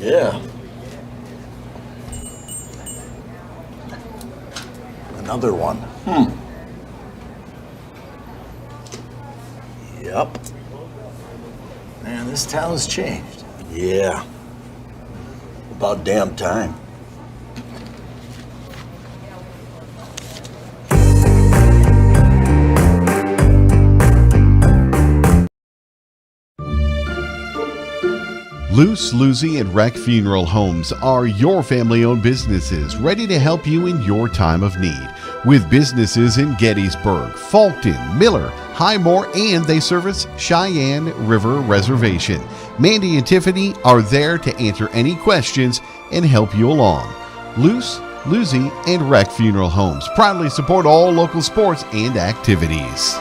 Yeah. Another one. Yep. Man, this town's changed. Yeah. About damn time. Luce, Lucy, and Wreck Funeral Homes are your family-owned businesses ready to help you in your time of need. With businesses in Gettysburg, Fulton, Miller, Highmore, and they service Cheyenne River Reservation. Mandy and Tiffany are there to answer any questions and help you along. Luce, Lucy, and Wreck Funeral Homes proudly support all local sports and activities.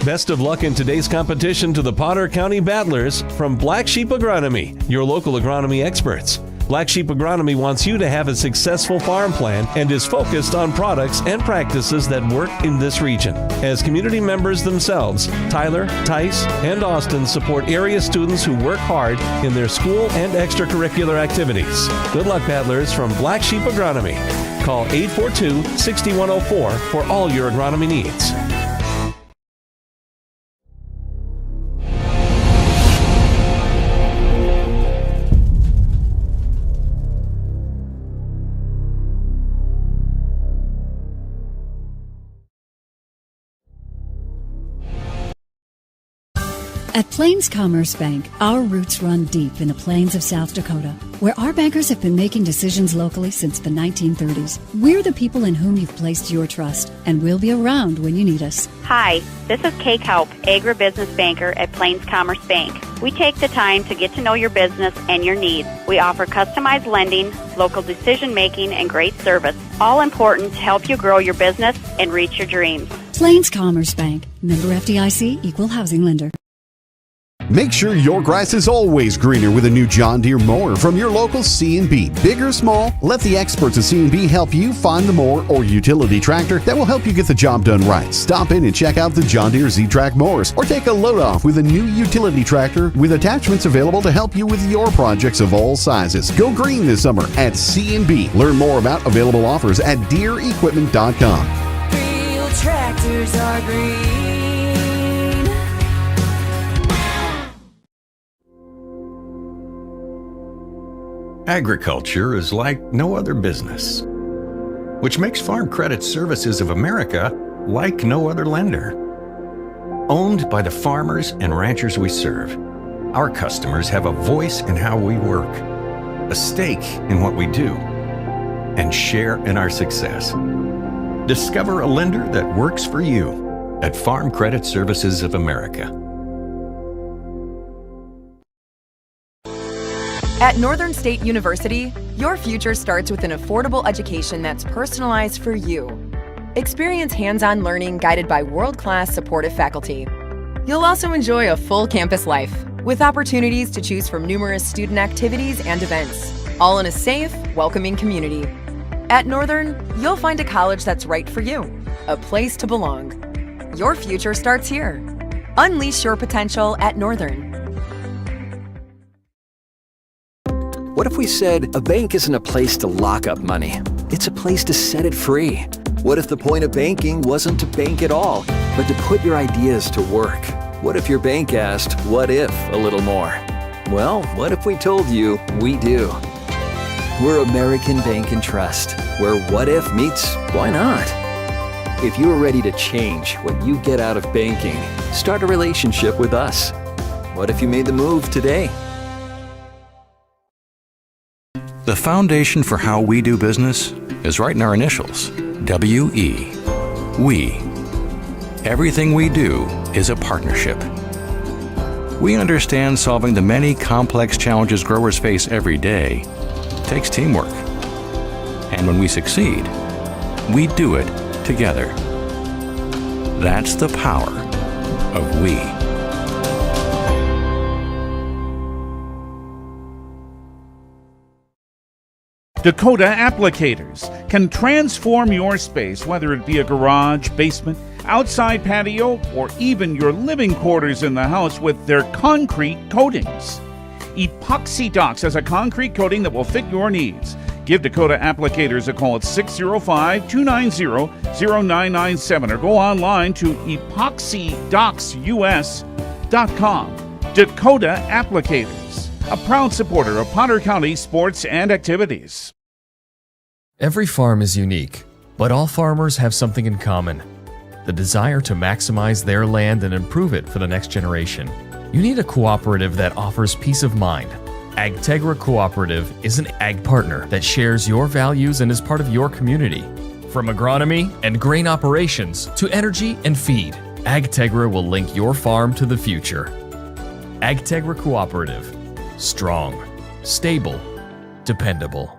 Best of luck in today's competition to the Potter County Battlers from Black Sheep Agronomy, your local agronomy experts. Black Sheep Agronomy wants you to have a successful farm plan and is focused on products and practices that work in this region. As community members themselves, Tyler, Tice, and Austin support area students who work hard in their school and extracurricular activities. Good luck, Battlers from Black Sheep Agronomy. Call 842-6104 for all your agronomy needs. At Plains Commerce Bank, our roots run deep in the plains of South Dakota, where our bankers have been making decisions locally since the 1930s. We're the people in whom you've placed your trust, and we'll be around when you need us. Hi, this is Kay Kaup, agribusiness banker at Plains Commerce Bank. We take the time to get to know your business and your needs. We offer customized lending, local decision-making, and great service, all important to help you grow your business and reach your dreams. Plains Commerce Bank, member FDIC, equal housing lender. Make sure your grass is always greener with a new John Deere mower from your local C&B. Big or small, let the experts at C&B help you find the mower or utility tractor that will help you get the job done right. Stop in and check out the John Deere Z-Track mowers or take a load off with a new utility tractor with attachments available to help you with your projects of all sizes. Go green this summer at C&B. Learn more about available offers at DeereEquipment.com. Real tractors are green. Agriculture is like no other business, which makes Farm Credit Services of America like no other lender. Owned by the farmers and ranchers we serve, our customers have a voice in how we work, a stake in what we do, and share in our success. Discover a lender that works for you at Farm Credit Services of America. At Northern State University, your future starts with an affordable education that's personalized for you. Experience hands-on learning guided by world-class supportive faculty. You'll also enjoy a full campus life with opportunities to choose from numerous student activities and events, all in a safe, welcoming community. At Northern, you'll find a college that's right for you, a place to belong. Your future starts here. Unleash your potential at Northern. What if we said a bank isn't a place to lock up money? It's a place to set it free. What if the point of banking wasn't to bank at all, but to put your ideas to work? What if your bank asked, what if, a little more? Well, what if we told you we do? We're American Bank and Trust, where what if meets why not? If you're ready to change what you get out of banking, start a relationship with us. What if you made the move today? The foundation for how we do business is right in our initials, W-E, we. Everything we do is a partnership. We understand solving the many complex challenges growers face every day takes teamwork. And when we succeed, we do it together. That's the power of we. Dakota Applicators can transform your space, whether it be a garage, basement, outside patio, or even your living quarters in the house with their concrete coatings. Epoxy Docs has a concrete coating that will fit your needs. Give Dakota Applicators a call at 605-290-0997 or go online to epoxydocsus.com. Dakota Applicators, a proud supporter of Potter County sports and activities. Every farm is unique, but all farmers have something in common: the desire to maximize their land and improve it for the next generation. You need a cooperative that offers peace of mind. AgTegra Cooperative is an ag partner that shares your values and is part of your community. From agronomy and grain operations to energy and feed, AgTegra will link your farm to the future. AgTegra Cooperative. Strong, stable, dependable.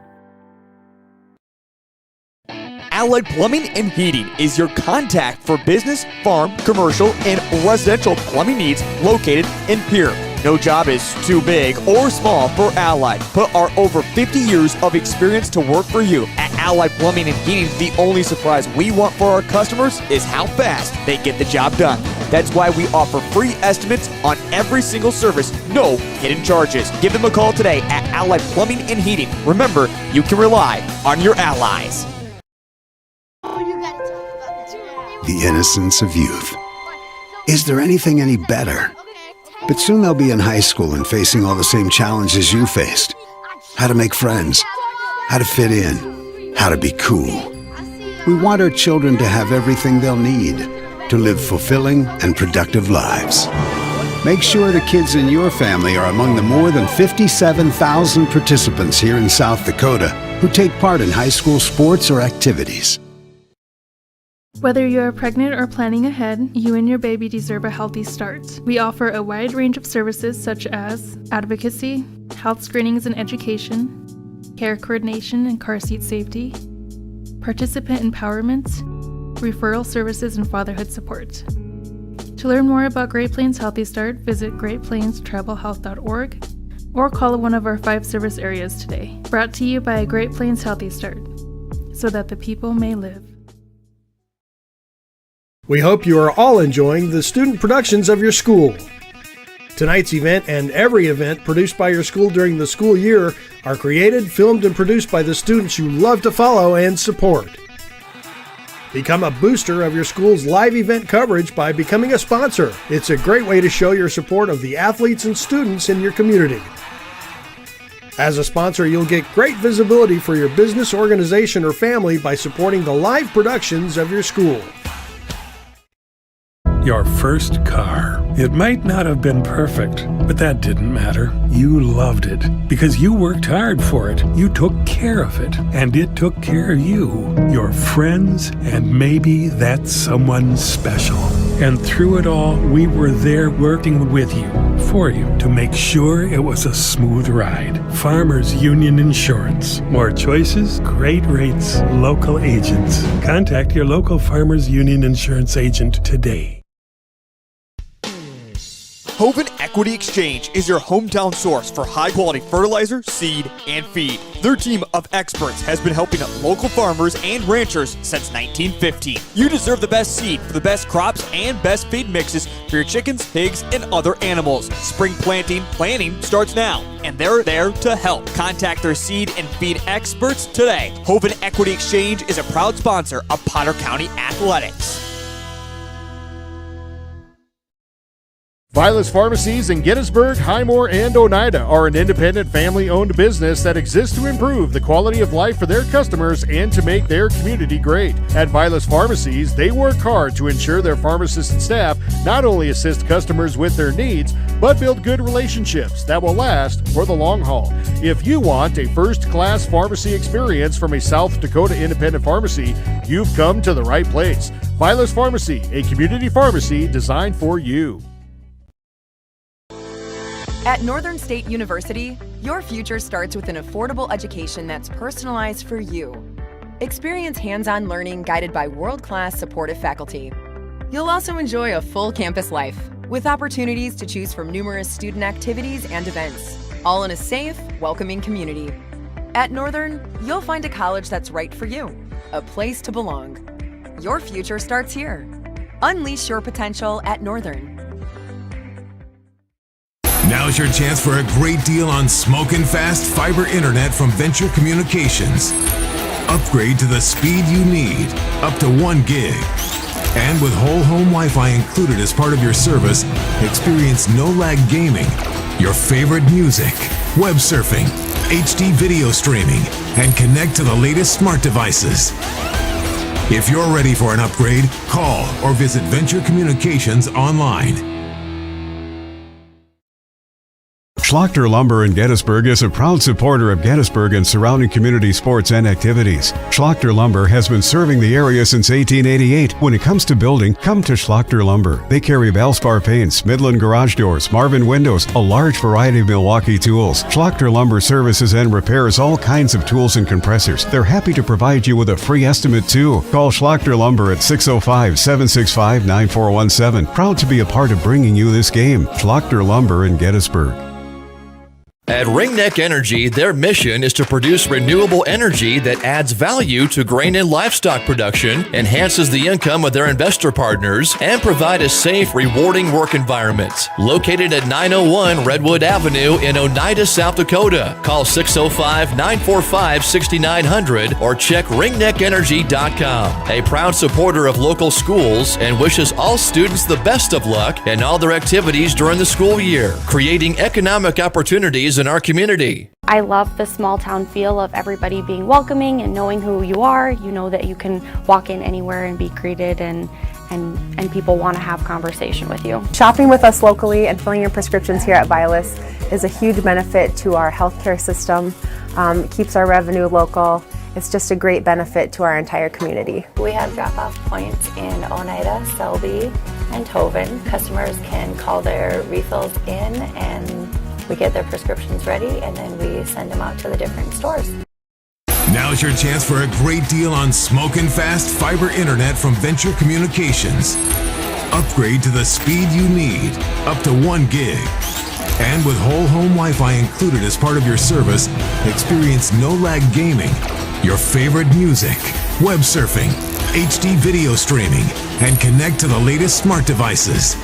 Allied Plumbing and Heating is your contact for business, farm, commercial, and residential plumbing needs located in Pierre. No job is too big or small for Allied. Put our over 50 years of experience to work for you. At Allied Plumbing and Heating, the only surprise we want for our customers is how fast they get the job done. That's why we offer free estimates on every single service, no hidden charges. Give them a call today at Allied Plumbing and Heating. Remember, you can rely on your allies. The innocence of youth. Is there anything any better? But soon they'll be in high school and facing all the same challenges you faced. How to make friends, how to fit in, how to be cool. We want our children to have everything they'll need to live fulfilling and productive lives. Make sure the kids in your family are among the more than 57,000 participants here in South Dakota who take part in high school sports or activities. Whether you're pregnant or planning ahead, you and your baby deserve a healthy start. We offer a wide range of services such as advocacy, health screenings and education, care coordination and car seat safety, participant empowerment, referral services, and fatherhood support. To learn more about Great Plains Healthy Start, visit greatplainstravelhealth.org or call one of our 5 service areas today. Brought to you by Great Plains Healthy Start, so that the people may live. We hope you are all enjoying the student productions of your school. Tonight's event and every event produced by your school during the school year are created, filmed, and produced by the students you love to follow and support. Become a booster of your school's live event coverage by becoming a sponsor. It's a great way to show your support of the athletes and students in your community. As a sponsor, you'll get great visibility for your business, organization, or family by supporting the live productions of your school. Your first car. It might not have been perfect, but that didn't matter. You loved it because you worked hard for it. You took care of it, and it took care of you, your friends, and maybe that someone special. And through it all, we were there working with you, for you, to make sure it was a smooth ride. Farmers Union Insurance. More choices, great rates, local agents. Contact your local Farmers Union Insurance agent today. Hoven Equity Exchange is your hometown source for high-quality fertilizer, seed, and feed. Their team of experts has been helping local farmers and ranchers since 1915. You deserve the best seed for the best crops and best feed mixes for your chickens, pigs, and other animals. Spring planning starts now, and they're there to help. Contact their seed and feed experts today. Hoven Equity Exchange is a proud sponsor of Potter County Athletics. Vilas Pharmacies in Gettysburg, Highmore, and Oneida are an independent family-owned business that exists to improve the quality of life for their customers and to make their community great. At Vilas Pharmacies, they work hard to ensure their pharmacists and staff not only assist customers with their needs, but build good relationships that will last for the long haul. If you want a first-class pharmacy experience from a South Dakota independent pharmacy, you've come to the right place. Vilas Pharmacy, a community pharmacy designed for you. At Northern State University, your future starts with an affordable education that's personalized for you. Experience hands-on learning guided by world-class supportive faculty. You'll also enjoy a full campus life with opportunities to choose from numerous student activities and events, all in a safe, welcoming community. At Northern, you'll find a college that's right for you, a place to belong. Your future starts here. Unleash your potential at Northern. Now's your chance for a great deal on smoking fast fiber internet from Venture Communications. Upgrade to the speed you need, up to 1 gig. And with whole home Wi-Fi included as part of your service, experience no-lag gaming, your favorite music, web surfing, HD video streaming, and connect to the latest smart devices. If you're ready for an upgrade, call or visit Venture Communications online. Schlachter Lumber in Gettysburg is a proud supporter of Gettysburg and surrounding community sports and activities. Schlachter Lumber has been serving the area since 1888. When it comes to building, come to Schlachter Lumber. They carry Valspar paints, Midland garage doors, Marvin windows, a large variety of Milwaukee tools. Schlachter Lumber services and repairs all kinds of tools and compressors. They're happy to provide you with a free estimate too. Call Schlachter Lumber at 605-765-9417. Proud to be a part of bringing you this game. Schlachter Lumber in Gettysburg. At Ringneck Energy, their mission is to produce renewable energy that adds value to grain and livestock production, enhances the income of their investor partners, and provide a safe, rewarding work environment. Located at 901 Redwood Avenue in Oneida, South Dakota. Call 605-945-6900 or check ringneckenergy.com. A proud supporter of local schools and wishes all students the best of luck in all their activities during the school year, creating economic opportunities in our community. I love the small town feel of everybody being welcoming and knowing who you are. You know that you can walk in anywhere and be greeted, and people want to have conversation with you. Shopping with us locally and filling your prescriptions here at Vilas is a huge benefit to our healthcare system. It keeps our revenue local. It's just a great benefit to our entire community. We have drop-off points in Oneida, Selby, and Tobin. Customers can call their refills in and we get their prescriptions ready, and then we send them out to the different stores. Now's your chance for a great deal on smoking fast fiber internet from Venture Communications. Upgrade to the speed you need, up to 1 gig. And with whole home Wi-Fi included as part of your service, experience no-lag gaming, your favorite music, web surfing, HD video streaming, and connect to the latest smart devices.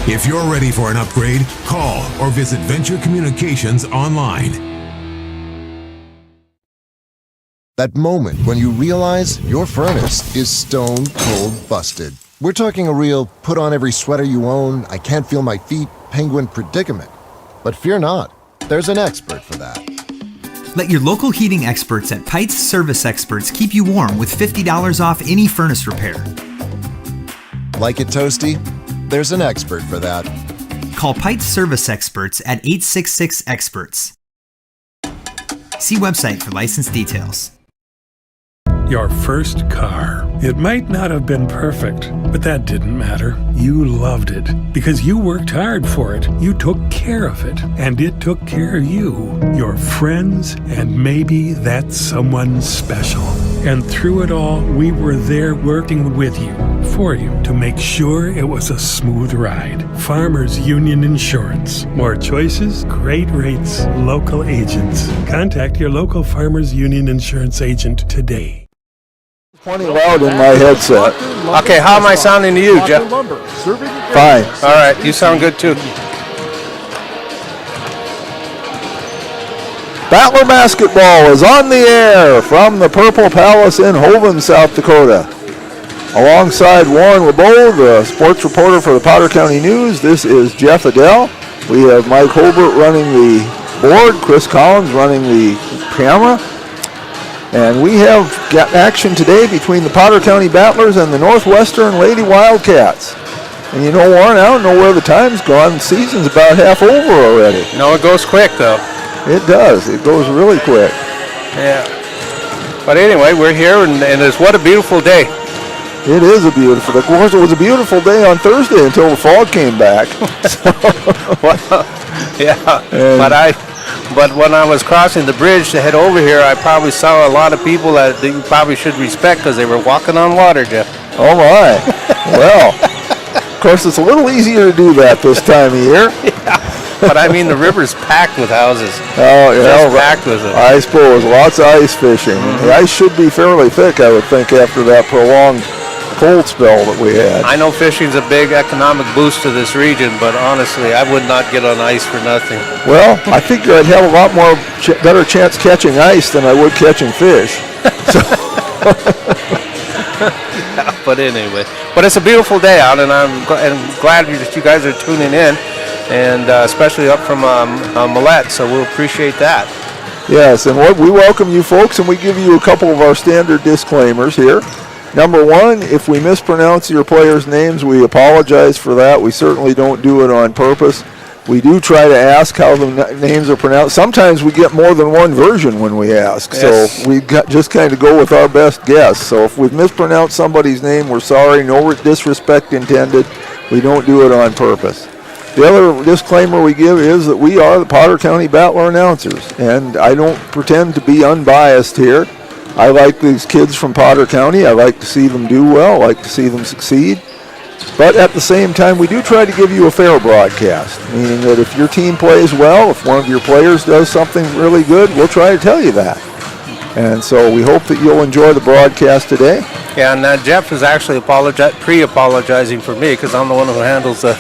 If you're ready for an upgrade, call or visit Venture Communications online. That moment when you realize your furnace is stone cold busted. We're talking a real put on every sweater you own, I can't feel my feet, penguin predicament. But fear not, there's an expert for that. Let your local heating experts at Pites Service Experts keep you warm with $50 off any furnace repair. Like it toasty? There's an expert for that. Call Pites Service Experts at 866-EXPERTS. See website for license details. Your first car. It might not have been perfect, but that didn't matter. You loved it because you worked hard for it. You took care of it, and it took care of you, your friends, and maybe that someone special. And through it all, we were there working with you, for you, to make sure it was a smooth ride. Farmers Union Insurance. More choices, great rates, local agents. Contact your local Farmers Union Insurance agent today. Plenty loud in my headset. Okay, how am I sounding to you, Jeff? Fine. All right, you sound good too. Battler basketball is on the air from the Purple Palace in Hoven, South Dakota. Alongside Warren LeBeau, the sports reporter for the Potter County News, this is Jeff Adele. We have Mike Holbert running the board, Chris Collins running the camera. And we have got action today between the Potter County Battlers and the Northwestern Lady Wildcats. And you know, Warren, I don't know where the time's gone. The season's about half over already. No, it goes quick, though. It does. It goes really quick. Yeah. But anyway, we're here, and it's what a beautiful day. It is a beautiful day. Of course, it was a beautiful day on Thursday until the fog came back. Well, yeah, but when I was crossing the bridge to head over here, I probably saw a lot of people that you probably should respect because they were walking on water, Jeff. Oh, my. Well, of course, it's a little easier to do that this time of year. Yeah. But I mean, the river's packed with houses. Oh, yeah. Just packed with them. I suppose. Lots of ice fishing. The ice should be fairly thick, I would think, after that prolonged cold spell that we had. I know fishing's a big economic boost to this region, but honestly, I would not get on ice for nothing. Well, I think I'd have a lot more better chance catching ice than I would catching fish. But anyway, but it's a beautiful day out, and I'm glad that you guys are tuning in, and especially up from Millette, so we'll appreciate that. Yes, and we welcome you folks, and we give you a couple of our standard disclaimers here. Number one, if we mispronounce your players' names, we apologize for that. We certainly don't do it on purpose. We do try to ask how the names are pronounced. Sometimes we get more than one version when we ask, yes. So we just kind of go with our best guess. So if we've mispronounced somebody's name, we're sorry. No disrespect intended. We don't do it on purpose. The other disclaimer we give is that we are the Potter County Battler announcers, and I don't pretend to be unbiased here. I like these kids from Potter County. I like to see them do well. I like to see them succeed. But at the same time, we do try to give you a fair broadcast, meaning that if your team plays well, if one of your players does something really good, we'll try to tell you that. And so we hope that you'll enjoy the broadcast today. Yeah, and Jeff is actually pre-apologizing for me because I'm the one who handles the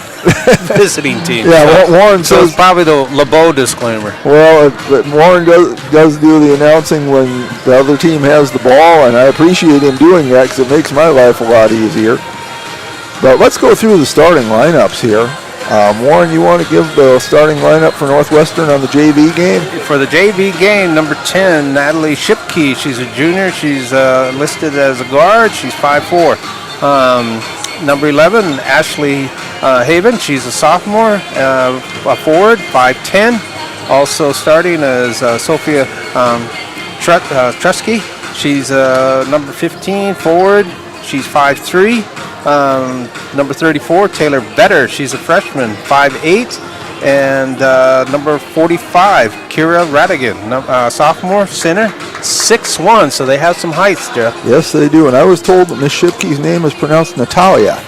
visiting team. Yeah, so, Warren so says... it's probably the LeBeau disclaimer. Well, but Warren does do the announcing when the other team has the ball, and I appreciate him doing that because it makes my life a lot easier. But let's go through the starting lineups here. Warren, you want to give the starting lineup for Northwestern on the JV game? For the JV game, number 10, Natalie Shipke. She's a junior. She's listed as a guard. She's 5'4". Number 11, Ashley Haven. She's a sophomore, a forward, 5'10". Also starting is Sophia Trusky. She's number 15, forward. She's 5'3". Number 34, Taylor Better. She's a freshman, 5'8". And number 45, Kira Radigan, sophomore, center, 6'1". So they have some heights, Jeff. Yes, they do. And I was told that Miss Shipke's name is pronounced Natalia.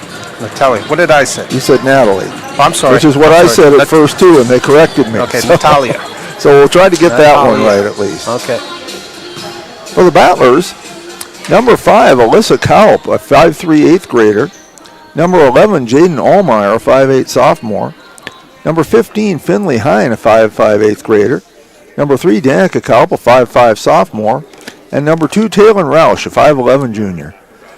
Natalia. What did I say? You said Natalie. Oh, I'm sorry. Which is what I said at first, too, and they corrected me. Okay, Natalia. So we'll try to get that one right at least. Okay. For the Battlers, number 5, Alyssa Kaup, a 5'3" 8th grader. Number 11, Jaden Allmeyer, a 5'8" sophomore. Number 15, Finley Hine, a 5'5" 8th grader. Number 3, Danica Kaup, a 5'5" sophomore. And number 2, Taylor Roush, a 5'11" junior.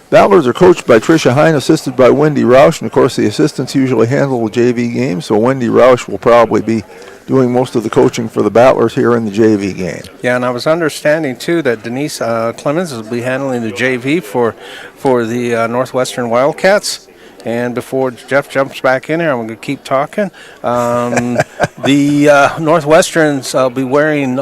Battlers are coached by Tricia Hine, assisted by Wendy Roush. And, of course, the assistants usually handle the JV game, so Wendy Roush will probably be doing most of the coaching for the Battlers here in the JV game. Yeah, and I was understanding, too, that Denise Clemens will be handling the JV for the Northwestern Wildcats. And before Jeff jumps back in here, I'm going to keep talking. The Northwesterns will be wearing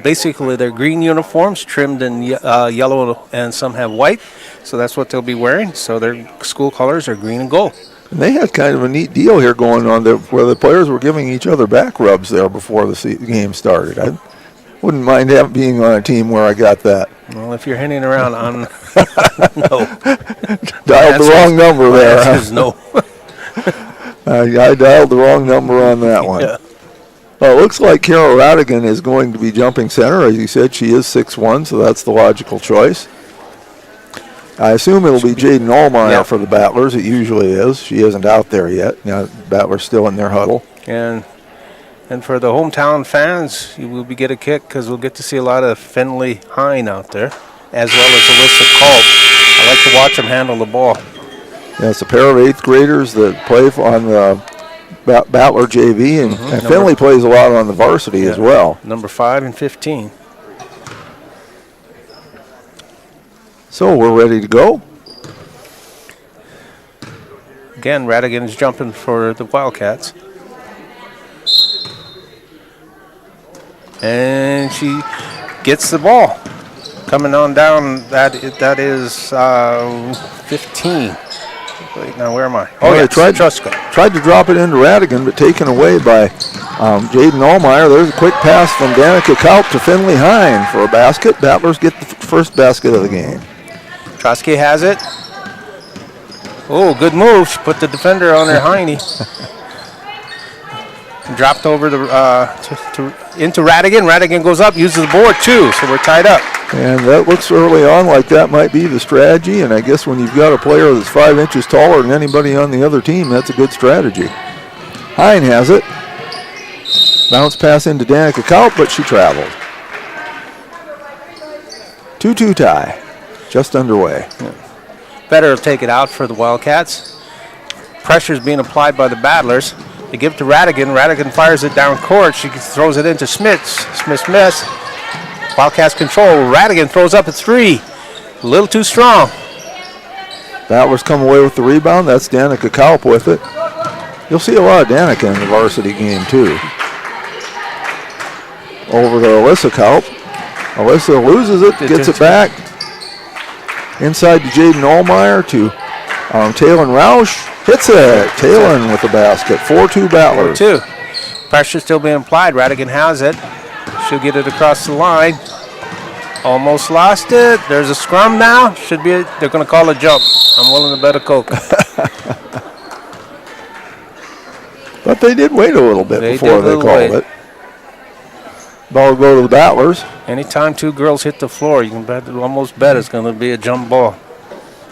basically their green uniforms trimmed in yellow, and some have white. So that's what they'll be wearing. So their school colors are green and gold. And they had kind of a neat deal here going on there where the players were giving each other back rubs there before the game started. I wouldn't mind being on a team where I got that. Well, if you're hanging around on no. Dialed the wrong number there. Huh? No. I dialed the wrong number on that one. Yeah. Well, it looks like Carol Radigan is going to be jumping center. As you said, she is 6'1", so that's the logical choice. I assume it'll be Jaden Allmeyer for the Battlers. It usually is. She isn't out there yet. Now, Battlers still in their huddle. And for the hometown fans, you will get a kick because we'll get to see a lot of Finley Hine out there, as well as Alyssa Culp. I like to watch them handle the ball. Yeah, it's a pair of 8th graders that play on the Battler JV, and Finley plays a lot on the varsity as well. Number 5 and 15. So we're ready to go. Again, Radigan is jumping for the Wildcats. And she gets the ball. Coming on down, that is 15. Wait, now where am I? Oh, yeah, tried to drop it into Radigan, but taken away by Jaden Allmeyer. There's a quick pass from Danica Kaup to Finley Hine for a basket. Battlers get the first basket of the game. Trosky has it. Oh, good move. She put the defender on her hiney. Dropped over into Radigan. Radigan goes up, uses the board too, so we're tied up. And that looks early on like that might be the strategy, and I guess when you've got a player that's 5 inches taller than anybody on the other team, that's a good strategy. Hine has it. Bounce pass into Danica Kaup, but she traveled. 2-2 tie, just underway. Better will take it out for the Wildcats. Pressure's being applied by the Battlers. They give it to Radigan. Radigan fires it down court. She throws it into Smith. Smith miss. Wildcats control. Radigan throws up a three. A little too strong. Battlers come away with the rebound. That's Danica Kaup with it. You'll see a lot of Danica in the varsity game, too. Over to Alyssa Kaup. Alyssa loses it, gets it back. Inside to Jaden Allmeyer to Taylon Roush. Hits it. Taylon with the basket. 4-2 Battlers. 4-2. Pressure still being applied. Radigan has it. She'll get it across the line. Almost lost it. There's a scrum now. Should be. They're going to call a jump. I'm willing to bet a Coke. But they did wait a little bit before they called it. Ball will go to the Battlers. Anytime two girls hit the floor, you can almost bet it's going to be a jump ball,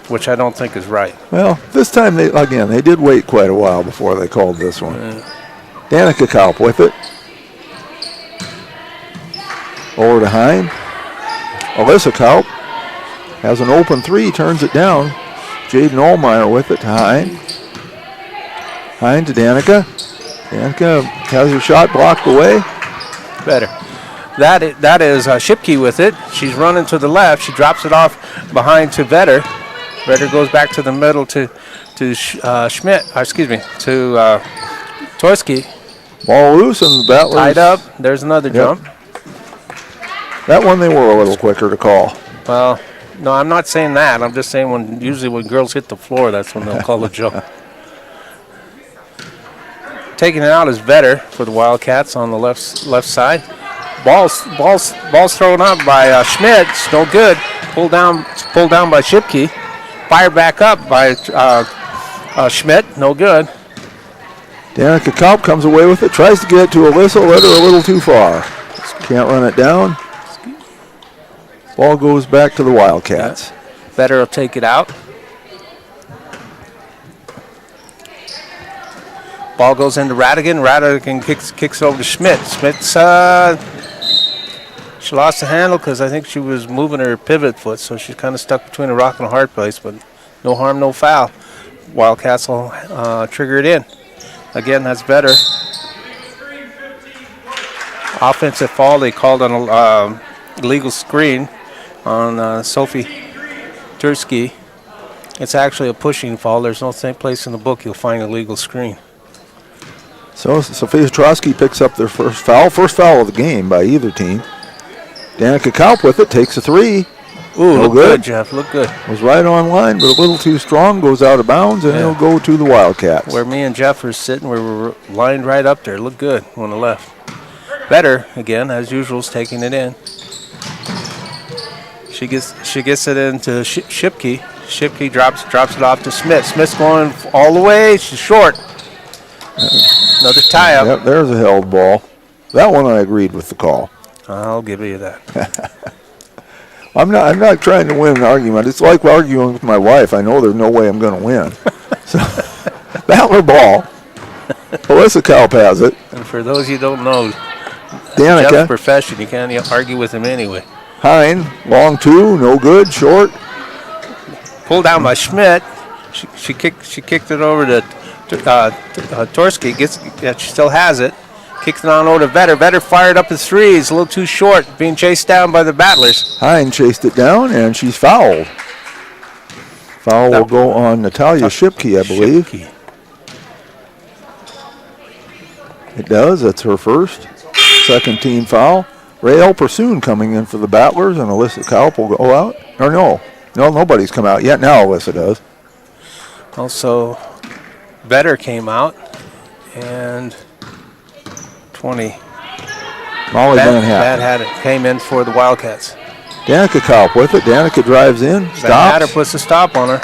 which I don't think is right. Well, this time, they did wait quite a while before they called this one. Danica Kaup with it. Over to Hine. Alyssa Kaup has an open three, turns it down. Jaden Allmeyer with it to Hine. Hine to Danica. Danica has her shot blocked away. Better. That is Shipke with it. She's running to the left. She drops it off behind to Vetter. Vetter goes back to the middle to Torski. Ball loose and the Battlers tied up. There's another jump. That one they were a little quicker to call. Well, no, I'm not saying that. I'm just saying usually when girls hit the floor, that's when they'll call a jump. Taking it out is Vetter for the Wildcats on the left side. Ball's thrown up by Schmidt. It's no good. Pulled down by Shipke. Fired back up by Schmidt. No good. Danica Kaup comes away with it. Tries to get it to Alyssa. Let her a little too far. Can't run it down. Ball goes back to the Wildcats. Vetter will take it out. Ball goes into Radigan. Radigan kicks over to Schmidt. Schmidt's she lost the handle because I think she was moving her pivot foot, so she's kind of stuck between a rock and a hard place, but no harm, no foul. Wildcats will trigger it in. Again, that's Vetter. Offensive foul. They called on a illegal screen on Sophie Tursky. It's actually a pushing foul. There's no same place in the book you'll find a legal screen. So Sophia Trosky picks up their first foul of the game by either team. Danica Kaup with it, takes a three. Ooh, look good, Jeff, look good. Was right on line, but a little too strong, goes out of bounds, and it'll go to the Wildcats. Where me and Jeff were sitting, we were lined right up there. Looked good on the left. Vetter, again, as usual, is taking it in. She gets it into Shipke. Shipke drops it off to Smith. Smith's going all the way. She's short. Another tie-up. Yep, there's a held ball. That one I agreed with the call. I'll give you that. I'm not trying to win an argument. It's like arguing with my wife. I know there's no way I'm going to win. So, Battler ball. Alyssa Kaup has it. And for those you don't know, Danica. Jeff's profession, you can't argue with him anyway. Hine, long two, no good, short. Pulled down by Schmidt. She kicked it over to Torski. She still has it. Kicks it on over to Vetter. Vetter fired up his three. It's a little too short. Being chased down by the Battlers. Hine chased it down, and she's fouled. Foul will go on Natalia Shipke, I believe. Shipke. It does. That's her first. Second team foul. Rael Pursoon coming in for the Battlers, and Alyssa Kaup will go out. Or no, nobody's come out yet. Now Alyssa does. Also, Vetter came out, and 20. Molly Van Bad had it. Came in for the Wildcats. Danica Kaup with it. Danica drives in, stops. Van Hatter puts a stop on her.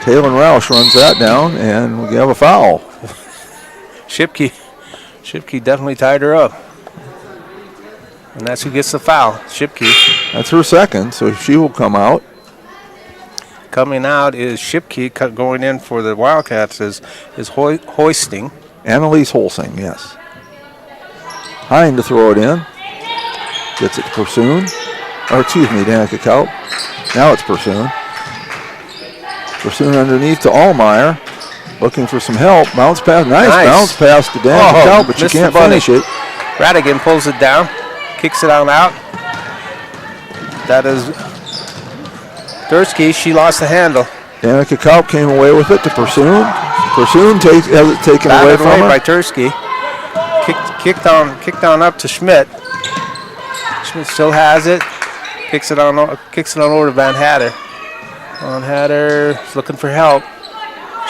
Taylon Roush runs that down, and we have a foul. Shipke definitely tied her up. And that's who gets the foul, Shipke. That's her second, so she will come out. Coming out is Shipke. Going in for the Wildcats is Hoisting. Annalise Holsing, yes. Hine to throw it in. Gets it to Pursoon. Or excuse me, Danica Kaup. Now it's Pursoon. Pursoon underneath to Allmeyer. Looking for some help. Bounce pass. Nice bounce pass to Danica Kaup, but she can't finish it. Radigan pulls it down. Kicks it on out. That is Dursky. She lost the handle. Danica Kaup came away with it to Pursoon. Pursoon has it taken away from her. By Tursky. Kicked on up to Schmidt. Schmidt still has it. Kicks it on over to Van Hatter. Van Hatter is looking for help.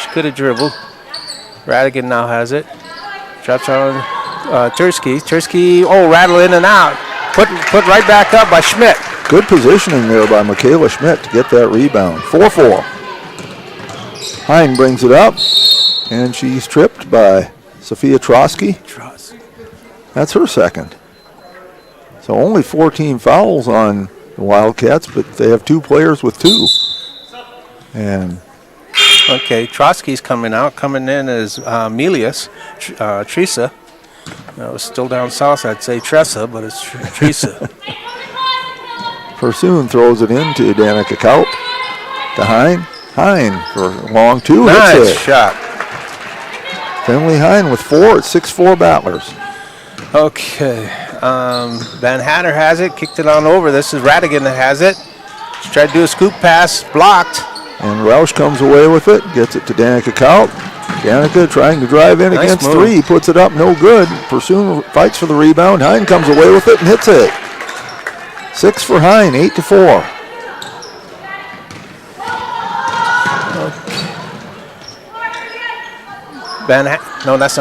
She could have dribbled. Radigan now has it. Drops on Tursky. Tursky, rattle in and out. Put right back up by Schmidt. Good positioning there by Michaela Schmidt to get that rebound. 4-4. Hine brings it up, and she's tripped by Sophia Trotsky. That's her second. So only 14 fouls on the Wildcats, but they have 2 players with 2. And okay, Trotsky's coming out. Coming in is Melius, Teresa. No, it's still down south. I'd say Tressa, but it's Teresa. Pursoon throws it into Danica Kaup. To Hine. Hine for long 2. Nice hits it. Shot. Finley Hine with 4. It's 6-4 Battlers. Okay. Van Hatter has it. Kicked it on over. This is Radigan that has it. She tried to do a scoop pass. Blocked. And Roush comes away with it. Gets it to Danica Kaup. Danica trying to drive in against move. 3. Puts it up. No good. Pursoon fights for the rebound. Hine comes away with it and hits it. 6 for Hine. 8-4. That's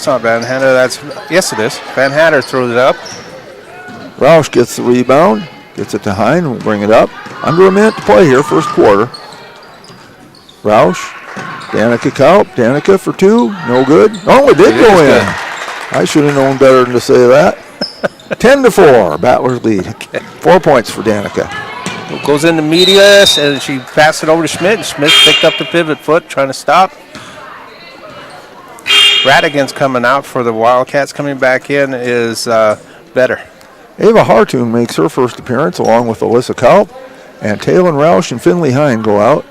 not Van Hatter. Yes, it is. Van Hatter throws it up. Roush gets the rebound. Gets it to Hine. We'll bring it up. Under a minute to play here, first quarter. Roush. Danica Kaup. Danica for 2. No good. Oh, it did go in. Good. I should have known better than to say that. 10-4. Battlers lead. 4 points for Danica. Goes into Medias, and she passed it over to Schmidt. And Schmidt picked up the pivot foot, trying to stop. Radigan's coming out for the Wildcats. Coming back in is Better. Ava Hartung makes her first appearance along with Alyssa Kaup. And Taylor Roush and Finley Hine go out.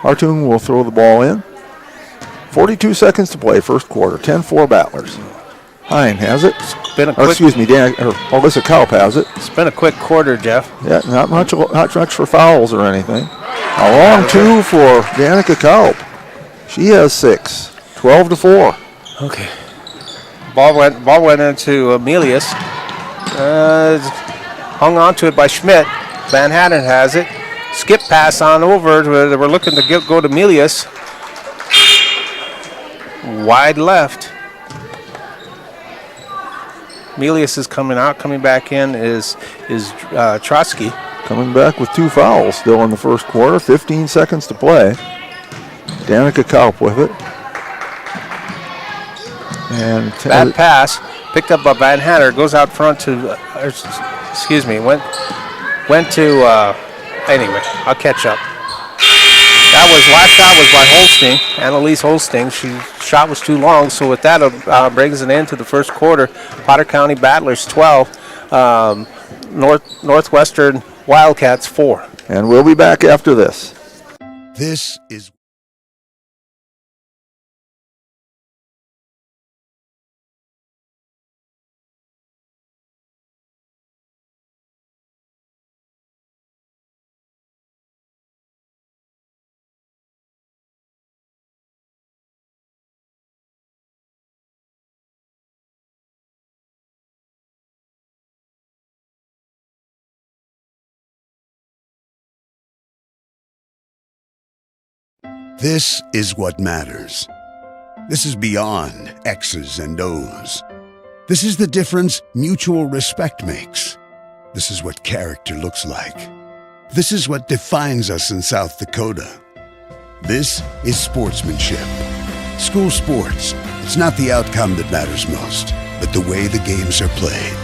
Hartung will throw the ball in. 42 seconds to play, first quarter. 10-4 Battlers. Hine has it. Alyssa Kaup has it. It's been a quick quarter, Jeff. Yeah, not much for fouls or anything. A long 2 for Danica Kaup. She has 6. 12-4. Okay. Ball went into Emilius. Hung on to it by Schmidt. Van Hatten has it. Skip pass on over. We're looking to go to Emilius. Wide left. Emilius is coming out. Coming back in is Trotsky. Coming back with 2 fouls still in the first quarter. 15 seconds to play. Danica Kaup with it. And that pass picked up by Van Hatter, goes out front to, went to, anyway, I'll catch up. Last shot was by Holsting, Annalise Holsting. Shot was too long, so with that brings an end to the first quarter. Potter County Battlers 12, Northwestern Wildcats 4. And we'll be back after this. This is This is what matters. This is beyond X's and O's. This is the difference mutual respect makes. This is what character looks like. This is what defines us in South Dakota. This is sportsmanship. School sports, it's not the outcome that matters most, but the way the games are played.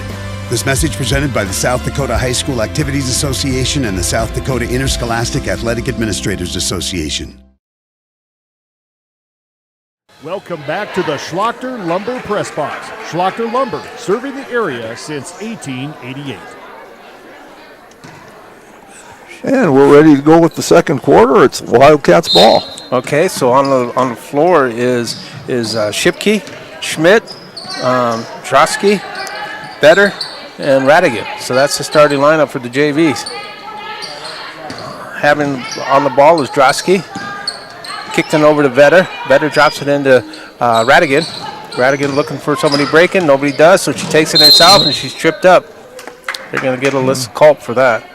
This message presented by the South Dakota High School Activities Association and the South Dakota Interscholastic Athletic Administrators Association. Welcome back to the Schlachter Lumber Press Box. Schlachter Lumber, serving the area since 1888. And we're ready to go with the second quarter. It's Wildcats ball. Okay, so on the floor is Shipke, Schmidt, Drosky, Better, and Radigan. So that's the starting lineup for the JVs. Having on the ball is Drosky. Kicked it over to Vetter. Vetter drops it into Radigan. Radigan looking for somebody breaking. Nobody does, so she takes it herself and she's tripped up. They're going to get a list culp for that.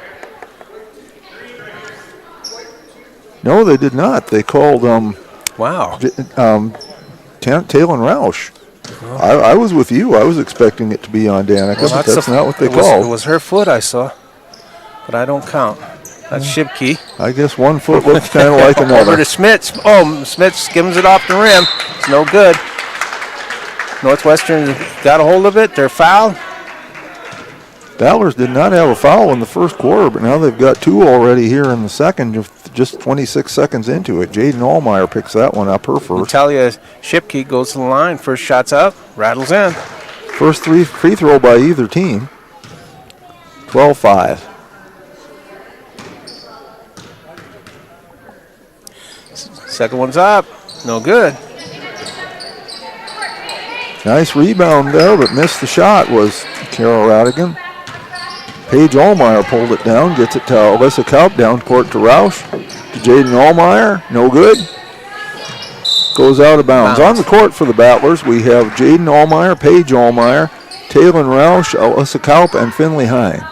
No, they did not. They called wow. Taylor Roush. I was with you. I was expecting it to be on Danica, but that's not what they called. It was her foot I saw, but I don't count. That's Shipke. I guess one foot looks kind of like another. Over to Smits. Oh, Smits skims it off the rim. It's no good. Northwestern got a hold of it. They're fouled. Battlers did not have a foul in the first quarter, but now they've got two already here in the second, just 26 seconds into it. Jaden Allmeyer picks that one up, her first. Natalia Shipke goes to the line. First shot's up, rattles in. First free throw by either team. 12-5. Second one's up, no good. Nice rebound there, but missed the shot was Carol Radigan. Paige Allmeyer pulled it down, gets it to Alyssa Kaup, down court to Roush. To Jaden Allmeyer, no good. Goes out of bounds. On the court for the Battlers, we have Jaden Allmeyer, Paige Allmeyer, Taylor Roush, Alyssa Kaup, and Finley Hine.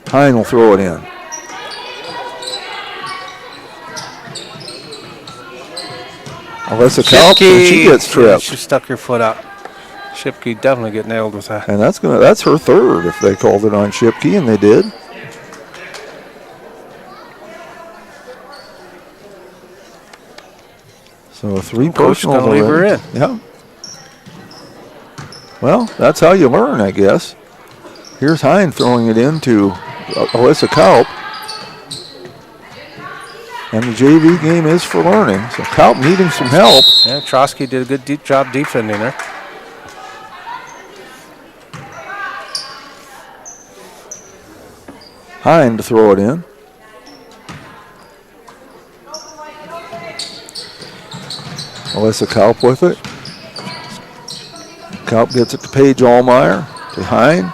Hine will throw it in. Alyssa Kaup, and she gets tripped. She stuck her foot up. Shipke definitely get nailed with that. And that's her third if they called it on Shipke, and they did. So three personals leave her in. Yeah. Well, that's how you learn, I guess. Here's Hine throwing it into Alyssa Kaup. And the JV game is for learning. So Kaup needing some help. Yeah, Trosky did a good job defending her. Hine to throw it in. Alyssa Kaup with it. Kaup gets it to Paige Allmeyer. To Hine.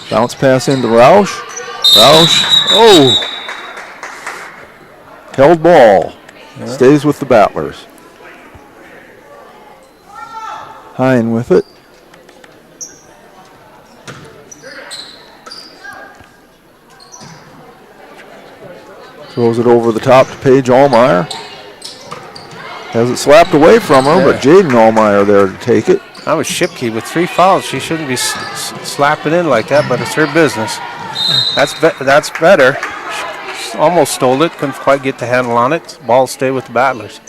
Bounce pass into Roush. Roush. Oh! Held ball. Yeah. Stays with the Battlers. Hine with it. Throws it over the top to Paige Allmeyer. Has it slapped away from her, but Jaden Allmeyer there to take it. That was Shipke with 3 fouls. She shouldn't be slapping in like that, but it's her business. That's better. She almost stole it. Couldn't quite get the handle on it. Ball stay with the Battlers.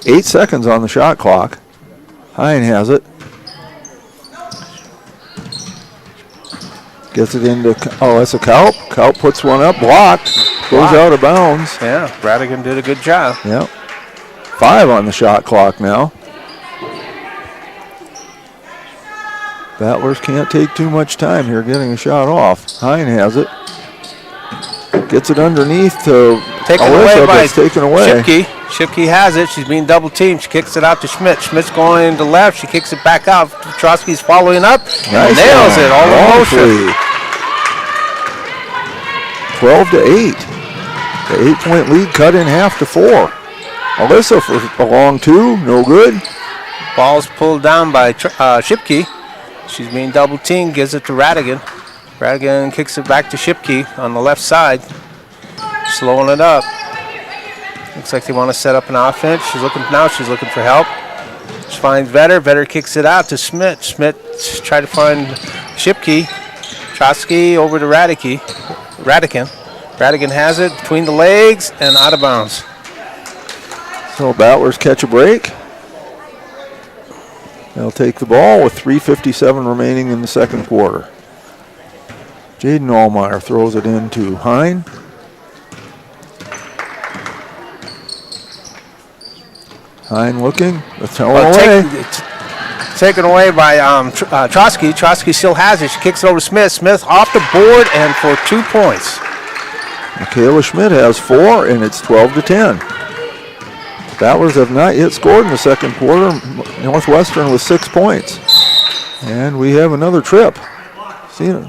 8 seconds on the shot clock. Hine has it. Gets it into, that's a Kaup. Kaup puts one up, blocked. Goes out of bounds. Yeah, Radigan did a good job. Yep. 5 on the shot clock now. Battlers can't take too much time here getting a shot off. Hine has it. Gets it underneath to Alyssa, but it's taken away. Shipke has it. She's being double teamed. She kicks it out to Schmidt. Schmidt's going into left. She kicks it back out. Trosky's following up. Nice nails it all in motion. 12-8. The 8-point lead cut in half to 4. Alyssa for a long 2, no good. Ball's pulled down by Shipke. She's being double teamed, gives it to Radigan. Radigan kicks it back to Shipke on the left side. Slowing it up. Looks like they want to set up an offense. She's looking for help. She finds Vetter. Vetter kicks it out to Schmidt. Schmidt try to find Shipke. Trosky over to Radigan. Radigan has it between the legs and out of bounds. So Battlers catch a break. They'll take the ball with 3:57 remaining in the second quarter. Jaden Allmeyer throws it into Hine. Hine looking. It's away. Taken away by Trotsky. Trotsky still has it. She kicks it over to Smith. Smith off the board and for 2 points. Michaela Schmidt has 4, and it's 12-10. Battlers have not yet scored in the second quarter. Northwestern with 6 points. And we have another trip. Seen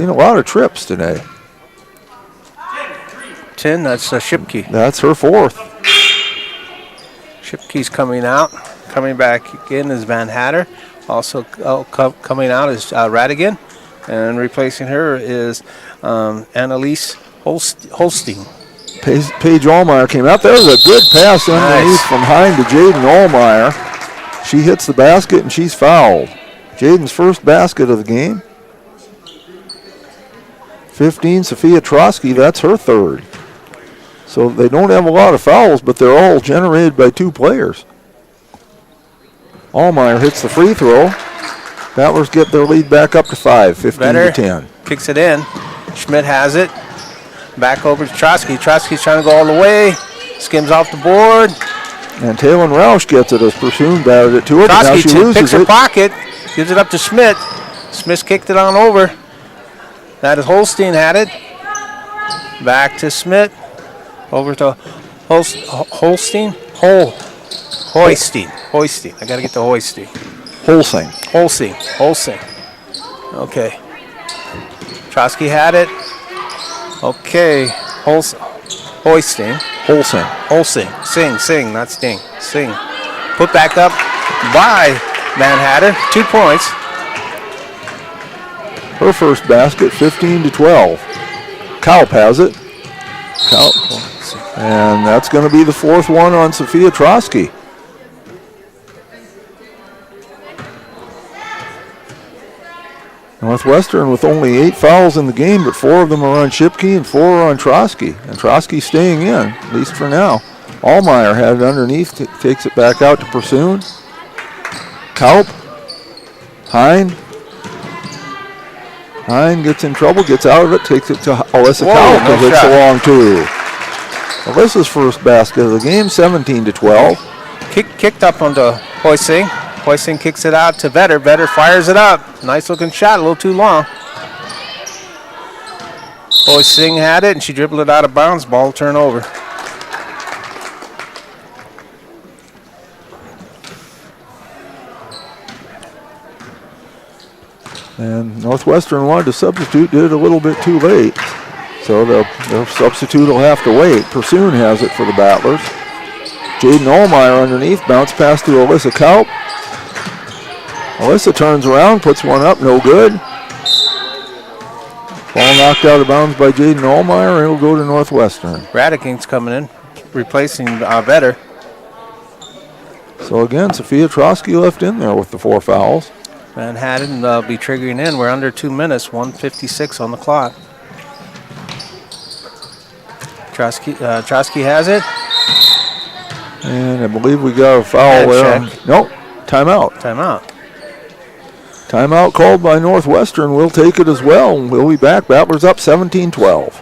a lot of trips today. 10, that's Shipke. That's her 4th. Shipke's coming out. Coming back again is Van Hatter. Also coming out is Radigan. And replacing her is Annalise Holstein. Paige Allmeyer came out. There was a good pass underneath from Hine to Jaden Allmeyer. She hits the basket and she's fouled. Jaden's first basket of the game. 15, Sophia Trotsky, that's her 3rd. So they don't have a lot of fouls, but they're all generated by 2 players. Allmeyer hits the free throw. Battlers get their lead back up to 5, 15-10. Kicks it in. Schmidt has it. Back over to Trotsky. Trotsky's trying to go all the way. Skims off the board. And Taylor Roush gets it as Pursoon batted it to her. Trotsky now she loses picks her it. pocket. Gives it up to Schmidt. Smith kicked it on over. That is Holstein had it. Back to Smith. Over to Holstein. Hoisting. I got to get to Hoisting. Holsing. Okay. Trotsky had it. Okay. Hoisting. Holsing. Sing, not Sting. Sing. Put back up by Van Hatter. 2 points. Her first basket, 15-12. Kaup has it. And that's going to be the 4th one on Sophia Trotsky. Northwestern with only 8 fouls in the game, but 4 of them are on Shipke and 4 are on Trotsky. And Trotsky staying in, at least for now. Allmeyer had it underneath, takes it back out to Pursoon. Kaup. Hine gets in trouble, gets out of it, takes it to Alyssa Kaup, who hits a long 2. Alyssa's first basket of the game, 17-12. Kicked up onto Hoising. Hoising kicks it out to Vetter. Vetter fires it up. Nice looking shot, a little too long. Hoising had it and she dribbled it out of bounds. Ball turnover. And Northwestern wanted to substitute, did it a little bit too late. So their substitute will have to wait. Pursoon has it for the Battlers. Jaden Allmeyer underneath, bounce pass to Alyssa Kaup. Alyssa turns around, puts one up, no good. Ball knocked out of bounds by Jaden Allmeyer, and it'll go to Northwestern. Radican's coming in, replacing Vetter. So again, Sophia Trotsky left in there with the 4 fouls. Van Hatten be triggering in. We're under 2 minutes, 1:56 on the clock. Trotsky has it. And I believe we got a foul there. Nope, timeout. Timeout called by Northwestern. We'll take it as well. We'll be back. Battlers up 17-12.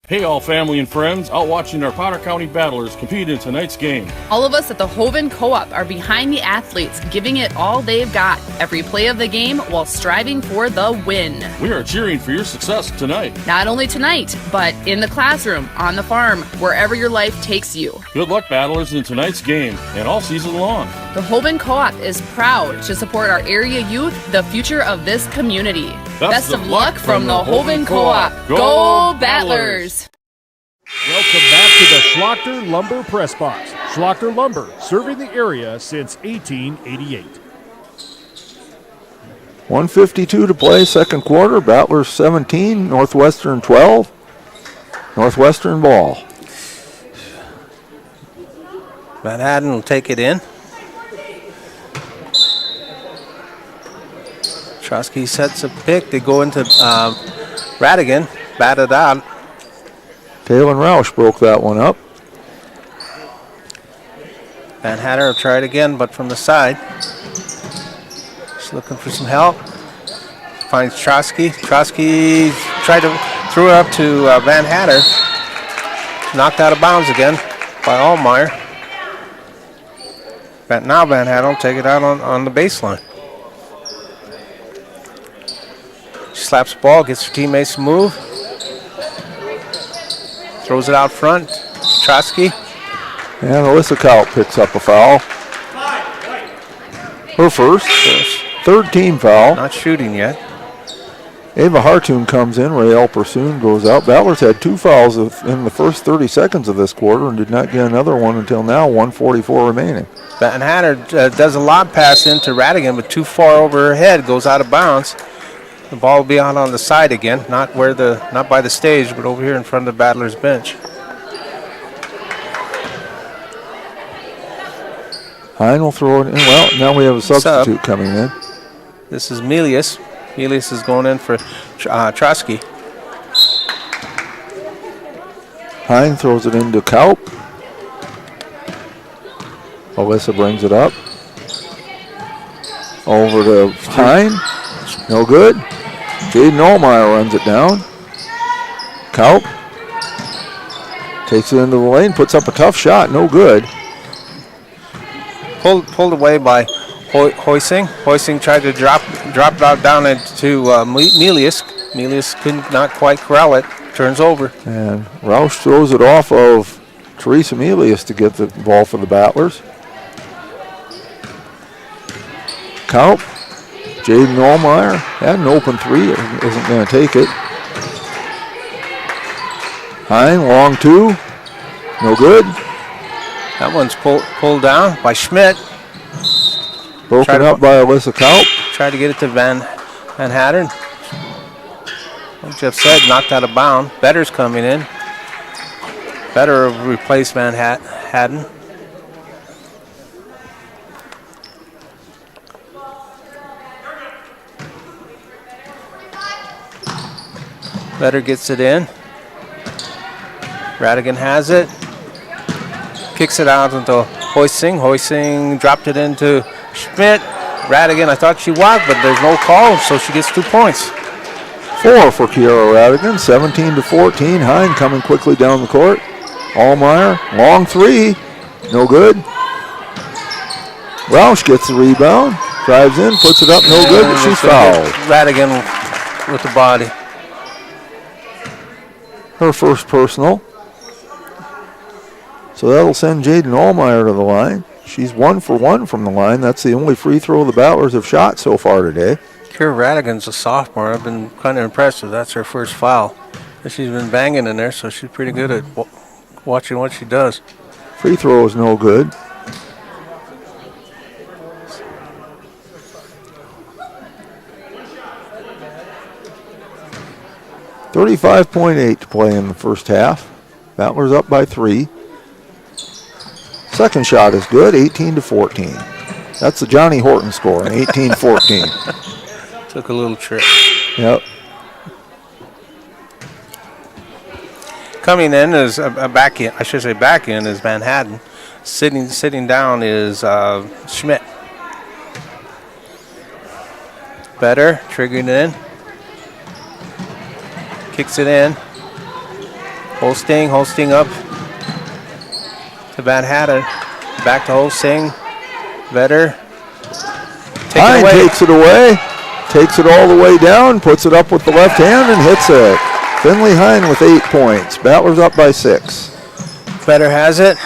Hey all family and friends, out watching our Potter County Battlers compete in tonight's game. All of us at the Hoven Co-op are behind the athletes, giving it all they've got, every play of the game while striving for the win. We are cheering for your success tonight. Not only tonight, but in the classroom, on the farm, wherever your life takes you. Good luck, Battlers, in tonight's game and all season long. The Hoven Co-op is proud to support our area youth, the future of this community. Best of luck from the Hoven Co-op. Go Battlers! Welcome back to the Schlachter Lumber Press Box. Schlachter Lumber, serving the area since 1888. 1:52 to play, second quarter. Battlers 17, Northwestern 12. Northwestern ball. Van Hatten will take it in. Trotsky sets a pick. They go into Radigan, batted out. Taylor Roush broke that one up. Van Hatter will try it again, but from the side. Just looking for some help. finds Trosky. Trosky tried to throw it up to Van Hatter. Knocked out of bounds again by Allmeyer. Now Van Hatter will take it out on the baseline. She slaps the ball, gets her teammates to move. Throws it out front. Trosky. And Alyssa Kaut picks up a foul. Her first. Third team foul. Not shooting yet. Ava Hartoon comes in. Rael Pursoon goes out. Battlers had 2 fouls in the first 30 seconds of this quarter and did not get another one until now, 1:44 remaining. Van Hatter does a lob pass into Radigan, but too far over her head, goes out of bounds. The ball will be out on the side again, not by the stage, but over here in front of the Battlers bench. Hine will throw it in. Well, now we have a substitute coming in. This is Melius. Melius is going in for Trosky. Hine throws it into Kaup. Alyssa brings it up. Over to Hine. No good. Jaden Allmeyer runs it down. Kaup takes it into the lane, puts up a tough shot. No good. Pulled away by Hoising. Hoising tried to drop it down into Melius. Melius could not quite corral it. Turns over. And Roush throws it off of Teresa Melius to get the ball for the Battlers. Kaup. Jaden Allmeyer had an open 3. Isn't going to take it. Hine, long 2. No good. That one's pulled down by Schmidt. Broken up by Alyssa Kaup. Tried to get it to Van Hatter. Like Jeff said, knocked out of bounds. Better's coming in. Better replace Van Hatten. Better gets it in. Radigan has it. Kicks it out into Hoising. Hoising dropped it into Schmidt. Radigan, I thought she walked, but there's no call, so she gets 2 points. 4 for Kiara Radigan, 17-14. Hine coming quickly down the court. Allmeyer, long 3. No good. Roush gets the rebound. Drives in, puts it up, no good, but she's fouled. Radigan with the body. Her first personal. So that'll send Jaden Allmeyer to the line. She's 1 for 1 from the line. That's the only free throw the Battlers have shot so far today. Kira Radigan's a sophomore. I've been kind of impressed with that's her first foul. She's been banging in there, so she's pretty good at watching what she does. Free throw is no good. .8 to play in the first half. Battlers up by 3. Second shot is good, 18-14. That's the Johnny Horton score, an 18-14. Took a little trip. Yep. Coming in is a back in. I should say back in is Van Hatten. Sitting down is Schmidt. Better triggering it in. Kicks it in. Holsting up to Van Hatten. Back to Holsting. Vetter. Hine takes it away. Takes it all the way down. Puts it up with the left hand and hits it. Finley Hine with 8 points. Battlers up by 6. Vetter has it.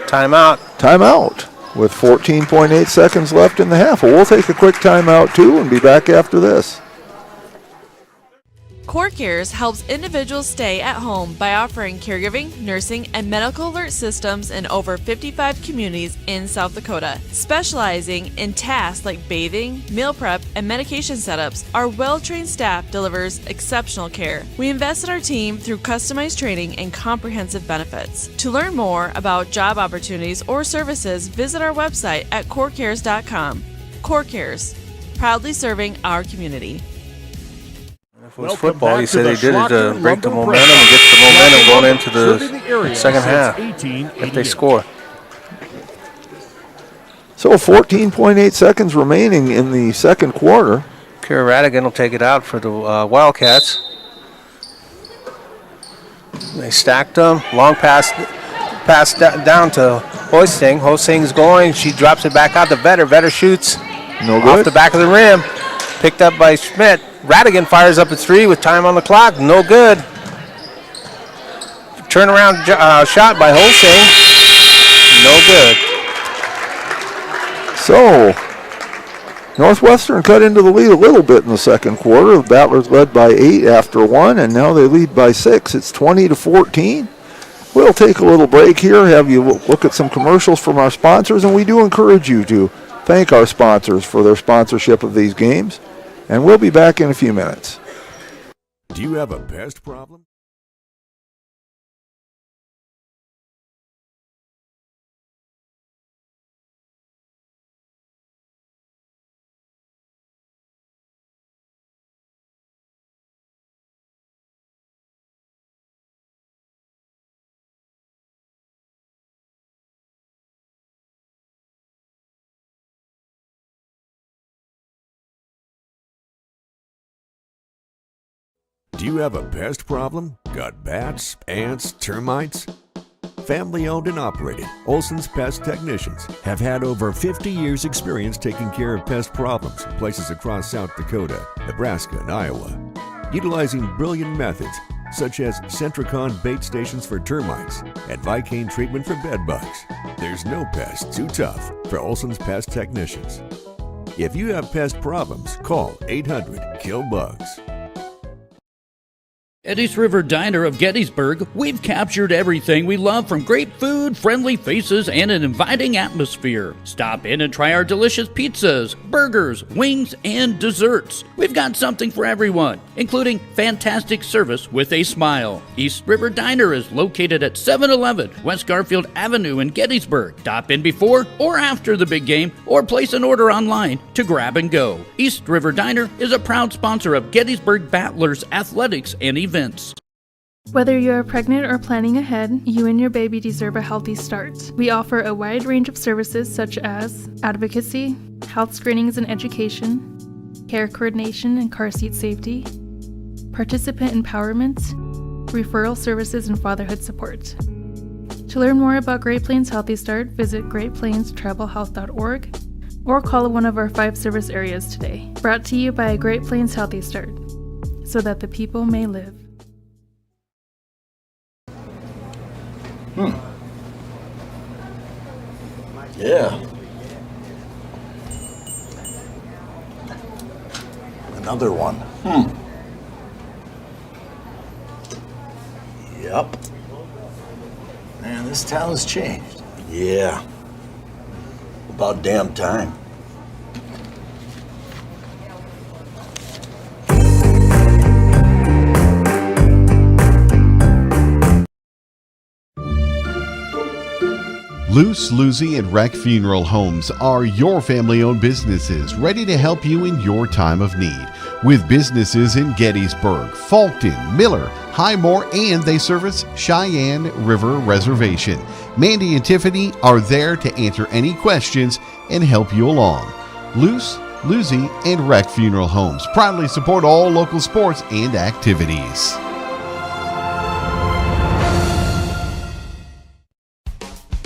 Timeout. Timeout with 14.8 seconds left in the half. Well, we'll take a quick timeout too and be back after this. CoreCares helps individuals stay at home by offering caregiving, nursing, and medical alert systems in over 55 communities in South Dakota. Specializing in tasks like bathing, meal prep, and medication setups, our well-trained staff delivers exceptional care. We invest in our team through customized training and comprehensive benefits. To learn more about job opportunities or services, visit our website at corecares.com. CoreCares, proudly serving our community. If it was football, he said he did it to break the momentum and get the momentum going into the second half if they score. So 14.8 seconds remaining in the second quarter. Kara Radigan will take it out for the Wildcats. They stacked them. Long pass down to Hoisting. Hoisting's going. She drops it back out to Vetter. Vetter shoots. No good. Off the back of the rim. Picked up by Schmidt. Radigan fires up a three with time on the clock. No good. Turnaround shot by Hoisting. No good. So, Northwestern cut into the lead a little bit in the second quarter. The Battlers led by 8 after 1, and now they lead by 6. It's 20-14. We'll take a little break here, have you look at some commercials from our sponsors, and we do encourage you to thank our sponsors for their sponsorship of these games. And we'll be back in a few minutes. Do you have a pest problem? Do you have a pest problem? Got bats, ants, termites? Family owned and operated, Olson's Pest Technicians have had over 50 years experience taking care of pest problems in places across South Dakota, Nebraska, and Iowa. Utilizing brilliant methods such as Centricon bait stations for termites and Vicane treatment for bed bugs. There's no pest too tough for Olson's Pest Technicians. If you have pest problems, call 800-KILL-BUGS. At East River Diner of Gettysburg, we've captured everything we love from great food, friendly faces, and an inviting atmosphere. Stop in and try our delicious pizzas, burgers, wings, and desserts. We've got something for everyone, including fantastic service with a smile. East River Diner is located at 711 West Garfield Avenue in Gettysburg. Stop in before or after the big game, or place an order online to grab and go. East River Diner is a proud sponsor of Gettysburg Battlers athletics and events. Whether you're pregnant or planning ahead, you and your baby deserve a healthy start. We offer a wide range of services such as advocacy, health screenings and education, care coordination and car seat safety, participant empowerment, referral services, and fatherhood support. To learn more about Great Plains Healthy Start, visit greatplainstravelhealth.org or call one of our 5 service areas today. Brought to you by Great Plains Healthy Start, so that the people may live. Yeah. Another one. Yep. Man, this town's changed. Yeah. About damn time. Luce, Lucy, and Wreck Funeral Homes are your family-owned businesses ready to help you in your time of need. With businesses in Gettysburg, Fulton, Miller, Highmore, and they service Cheyenne River Reservation. Mandy and Tiffany are there to answer any questions and help you along. Luce, Lucy, and Wreck Funeral Homes proudly support all local sports and activities.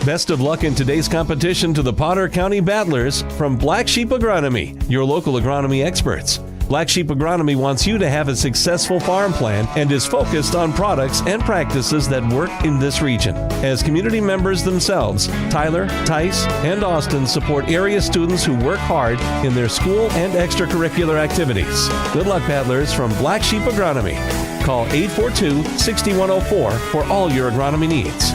Best of luck in today's competition to the Potter County Battlers from Black Sheep Agronomy, your local agronomy experts. Black Sheep Agronomy wants you to have a successful farm plan and is focused on products and practices that work in this region. As community members themselves, Tyler, Tice, and Austin support area students who work hard in their school and extracurricular activities. Good luck, Battlers, from Black Sheep Agronomy. Call 842-6104 for all your agronomy needs.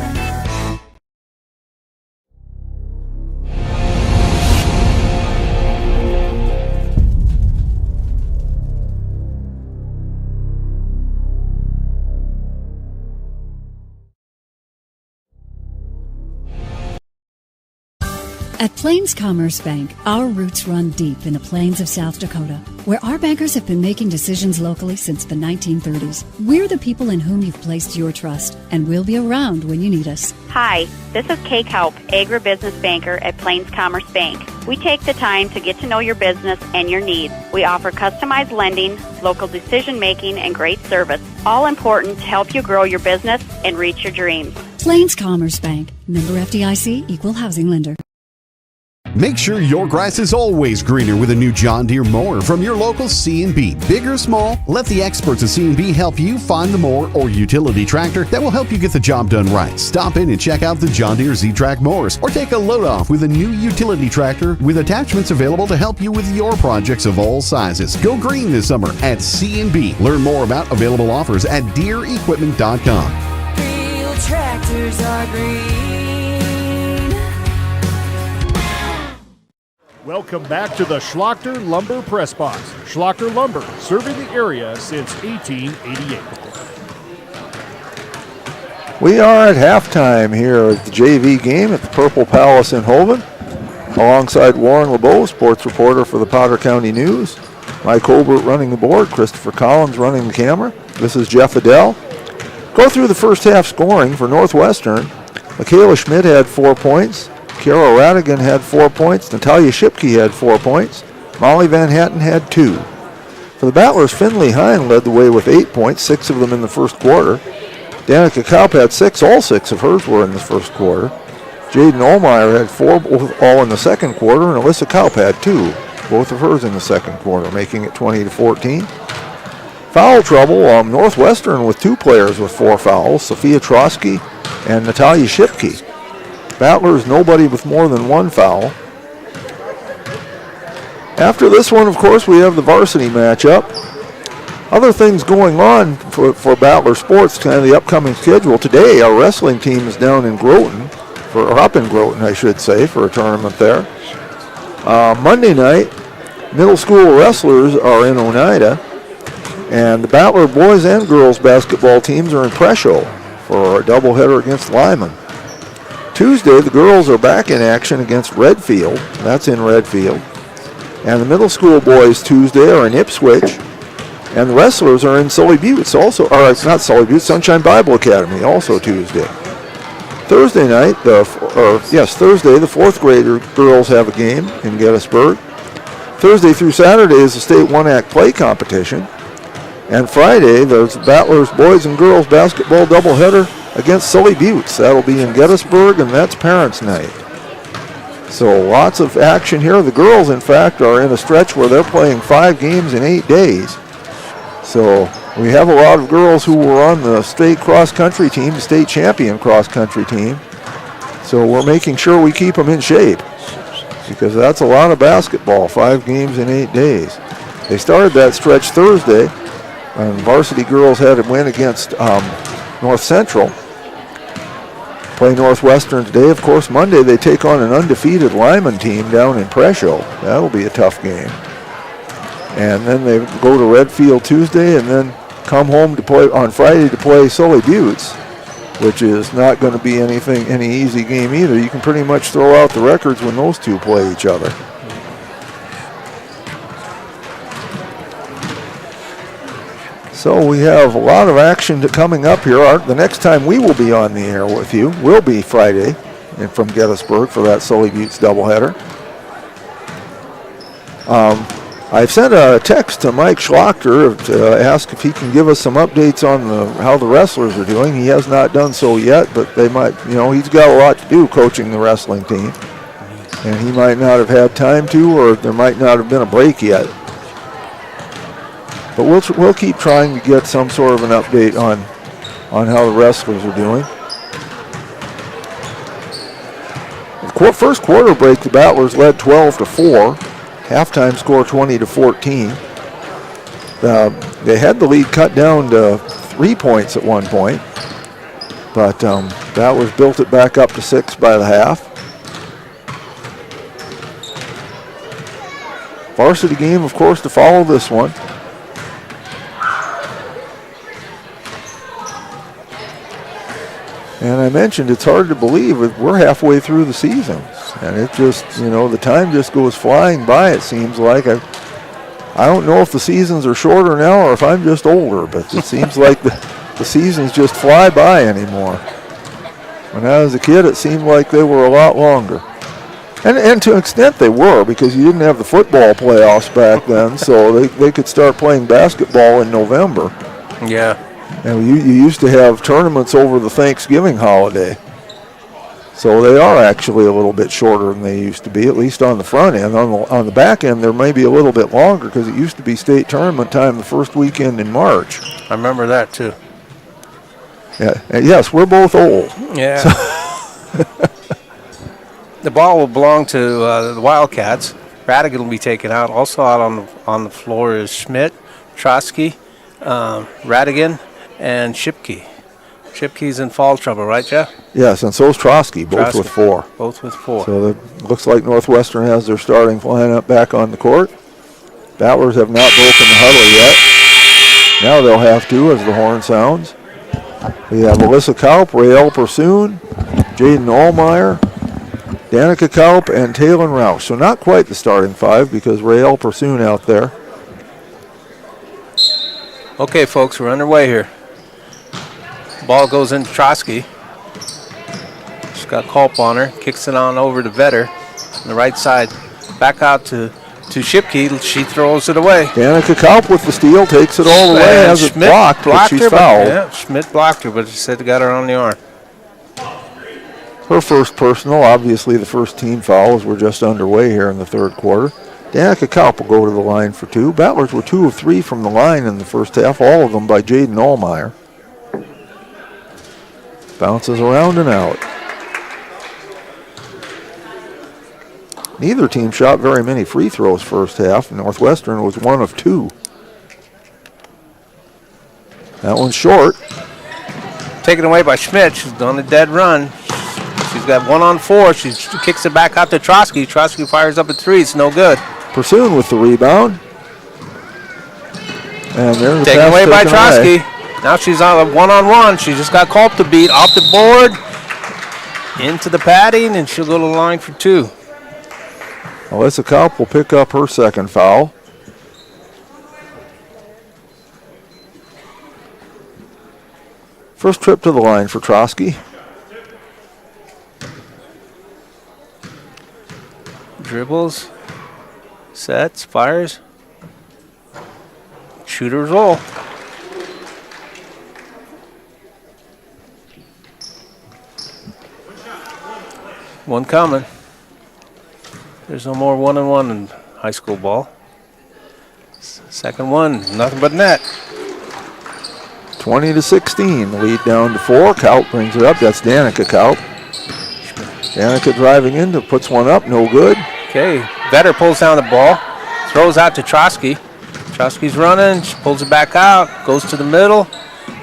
At Plains Commerce Bank, our roots run deep in the plains of South Dakota, where our bankers have been making decisions locally since the 1930s. We're the people in whom you've placed your trust, and we'll be around when you need us. Hi, this is Kay Kaup, Agribusiness Banker at Plains Commerce Bank. We take the time to get to know your business and your needs. We offer customized lending, local decision making, and great service, all important to help you grow your business and reach your dreams. Plains Commerce Bank, member FDIC, equal housing lender. Make sure your grass is always greener with a new John Deere mower from your local C&B. Big or small, let the experts at C&B help you find the mower or utility tractor that will help you get the job done right. Stop in and check out the John Deere Z-Track mowers or take a load off with a new utility tractor with attachments available to help you with your projects of all sizes. Go green this summer at C&B. Learn more about available offers at DeereEquipment.com. Real tractors are green. Welcome back to the Schlachter Lumber Press Box. Schlachter Lumber, serving the area since 1888. We are at halftime here at the JV game at the Purple Palace in Hoven. Alongside Warren LeBeau, sports reporter for the Potter County News. Mike Holbert running the board, Christopher Collins running the camera. This is Jeff Adele. Go through the first half scoring for Northwestern. Michaela Schmidt had 4 points. Kara Radigan had 4 points. Natalia Shipke had 4 points. Molly Van Hatten had 2. For the Battlers, Finley Hine led the way with 8 points, 6 of them in the first quarter. Danica Kaup had 6. All 6 of hers were in the first quarter. Jaden Olmeyer had 4, all in the second quarter, and Alyssa Kaup had 2, both of hers in the second quarter, making it 20-14. Foul trouble, Northwestern with 2 players with 4 fouls, Sophia Trotsky and Natalia Shipke. Battlers, nobody with more than 1 foul. After this one, of course, we have the varsity matchup. Other things going on for Battler sports, kind of the upcoming schedule. Today, our wrestling team is down in Groton, or up in Groton, I should say, for a tournament there. Monday night, middle school wrestlers are in Oneida, and the Battler boys and girls basketball teams are in Presho for a doubleheader against Lyman. Tuesday, the girls are back in action against Redfield. That's in Redfield. And the middle school boys Tuesday are in Ipswich. And the wrestlers are in Sully Buttes, also, or it's not Sully Buttes, Sunshine Bible Academy, also Tuesday. Thursday night, Thursday, the 4th grader girls have a game in Gettysburg. Thursday through Saturday is the state one-act play competition. And Friday, there's Battlers boys and girls basketball doubleheader against Sully Buttes. That'll be in Gettysburg, and that's Parents' Night. So lots of action here. The girls, in fact, are in a stretch where they're playing 5 games in 8 days. So we have a lot of girls who were on the state cross-country team, the state champion cross-country team. So we're making sure we keep them in shape, because that's a lot of basketball, 5 games in 8 days. They started that stretch Thursday, and varsity girls had a win against North Central. Play Northwestern today. Of course, Monday they take on an undefeated Lyman team down in Presho. That'll be a tough game. And then they go to Redfield Tuesday and then come home to play on Friday to play Sully Buttes, which is not going to be any easy game either. You can pretty much throw out the records when those two play each other. So we have a lot of action coming up here. The next time we will be on the air with you will be Friday from Gettysburg for that Sully Buttes doubleheader. I've sent a text to Mike Schlachter to ask if he can give us some updates on how the wrestlers are doing. He has not done so yet, but they might, he's got a lot to do coaching the wrestling team. And he might not have had time to, or there might not have been a break yet. But we'll keep trying to get some sort of an update on how the wrestlers are doing. First quarter break, the Battlers led 12-4. Halftime score 20-14. They had the lead cut down to 3 points at one point, but Battlers built it back up to 6 by the half. Varsity game, of course, to follow this one. And I mentioned it's hard to believe we're halfway through the season. And it just, the time just goes flying by, it seems like. I don't know if the seasons are shorter now or if I'm just older, but it seems like the seasons just fly by anymore. When I was a kid, it seemed like they were a lot longer. And to an extent they were, because you didn't have the football playoffs back then, so they could start playing basketball in November. Yeah. And you used to have tournaments over the Thanksgiving holiday. So they are actually a little bit shorter than they used to be, at least on the front end. On the back end, there may be a little bit longer because it used to be state tournament time the first weekend in March. I remember that, too. Yeah. Yes, we're both old. Yeah. The ball will belong to the Wildcats. Radigan will be taken out. Also out on the floor is Schmidt, Trotsky, Radigan, and Shipke. Shipke's in foul trouble, right, Jeff? Yes, and so's Trotsky, both with 4. Both with 4. So it looks like Northwestern has their starting lineup back on the court. Battlers have not broken the huddle yet. Now they'll have to as the horn sounds. We have Alyssa Kaup, Rael Pursoon, Jaden Allmeyer, Danica Kaup, and Taylor Roush. So not quite the starting 5 because Rael Pursoon out there. Okay, folks, we're underway here. Ball goes into Trotsky. She's got Culp on her. Kicks it on over to Vetter on the right side. Back out to Shipke. She throws it away. Danica Kaup with the steal, takes it all the way, has it blocked, but she's fouled. Yeah, Schmidt blocked her, but she said got her on the arm. Her first personal, obviously the first team foul as we're just underway here in the third quarter. Danica Kaup will go to the line for 2. Battlers were 2 of 3 from the line in the first half, all of them by Jaden Allmeyer. Bounces around and out. Neither team shot very many free throws first half. Northwestern was 1 of 2. That one's short. Taken away by Schmidt. She's on a dead run. She's got 1 on 4. She kicks it back out to Trotsky. Trotsky fires up a 3. It's no good. Pursoon with the rebound. And there's the taken pass away by taken Trotsky. away. Now she's on a 1-on-1. She just got Culp to beat off the board. Into the padding, and she'll go to the line for 2. Alyssa Kaup will pick up her second foul. First trip to the line for Trotsky. Dribbles, sets, fires. Shooters roll. One coming. There's no more 1-on-1 in high school ball. Second one, nothing but net. 20-16, the lead down to 4. Kaup brings it up. That's Danica Kaup. Danica driving in, puts one up, no good. Okay, Vetter pulls down the ball, throws out to Trotsky. Trotsky's running, she pulls it back out, goes to the middle,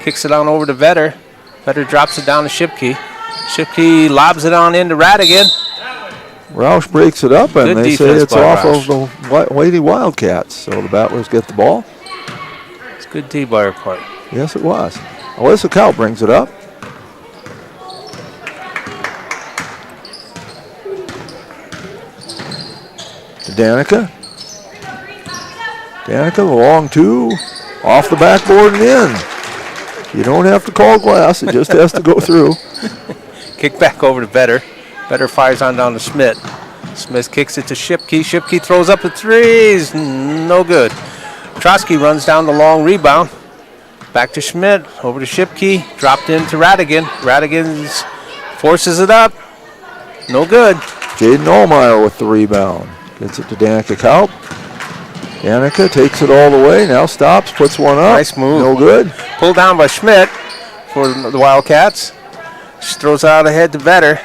kicks it on over to Vetter. Vetter drops it down to Shipke. Shipke lobs it on into Radigan. Roush breaks it up, and Good they say defense it's by off Roush. of the Lady Wildcats. So the Battlers get the ball. It's good D by her part. Yes, it was. Alyssa Kaup brings it up. To Danica. Danica, the long 2, off the backboard and in. You don't have to call glass, it just has to go through. Kick back over to Vetter. Vetter fires on down to Smith. Smith kicks it to Shipke. Shipke throws up the 3s. No good. Trotsky runs down the long rebound. Back to Schmidt. Over to Shipke. Dropped into Radigan. Radigan forces it up. No good. Jaden Allmeyer with the rebound. Gets it to Danica Kaup. Danica takes it all the way. Now stops. Puts one up. Nice move. No good. Pulled down by Schmidt for the Wildcats. She throws out ahead to Vetter.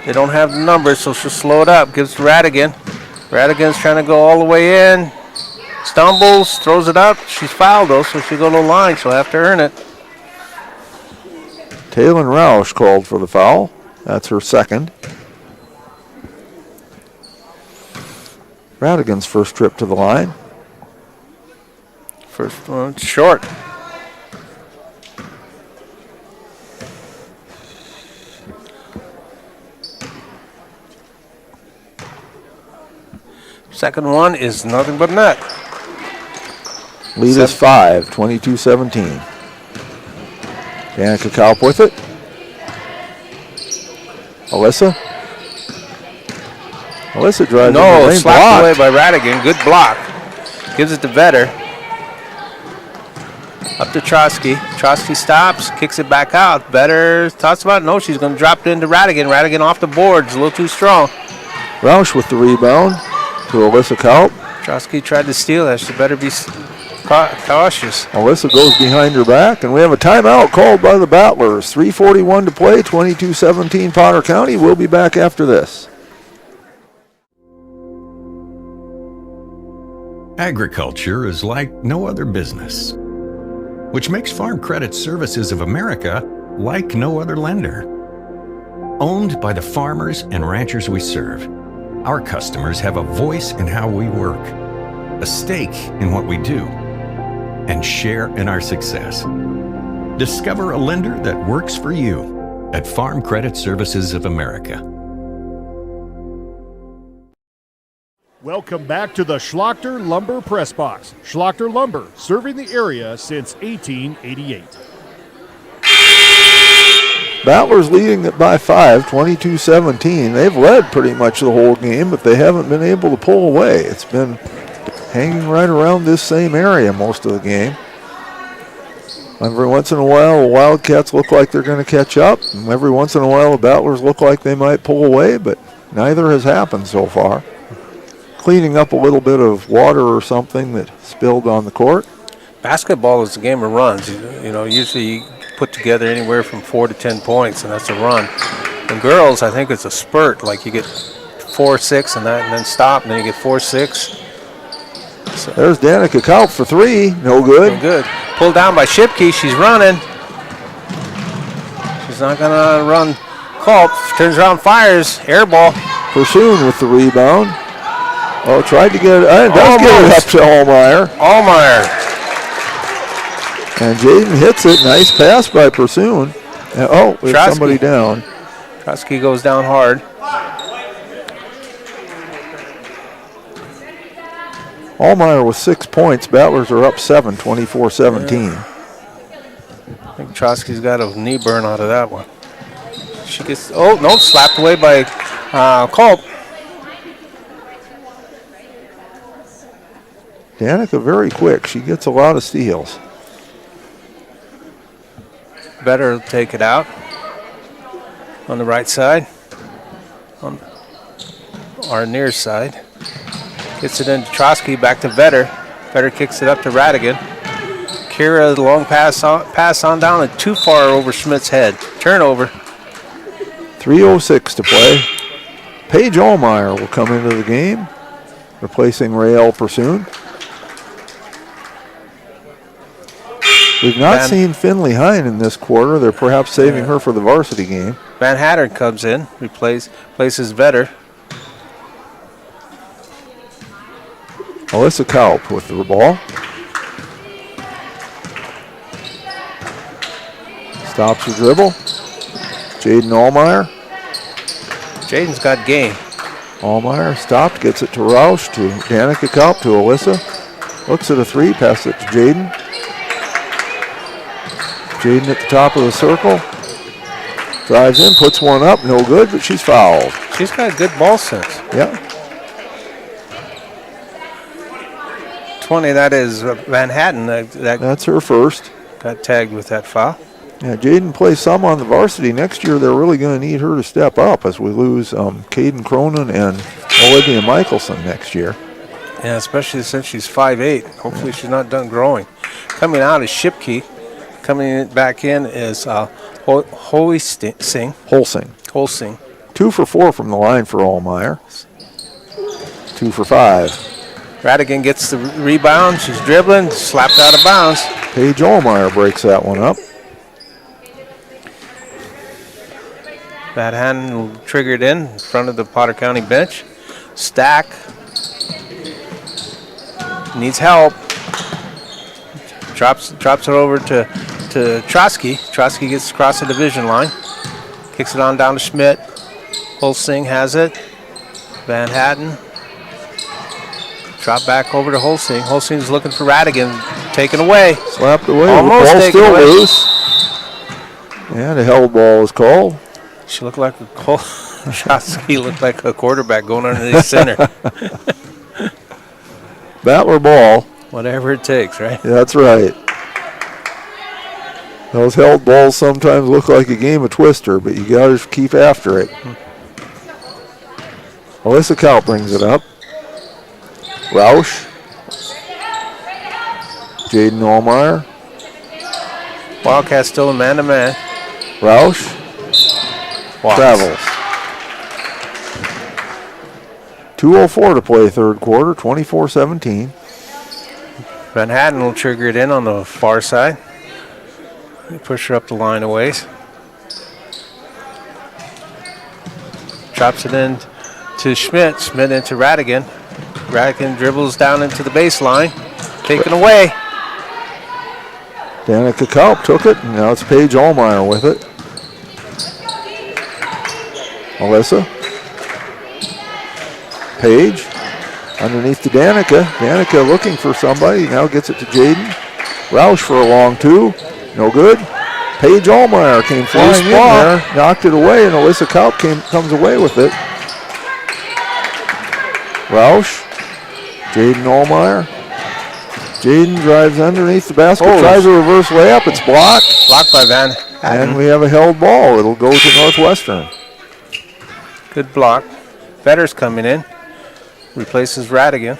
They don't have the numbers, so she'll slow it up. Gives to Radigan. Radigan's trying to go all the way in. Stumbles, throws it up. She's fouled, though, so she'll go to the line. She'll have to earn it. Taylor Roush called for the foul. That's her second. Radigan's first trip to the line. First one, short. Second one is nothing but net. Lead is 5, 22-17. Danica Kaup with it. Alyssa drives. No, slapped away by Radigan. Good block. Gives it to Vetter. Up to Trotsky. Trotsky stops, kicks it back out. Vetter thoughts about it. No, she's going to drop it into Radigan. Radigan off the boards, a little too strong. Roush with the rebound to Alyssa Kaup. Trotsky tried to steal that. She better be cautious. Alyssa goes behind her back, and we have a timeout called by the Battlers. 3:41 to play, 22-17 Potter County. We'll be back after this. Agriculture is like no other business, which makes Farm Credit Services of America like no other lender. Owned by the farmers and ranchers we serve, our customers have a voice in how we work, a stake in what we do, and share in our success. Discover a lender that works for you at Farm Credit Services of America. Welcome back to the Schlachter Lumber Press Box. Schlachter Lumber, serving the area since 1888. Battlers leading it by 5, 22-17. They've led pretty much the whole game, but they haven't been able to pull away. It's been hanging right around this same area most of the game. Every once in a while, the Wildcats look like they're going to catch up. And every once in a while, the Battlers look like they might pull away, but neither has happened so far. Cleaning up a little bit of water or something that spilled on the court. Basketball is a game of runs. You know, usually you put together anywhere from 4 to 10 points, and that's a run. In girls, I think it's a spurt. Like you get 4-6 and then stop, and then you get 4-6. So there's Danica Kaup for 3. No good. No good. Pulled down by Shipke. She's running. She's not going to run. Kaup turns around, fires. Air ball. Pursuing with the rebound. Oh, tried to get it. Does get it up to Allmeyer. And Jaden hits it. Nice pass by Pursuin. And, there's somebody down. Trotsky goes down hard. Allmeyer with 6 points. Battlers are up 7, 24-17. I think Trotsky's got a knee burn out of that one. She gets, slapped away by Kaup. Danica very quick. She gets a lot of steals. Better take it out on the right side, on our near side. Gets it into Trotsky, back to Vetter. Vetter kicks it up to Radigan. Kira, the long pass on down and too far over Schmidt's head. Turnover. 3:06 to play. Paige Allmeyer will come into the game, replacing Rael Pursoon. We've not seen Finley Hine in this quarter. They're perhaps saving her for the varsity game. Van Hatter comes in, replaces Vetter. Alyssa Kaup with the ball. Stops the dribble. Jaden Allmeyer. Jaden's got game. Allmeyer stopped, gets it to Roush, to Danica Kaup, to Alyssa. Looks at a 3, passes it to Jaden. Jaden at the top of the circle. Drives in, puts one up, no good, but she's fouled. She's got good ball sense. Yeah. 20, that is Van Hatten. That's her first. Got tagged with that foul. Yeah, Jaden plays some on the varsity. Next year, they're really going to need her to step up as we lose Caden Cronin and Olivia Michelson next year. Yeah, especially since she's 5'8". Hopefully she's not done growing. Coming out is Shipke. Coming back in is Holsing. 2 for 4 from the line for Allmeyer. 2 for 5. Radigan gets the rebound. She's dribbling, slapped out of bounds. Paige Allmeyer breaks that one up. Bad hand triggered in front of the Potter County bench. Stack needs help. Drops it over to Trotsky. Trotsky gets across the division line. Kicks it on down to Schmidt. Holsing has it. Van Hatten. Drop back over to Holstein. Holstein's looking for Radigan. Taken away. Slapped away. Almost the ball taken still away. loose. And a held ball is called. She looked like Shotsky looked like a quarterback going underneath center. Battler ball. Whatever it takes, right? Yeah, that's right. Those held balls sometimes look like a game of Twister, but you got to keep after it. Alyssa Kaup brings it up. Roush. Jaden Allmeyer. Wildcats still a man-to-man. Roush. Travels. 2:04 to play third quarter, 24-17. Manhattan will trigger it in on the far side. Push her up the line a ways. Drops it in to Schmidt. Schmidt into Radigan. Radigan dribbles down into the baseline. Taken away. Danica Kaup took it, and now it's Paige Allmeyer with it. Alyssa. Paige. Underneath to Danica. Danica looking for somebody. Now gets it to Jaden. Roush for a long two. No good. Paige Allmeyer came flying in there. Knocked it away, and Alyssa Kaup comes away with it. Roush. Jaden Allmeyer. Jaden drives underneath the basket. Tries a reverse layup. It's blocked. Blocked by Van Hatten. And we have a held ball. It'll go to Northwestern. Good block. Vetter's coming in. Replaces Radigan.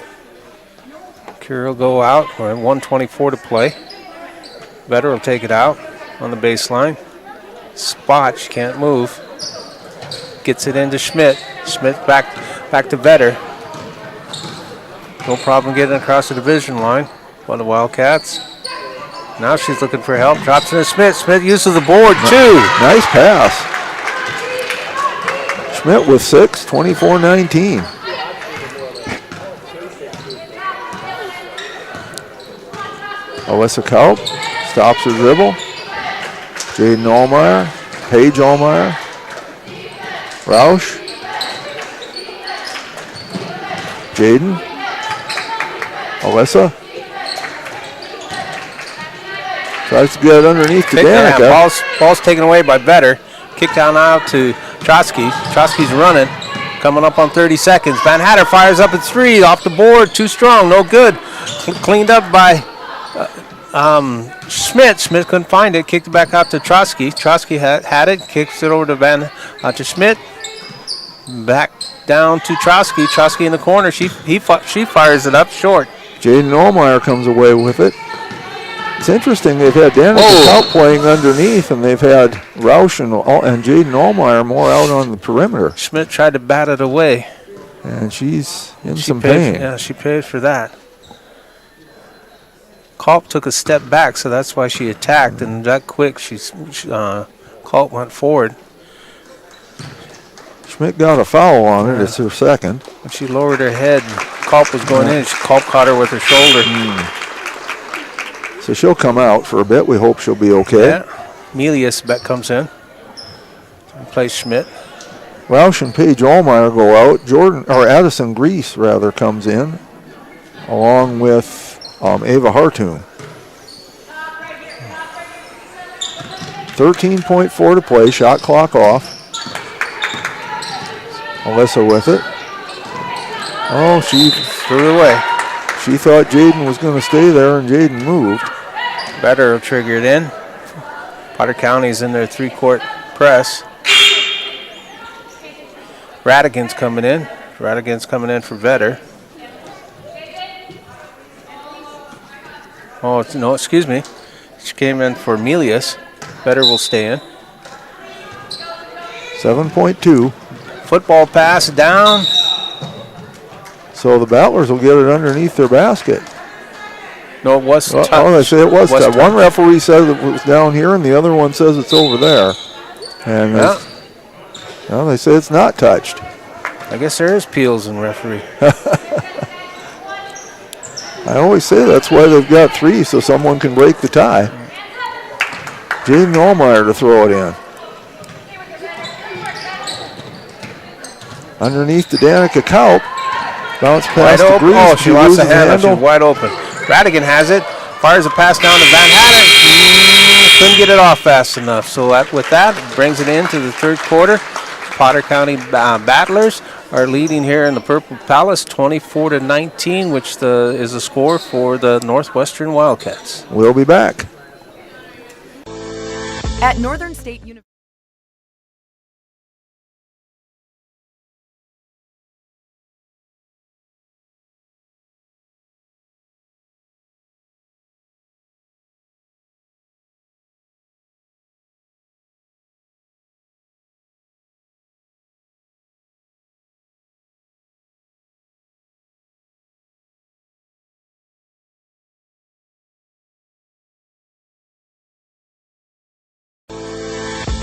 Curie will go out. We're at 1:24 to play. Vetter will take it out on the baseline. Spot, she can't move. Gets it into Schmidt. Schmidt back to Vetter. No problem getting across the division line by the Wildcats. Now she's looking for help. Drops it to Schmidt. Schmidt uses the board too. Nice pass. Schmidt with 6, 24-19. Alyssa Kaup stops her dribble. Jaden Allmeyer, Paige Allmeyer, Roush, Jaden, Alyssa. Tries to get it underneath to Danica. Ball's taken away by Vetter. Kick down out to Trotsky. Trotsky's running. Coming up on 30 seconds. Van Hatter fires up at 3. Off the board. Too strong. No good. Cleaned up by Schmidt. Schmidt couldn't find it. Kicked it back out to Trotsky. Trotsky had it. Kicks it over to Schmidt. Back down to Trotsky. Trotsky in the corner. She fires it up short. Jaden Allmeyer comes away with it. It's interesting, they've had Danica Kaup playing underneath, and they've had Roush and Jaden Allmeyer more out on the perimeter. Schmidt tried to bat it away. And she's in some pain. Yeah, she paid for that. Kaup took a step back, so that's why she attacked, and that quick, Kaup went forward. Schmidt got a foul on it. It's her second. When she lowered her head, Kaup was going in. Kaup caught her with her shoulder. So she'll come out for a bit. We hope she'll be okay. Yeah. Melius comes in. Plays Schmidt. Roush and Paige Allmeyer go out. Addison Grease rather comes in, along with Ava Hartoon. 13.4 to play. Shot clock off. Alyssa with it. Oh, she threw it away. She thought Jaden was going to stay there, and Jaden moved. Vetter will trigger it in. Potter County's in their 3-court press. Radigan's coming in. Radigan's coming in for Vetter. Oh, no, excuse me. She came in for Melius. Vetter will stay in. 7.2. Football pass down. So the Battlers will get it underneath their basket. No, it was touched. Oh, they say it was touched. touched. One referee says it was down here, and the other one says it's over there. And they say it's not touched. I guess there is peels in referee. I always say that's why they've got 3, so someone can break the tie. Jaden Allmeyer to throw it in. Underneath to Danica Kaup. Bounce pass Wide to open. Grease. Oh, she lost the handle. She's handle. wide open. Radigan has it. Fires a pass down to Van Hatten. Couldn't get it off fast enough. So with that, brings it into the third quarter. Potter County Battlers are leading here in the Purple Palace 24-19, which is the score for the Northwestern Wildcats. We'll be back. At Northern State University.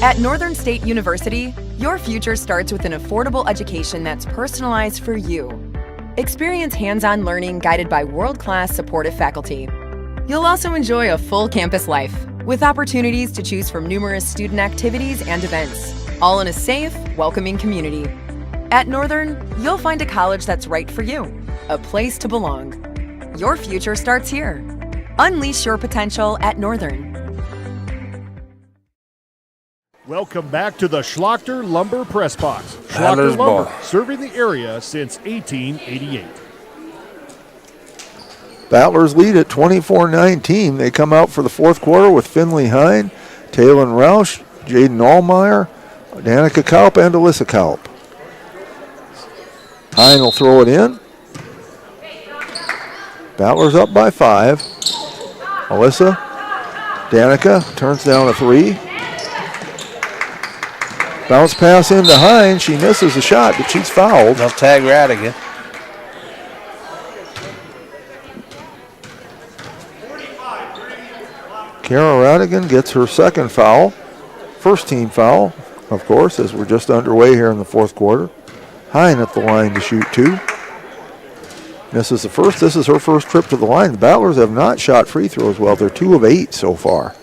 At Northern State University, your future starts with an affordable education that's personalized for you. Experience hands-on learning guided by world-class supportive faculty. You'll also enjoy a full campus life, with opportunities to choose from numerous student activities and events, all in a safe, welcoming community. At Northern, you'll find a college that's right for you, a place to belong. Your future starts here. Unleash your potential at Northern. Welcome back to the Schlachter Lumber Press Box. Battlers Schlachter Lumber, ball. serving the area since 1888. Battlers lead at 24-19. They come out for the fourth quarter with Finley Hine, Taylon Roush, Jaden Allmeyer, Danica Kaup, and Alyssa Kaup. Hine will throw it in. Battlers up by 5. Alyssa, Danica turns down a 3. Bounce pass into Hine. She misses the shot, but she's fouled. They'll tag Radigan. Kara Radigan gets her second foul. First team foul, of course, as we're just underway here in the fourth quarter. Hine at the line to shoot 2. Misses the first. This is her first trip to the line. The Battlers have not shot free throws well. They're 2 of 8 so far.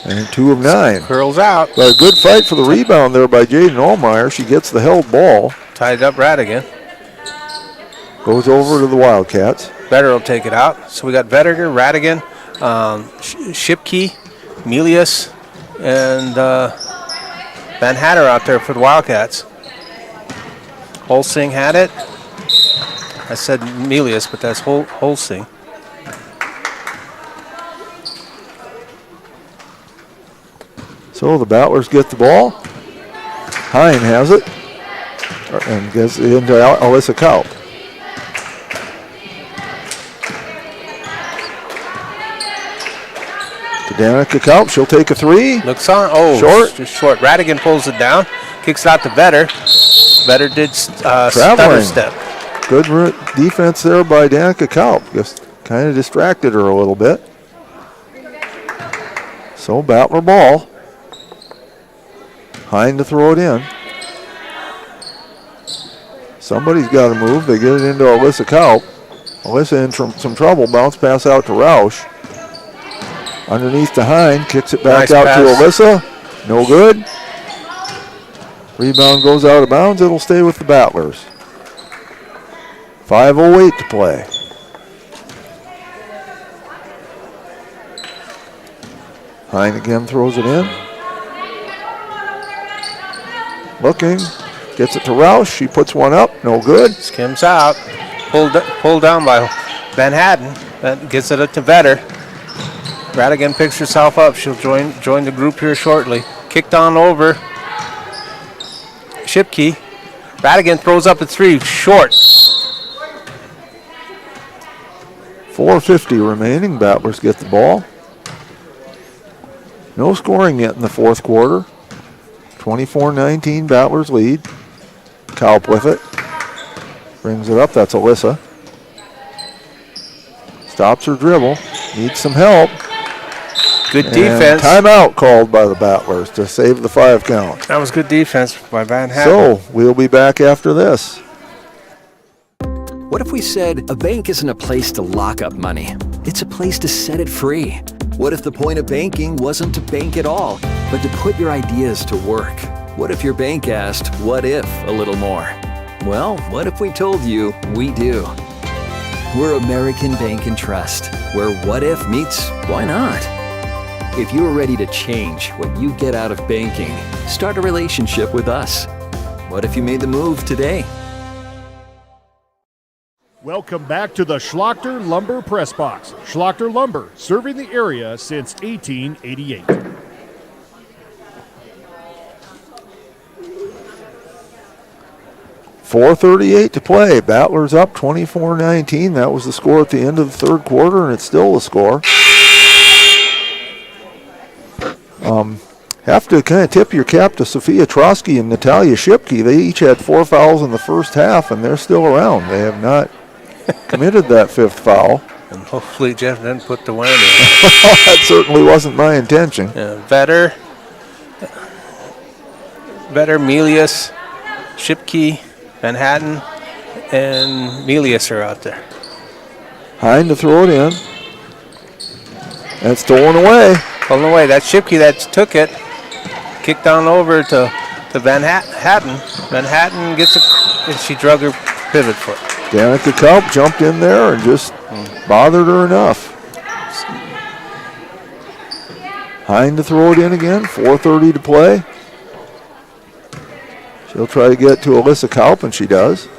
And 2 of 9. Curls out. But a good fight for the rebound there by Jaden Allmeyer. She gets the held ball. Tied up Radigan. Goes over to the Wildcats. Vetter will take it out. So we got Vetter, Radigan, Shipke, Melius, and Van Hatter out there for the Wildcats. Holsing had it. I said Melius, but that's Holsing. So the Battlers get the ball. Hine has it and gets it into Alyssa Kaup. To Danica Kaup, she'll take a 3. Looks on. Oh, short. Just short. Radigan pulls it down, kicks it out to Vetter. Vetter did stutter Traveling. step. Good defense there by Danica Kaup. Just kind of distracted her a little bit. So Battler ball. Hine to throw it in. Somebody's got to move. They get it into Alyssa Kaup. Alyssa in some trouble. Bounce pass out to Roush. Underneath to Hine. Kicks it back Nice out pass. to Alyssa. No good. Rebound goes out of bounds. It'll stay with the Battlers. 5:08 to play. Hine again throws it in. Looking, gets it to Roush. She puts one up, no good. Skims out. Pulled down by Van Hatten. That gets it up to Vetter. Radigan picks herself up. She'll join the group here shortly. Kicked on over. Shipke. Radigan throws up a 3. Short. 4:50 remaining. Battlers get the ball. No scoring yet in the fourth quarter. 24-19, Battlers lead. Kaup with it. Brings it up, that's Alyssa. Stops her dribble, needs some help. Good And defense. Timeout called by the Battlers to save the 5 count. That was good defense by Van Hatten. So, we'll be back after this. What if we said a bank isn't a place to lock up money? It's a place to set it free. What if the point of banking wasn't to bank at all, but to put your ideas to work? What if your bank asked, what if, a little more? Well, what if we told you we do? We're American Bank and Trust, where what if meets why not? If you're ready to change what you get out of banking, start a relationship with us. What if you made the move today? Welcome back to the Schlachter Lumber Press Box. Schlachter Lumber, serving the area since 1888. .438 to play. Battlers up 24-19. That was the score at the end of the third quarter, and it's still the score. Have to kind of tip your cap to Sophia Trotsky and Natalia Shipke. They each had 4 fouls in the first half, and they're still around. They have not committed that 5th foul. And hopefully Jeff didn't put the whammy. That certainly wasn't my intention. Vetter, Melius, Shipke, Manhattan, and Melius are out there. Hine to throw it in. And it's stolen away. Stolen away. That's Shipke that took it. Kicked on over to Van Hatten. Van Hatten gets and she drug her pivot foot. Danica Kaup jumped in there and just bothered her enough. Hine to throw it in again. 4:30 to play. She'll try to get to Alyssa Kaup, and she does.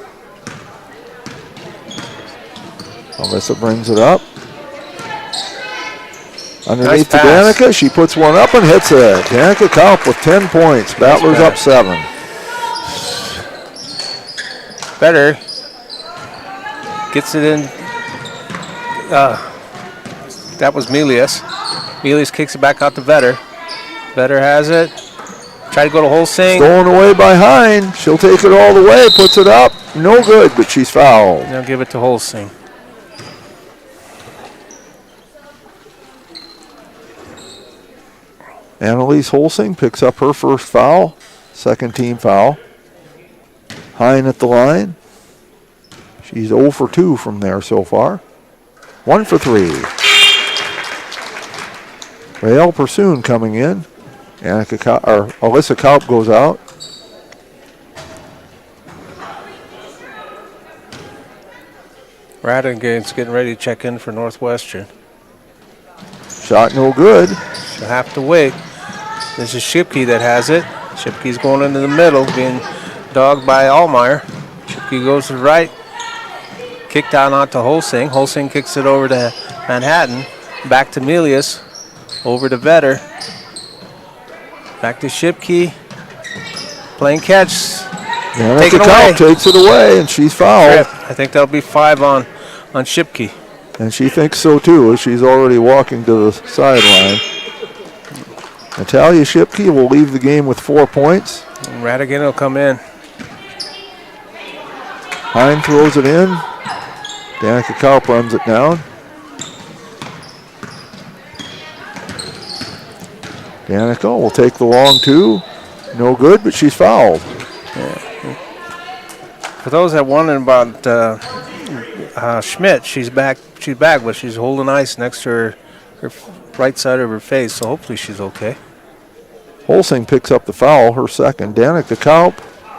Alyssa brings it up. Underneath to Danica, she puts one up and hits it. Danica Kaup with 10 points. Battlers up 7. Better gets it in. That was Melius. Melius kicks it back out to Vetter. Vetter has it. Try to go to Holsing. Stolen away by Hine. She'll take it all the way, puts it up. No good, but she's fouled. Now give it to Holsing. Annalise Holsing picks up her first foul, second team foul. Hine at the line. She's 0 for 2 from there so far. 1 for 3. Rael Pursoon coming in. Alyssa Kaup goes out. Radingate's getting ready to check in for Northwestern. Shot no good. She'll have to wait. This is Shipke that has it. Shipke's going into the middle, being dogged by Allmeyer. Shipke goes to the right. Kicked out onto Holsing. Holsing kicks it over to Manhattan. Back to Melius. Over to Vetter. Back to Shipke. Playing catch. Danica Kaup takes it away, and she's fouled. I think that'll be 5 on Shipke. And she thinks so too, as she's already walking to the sideline. Natalia Shipke will leave the game with 4 points. And Radigan will come in. Hine throws it in. Danica Kaup runs it down. Danica will take the long 2. No good, but she's fouled. Yeah. For those that wondering about Schmidt, she's back, but she's holding ice next to her right side of her face, so hopefully she's okay. Holsing picks up the foul, her second. Danica Kaup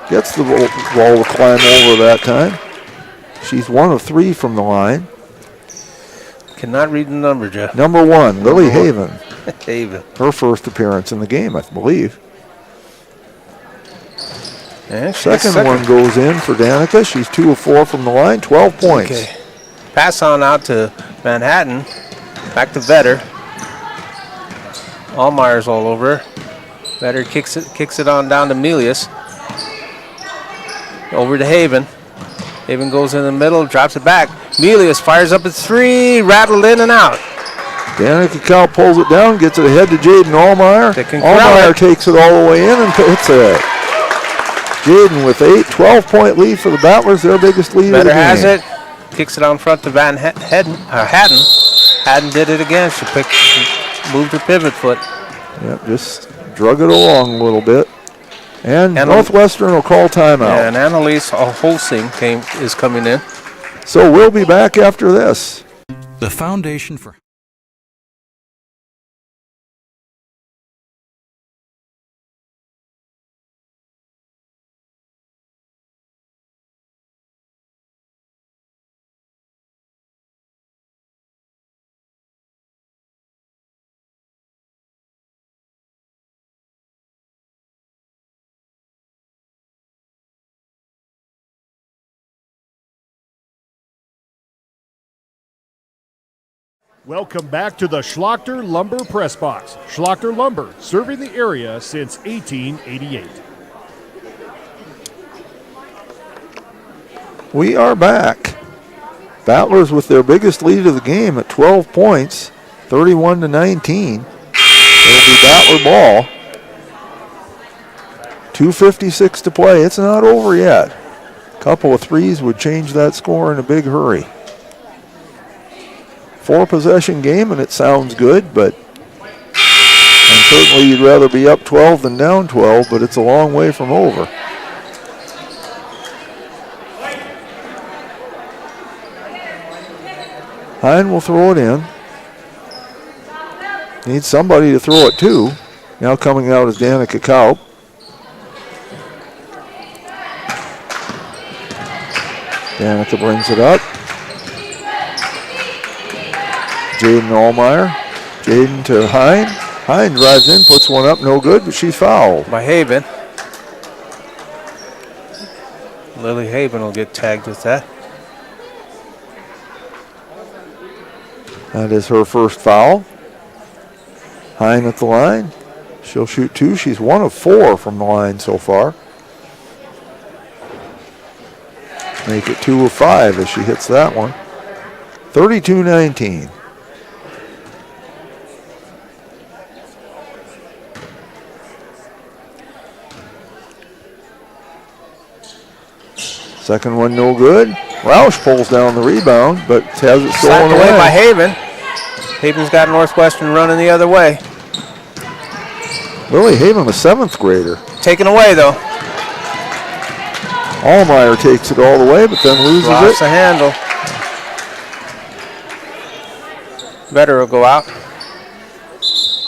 gets the wall to climb over that time. She's 1 of 3 from the line. Cannot read the number, Jeff. Number 1, Lily Haven. Haven. Her first appearance in the game, I believe. And second one goes in for Danica. She's 2 of 4 from the line, 12 points. Okay. Pass on out to Manhattan. Back to Vetter. Allmeyer's all over. Vetter kicks it on down to Melius. Over to Haven. Haven goes in the middle, drops it back. Melius fires up at 3, rattled in and out. Danica Kaup pulls it down, gets it ahead to Jaden Allmeyer. Allmeyer takes it all the way in and hits it. Jaden with 8, 12-point lead for the Battlers, their biggest lead of the game. Vetter has it, kicks it on front to Hatten. Hatten did it again. She moved her pivot foot. Yep, just drug it along a little bit. And Northwestern will call timeout. Yeah, and Annalise Holsing is coming in. So we'll be back after this. The Foundation for Welcome back to the Schlachter Lumber Press Box. Schlachter Lumber, serving the area since 1888. We are back. Battlers with their biggest lead of the game at 12 points, 31-19. It'll be Battler ball. 2:56 to play. It's not over yet. A couple of threes would change that score in a big hurry. 4-possession game, and it sounds good, but and certainly you'd rather be up 12 than down 12, but it's a long way from over. Hine will throw it in. Needs somebody to throw it to. Now coming out is Danica Kaup. Danica brings it up. Jaden Allmeyer. Jaden to Hine. Hine drives in, puts one up, no good, but she's fouled. By Haven. Lily Haven will get tagged with that. That is her first foul. Hine at the line. She'll shoot 2. She's 1 of 4 from the line so far. Make it 2 of 5 as she hits that one. 32-19. Second one no good. Roush pulls down the rebound, but has it stolen away. By Haven. Haven's got Northwestern running the other way. Lily Haven, a 7th grader. Taken away, though. Allmeyer takes it all the way, but then loses Lost it. the handle. Vetter will go out.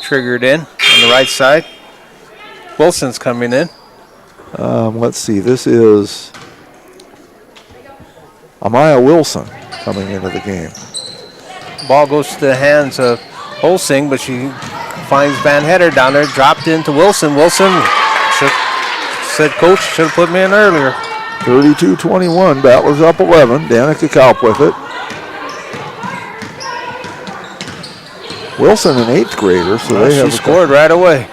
Triggered in on the right side. Wilson's coming in. Let's see, this is Amaya Wilson coming into the game. Ball goes to the hands of Holsing, but she finds Van Hetter down there, dropped into Wilson. Wilson said, Coach, should have put me in earlier. 32-21, Battlers up 11. Danica Kaup with it. Wilson, an 8th grader, so they have scored right away.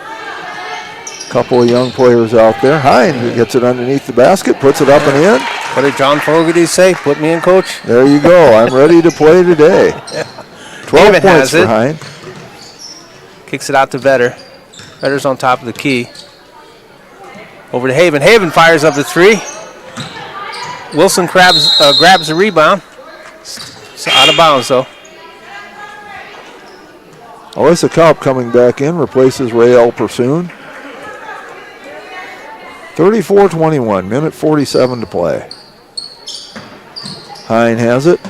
A couple of young players out there. Hine gets it underneath the basket, puts it up and in. What did John Fogarty say? Put me in, Coach. There you go. I'm ready to play today. 12 points for Hine. Kicks it out to Vetter. Vetter's on top of the key. Over to Haven. Haven fires up the 3. Wilson grabs the rebound. It's out of bounds, though. Alyssa Kaup coming back in, replaces Rael Pursoon. 34-21, minute 47 to play. Hine has it.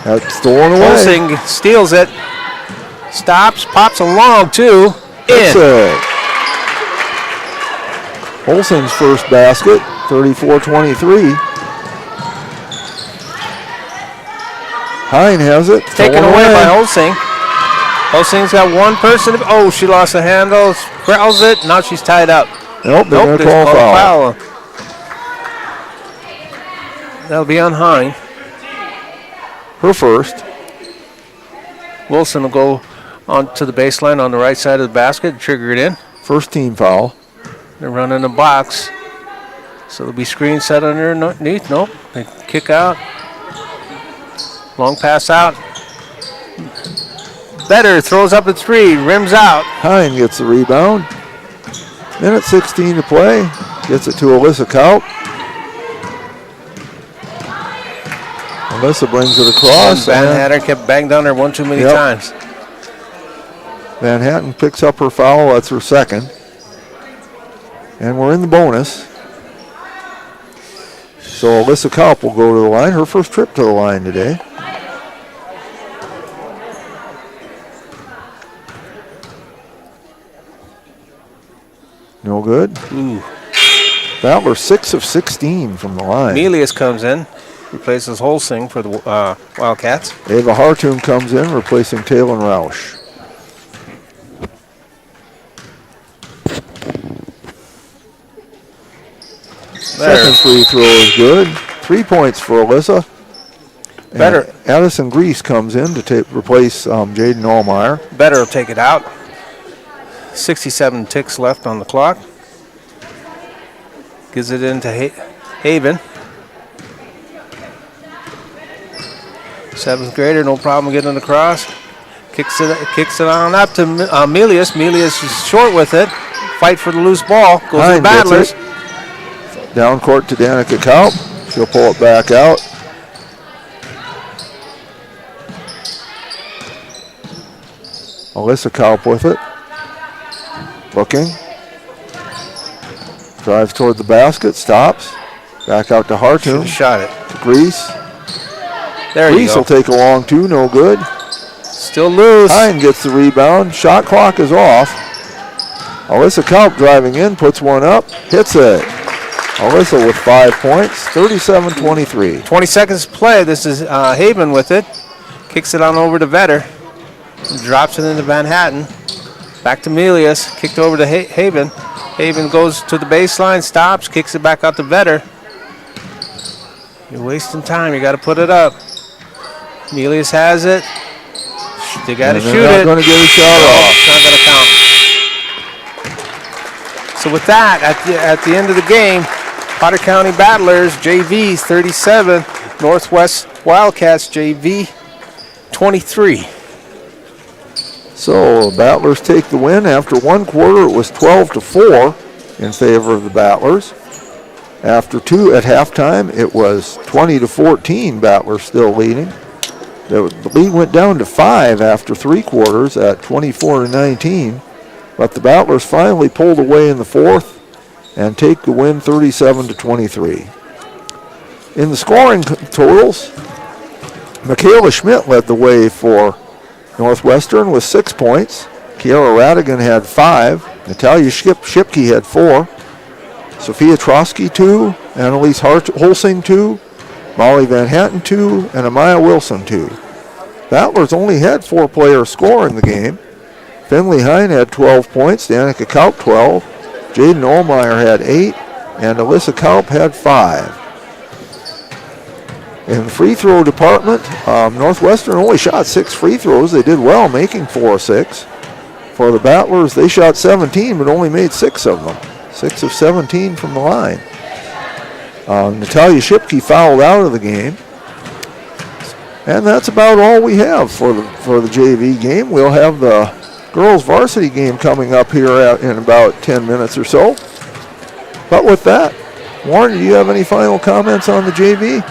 That's stolen away. Holsing steals it. Stops, pops a long 2. That's it. Holsing's first basket, 34-23. Hine has it. Taken away by Holsing. Holsing's got one person. Oh, she lost the handle. Growls it. Now she's tied up. Nope, they're going to call foul. That'll be on Hine. Her first. Wilson will go on to the baseline on the right side of the basket, trigger it in. First team foul. They're running the box. So it'll be screen set underneath. Nope. They kick out. Long pass out. Vetter throws up a 3, rims out. Hine gets the rebound. Minute 16 to play. Gets it to Alyssa Kaup. Alyssa brings it across. Van Hatter kept banged on her one too many times. Van Hatten picks up her foul. That's her second. And we're in the bonus. So Alyssa Kaup will go to the line. Her first trip to the line today. No good. Ooh. Battler 6 of 16 from the line. Melius comes in, replaces Holsing for the Wildcats. Ava Hartoon comes in, replacing Taylor Roush. Second free throw is good. 3 points for Alyssa. Better. Addison Grease comes in to replace Jaden Allmeyer. Better will take it out. 67 ticks left on the clock. Gives it into Haven. 7th grader, no problem getting across. Kicks it on up to Melius. Melius is short with it. Fight for the loose ball. Goes to the Battlers. Down court to Danica Kaup. She'll pull it back out. Alyssa Kaup with it. Looking. Drives toward the basket. Stops. Back out to Hartoon. Shot it. To Grease. There you go. Grease will take a long two. No good. Still loose. Hine gets the rebound. Shot clock is off. Alyssa Kaup driving in. Puts one up. Hits it. Alyssa with 5 points. 37-23. 20 seconds to play. This is Haven with it. Kicks it on over to Vetter. Drops it into Van Hatten. Back to Melius. Kicked over to Haven. Haven goes to the baseline. Stops. Kicks it back out to Vetter. You're wasting time. You got to put it up. Melius has it. They got to shoot it. Not going to get a shot off. It's not going to count. So with that, at the end of the game, Potter County Battlers JVs 37, Northwest Wildcats JV 23. So Battlers take the win. After one quarter, it was 12-4 in favor of the Battlers. After two at halftime, it was 20-14. Battlers still leading. The lead went down to 5 after 3 quarters at 24-19. But the Battlers finally pulled away in the fourth and take the win 37-23. In the scoring totals, Michaela Schmidt led the way for Northwestern with 6 points. Kiara Radigan had 5. Natalia Shipke had 4. Sophia Trotsky 2. Annalise Holsing 2. Molly Van Hatten 2. And Amaya Wilson 2. Battlers only had 4 players score in the game. Finley Hine had 12 points. Danica Kaup 12. Jaden Allmeyer had 8. And Alyssa Kaup had 5. In the free throw department, Northwestern only shot 6 free throws. They did well, making 4 of 6. For the Battlers, they shot 17, but only made 6 of them. 6 of 17 from the line. Natalia Shipke fouled out of the game. And that's about all we have for the JV game. We'll have the girls varsity game coming up here in about 10 minutes or so. But with that, Warren, do you have any final comments on the JV?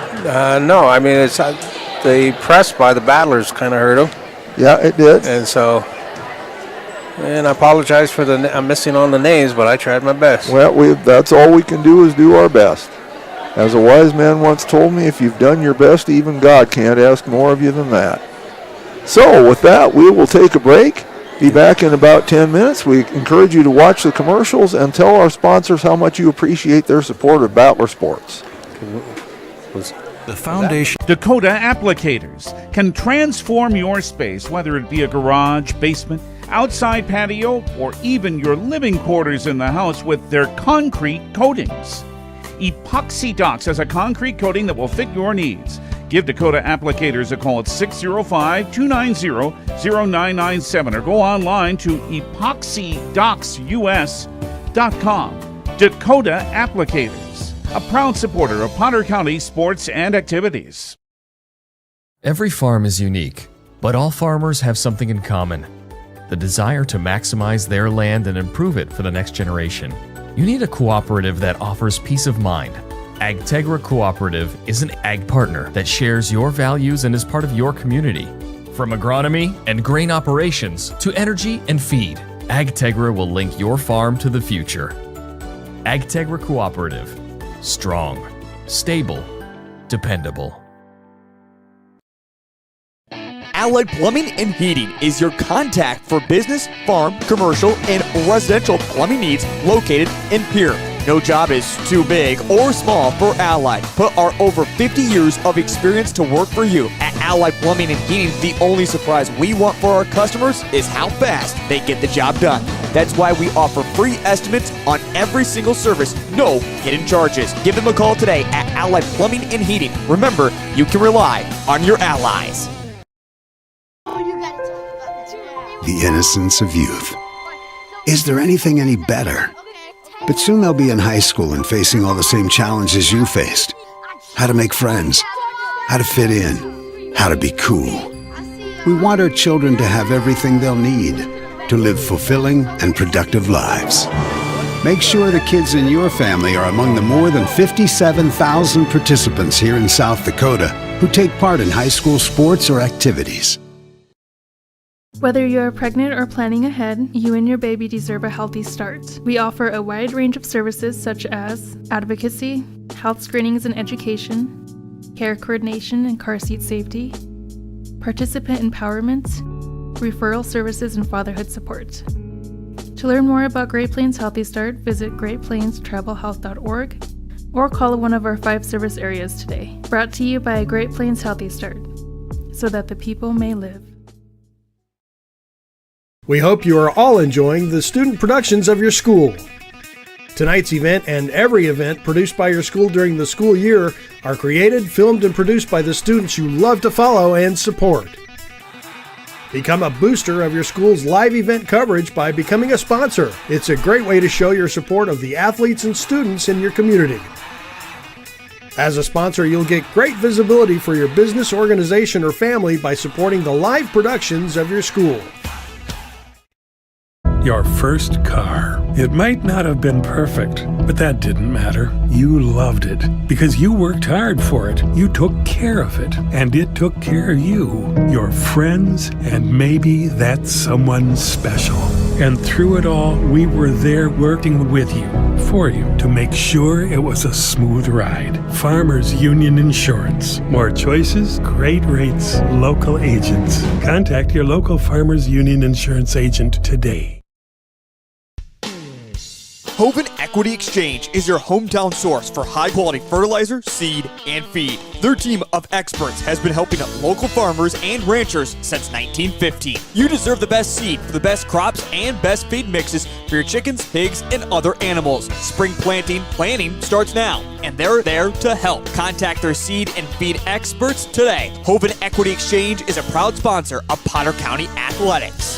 No, I mean, it's the press by the Battlers kind of hurt them. Yeah, it did. And so, and I apologize for I'm missing on the names, but I tried my best. Well, that's all we can do is do our best. As a wise man once told me, if you've done your best, even God can't ask more of you than that. So with that, we will take a break. Be back in about 10 minutes. We encourage you to watch the commercials and tell our sponsors how much you appreciate their support of Battler Sports. The Foundation Dakota Applicators can transform your space, whether it be a garage, basement, outside patio, or even your living quarters in the house with their concrete coatings. Epoxy Docs has a concrete coating that will fit your needs. Give Dakota Applicators a call at 605-290-0997 or go online to epoxydocsus.com. Dakota Applicators, a proud supporter of Potter County sports and activities. Every farm is unique, but all farmers have something in common: the desire to maximize their land and improve it for the next generation. You need a cooperative that offers peace of mind. AgTegra Cooperative is an ag partner that shares your values and is part of your community. From agronomy and grain operations to energy and feed, AgTegra will link your farm to the future. AgTegra Cooperative. Strong, stable, dependable. Allied Plumbing and Heating is your contact for business, farm, commercial, and residential plumbing needs located in Pierre. No job is too big or small for Allied. Put our over 50 years of experience to work for you. At Allied Plumbing and Heating, the only surprise we want for our customers is how fast they get the job done. That's why we offer free estimates on every single service, no hidden charges. Give them a call today at Allied Plumbing and Heating. Remember, you can rely on your allies. The innocence of youth. Is there anything any better? But soon they'll be in high school and facing all the same challenges you faced. How to make friends, how to fit in, how to be cool. We want our children to have everything they'll need to live fulfilling and productive lives. Make sure the kids in your family are among the more than 57,000 participants here in South Dakota who take part in high school sports or activities. Whether you're pregnant or planning ahead, you and your baby deserve a healthy start. We offer a wide range of services such as advocacy, health screenings and education, care coordination and car seat safety, participant empowerment, referral services, and fatherhood support. To learn more about Great Plains Healthy Start, visit greatplainstravelhealth.org or call one of our 5 service areas today. Brought to you by Great Plains Healthy Start, so that the people may live. We hope you are all enjoying the student productions of your school. Tonight's event and every event produced by your school during the school year are created, filmed, and produced by the students you love to follow and support. Become a booster of your school's live event coverage by becoming a sponsor. It's a great way to show your support of the athletes and students in your community. As a sponsor, you'll get great visibility for your business, organization, or family by supporting the live productions of your school. Your first car. It might not have been perfect, but that didn't matter. You loved it because you worked hard for it. You took care of it, and it took care of you, your friends, and maybe that someone special. And through it all, we were there working with you, for you, to make sure it was a smooth ride. Farmers Union Insurance. More choices, great rates, local agents. Contact your local Farmers Union Insurance agent today. Hoven Equity Exchange is your hometown source for high-quality fertilizer, seed, and feed. Their team of experts has been helping local farmers and ranchers since 1915. You deserve the best seed for the best crops and best feed mixes for your chickens, pigs, and other animals. Spring planning starts now, and they're there to help. Contact their seed and feed experts today. Hoven Equity Exchange is a proud sponsor of Potter County Athletics.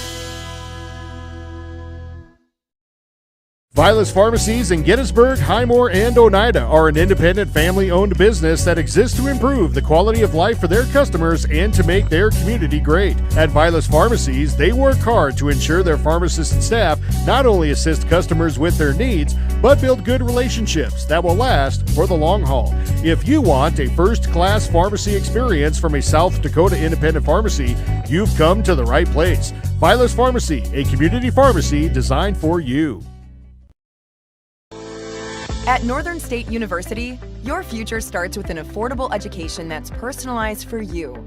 Vilas Pharmacies in Gettysburg, Highmore, and Oneida are an independent family-owned business that exists to improve the quality of life for their customers and to make their community great. At Vilas Pharmacies, they work hard to ensure their pharmacists and staff not only assist customers with their needs, but build good relationships that will last for the long haul. If you want a first-class pharmacy experience from a South Dakota independent pharmacy, you've come to the right place. Vilas Pharmacy, a community pharmacy designed for you. At Northern State University, your future starts with an affordable education that's personalized for you.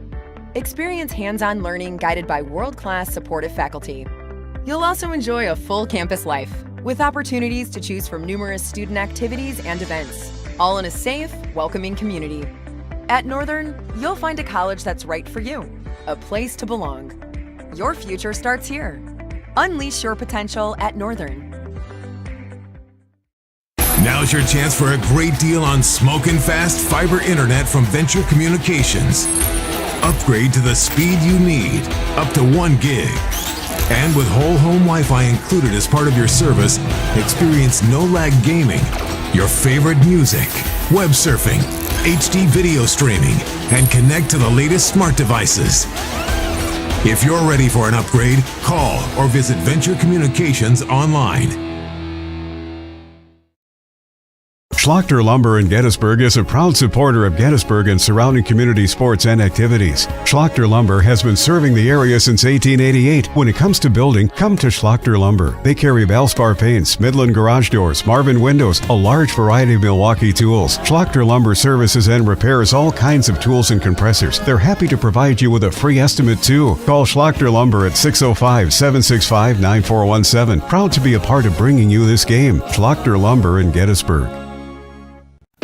Experience hands-on learning guided by world-class supportive faculty. You'll also enjoy a full campus life with opportunities to choose from numerous student activities and events, all in a safe, welcoming community. At Northern, you'll find a college that's right for you, a place to belong. Your future starts here. Unleash your potential at Northern. Now's your chance for a great deal on smoking fast fiber internet from Venture Communications. Upgrade to the speed you need, up to 1 gig. And with whole home Wi-Fi included as part of your service, experience no-lag gaming, your favorite music, web surfing, HD video streaming, and connect to the latest smart devices. If you're ready for an upgrade, call or visit Venture Communications online. Schlachter Lumber in Gettysburg is a proud supporter of Gettysburg and surrounding community sports and activities. Schlachter Lumber has been serving the area since 1888. When it comes to building, come to Schlachter Lumber. They carry Valspar paints, Midland garage doors, Marvin windows, a large variety of Milwaukee tools. Schlachter Lumber services and repairs all kinds of tools and compressors. They're happy to provide you with a free estimate too. Call Schlachter Lumber at 605-765-9417. Proud to be a part of bringing you this game. Schlachter Lumber in Gettysburg.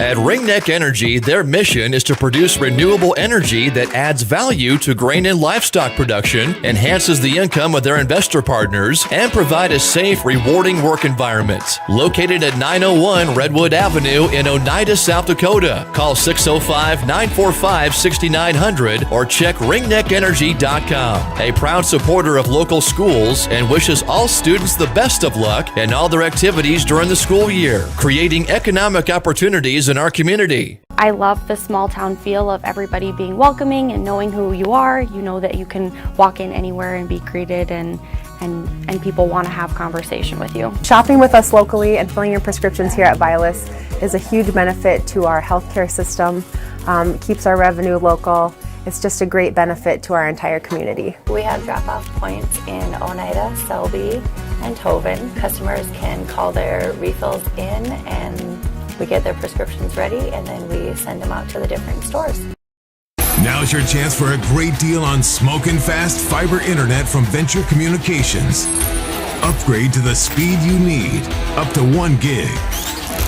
At Ringneck Energy, their mission is to produce renewable energy that adds value to grain and livestock production, enhances the income of their investor partners, and provide a safe, rewarding work environment. Located at 901 Redwood Avenue in Oneida, South Dakota. Call 605-945-6900 or check ringneckenergy.com. A proud supporter of local schools and wishes all students the best of luck in all their activities during the school year, creating economic opportunities in our community. I love the small town feel of everybody being welcoming and knowing who you are. You know that you can walk in anywhere and be greeted, and people want to have conversation with you. Shopping with us locally and filling your prescriptions here at Vilas is a huge benefit to our healthcare system. Keeps our revenue local. It's just a great benefit to our entire community. We have drop-off points in Oneida, Selby, and Hoven. Customers can call their refills in and we get their prescriptions ready, and then we send them out to the different stores. Now's your chance for a great deal on smoking fast fiber internet from Venture Communications. Upgrade to the speed you need, up to 1 gig.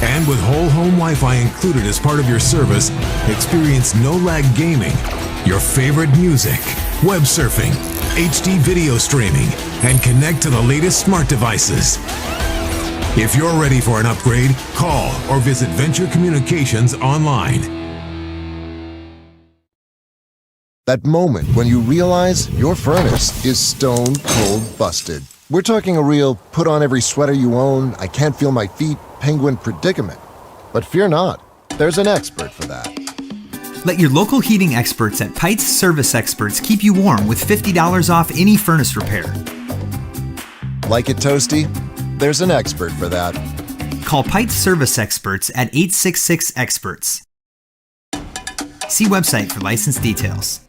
And with whole home Wi-Fi included as part of your service, experience no-lag gaming, your favorite music, web surfing, HD video streaming, and connect to the latest smart devices. If you're ready for an upgrade, call or visit Venture Communications online. That moment when you realize your furnace is stone cold busted. We're talking a real put on every sweater you own, I can't feel my feet, penguin predicament. But fear not, there's an expert for that. Let your local heating experts at Pites Service Experts keep you warm with $50 off any furnace repair. Like it toasty? There's an expert for that. Call Pites Service Experts at 866-EXPERTS. See website for license details.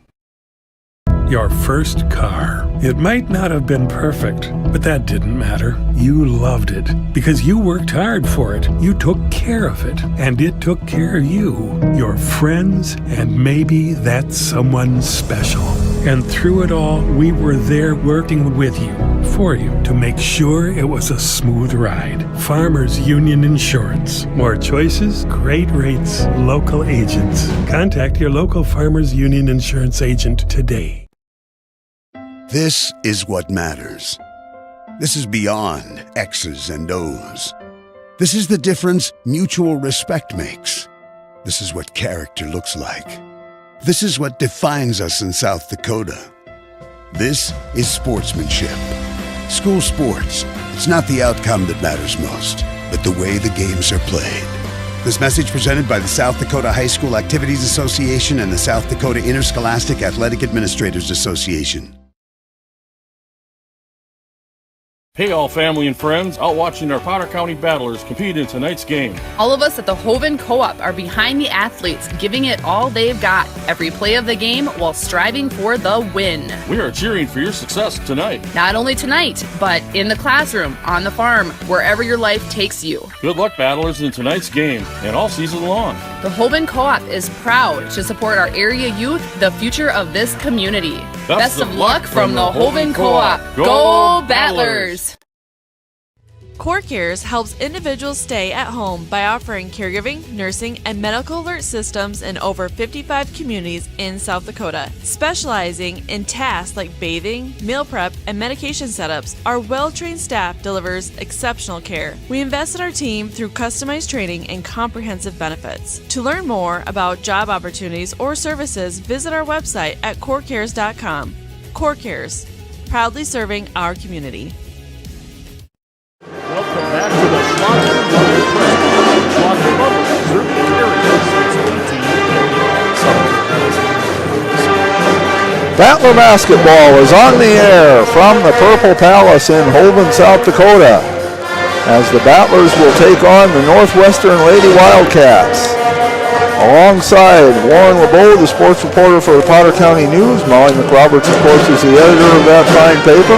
Your first car. It might not have been perfect, but that didn't matter. You loved it because you worked hard for it. You took care of it, and it took care of you, your friends, and maybe that someone special. And through it all, we were there working with you, for you, to make sure it was a smooth ride. Farmers Union Insurance. More choices, great rates, local agents. Contact your local Farmers Union Insurance agent today. This is what matters. This is beyond X's and O's. This is the difference mutual respect makes. This is what character looks like. This is what defines us in South Dakota. This is sportsmanship. School sports. It's not the outcome that matters most, but the way the games are played. This message presented by the South Dakota High School Activities Association and the South Dakota Interscholastic Athletic Administrators Association. Hey all family and friends, out watching our Potter County Battlers compete in tonight's game. All of us at the Hoven Co-op are behind the athletes, giving it all they've got, every play of the game while striving for the win. We are cheering for your success tonight. Not only tonight, but in the classroom, on the farm, wherever your life takes you. Good luck, Battlers, in tonight's game and all season long. The Hoven Co-op is proud to support our area youth, the future of this community. Best of luck from the Hoven Co-op. Go Battlers! CoreCares helps individuals stay at home by offering caregiving, nursing, and medical alert systems in over 55 communities in South Dakota. Specializing in tasks like bathing, meal prep, and medication setups, our well-trained staff delivers exceptional care. We invest in our team through customized training and comprehensive benefits. To learn more about job opportunities or services, visit our website at corecares.com. CoreCares, proudly serving our community. Welcome back to the Schlachter Lumber Press. Schlachter Lumber, serving this area since 1888. Battler basketball is on the air from the Purple Palace in Hoven, South Dakota, as the Battlers will take on the Northwestern Lady Wildcats. Alongside Warren LeBeau, the sports reporter for the Potter County News. Molly McRoberts, of course, is the editor of that fine paper.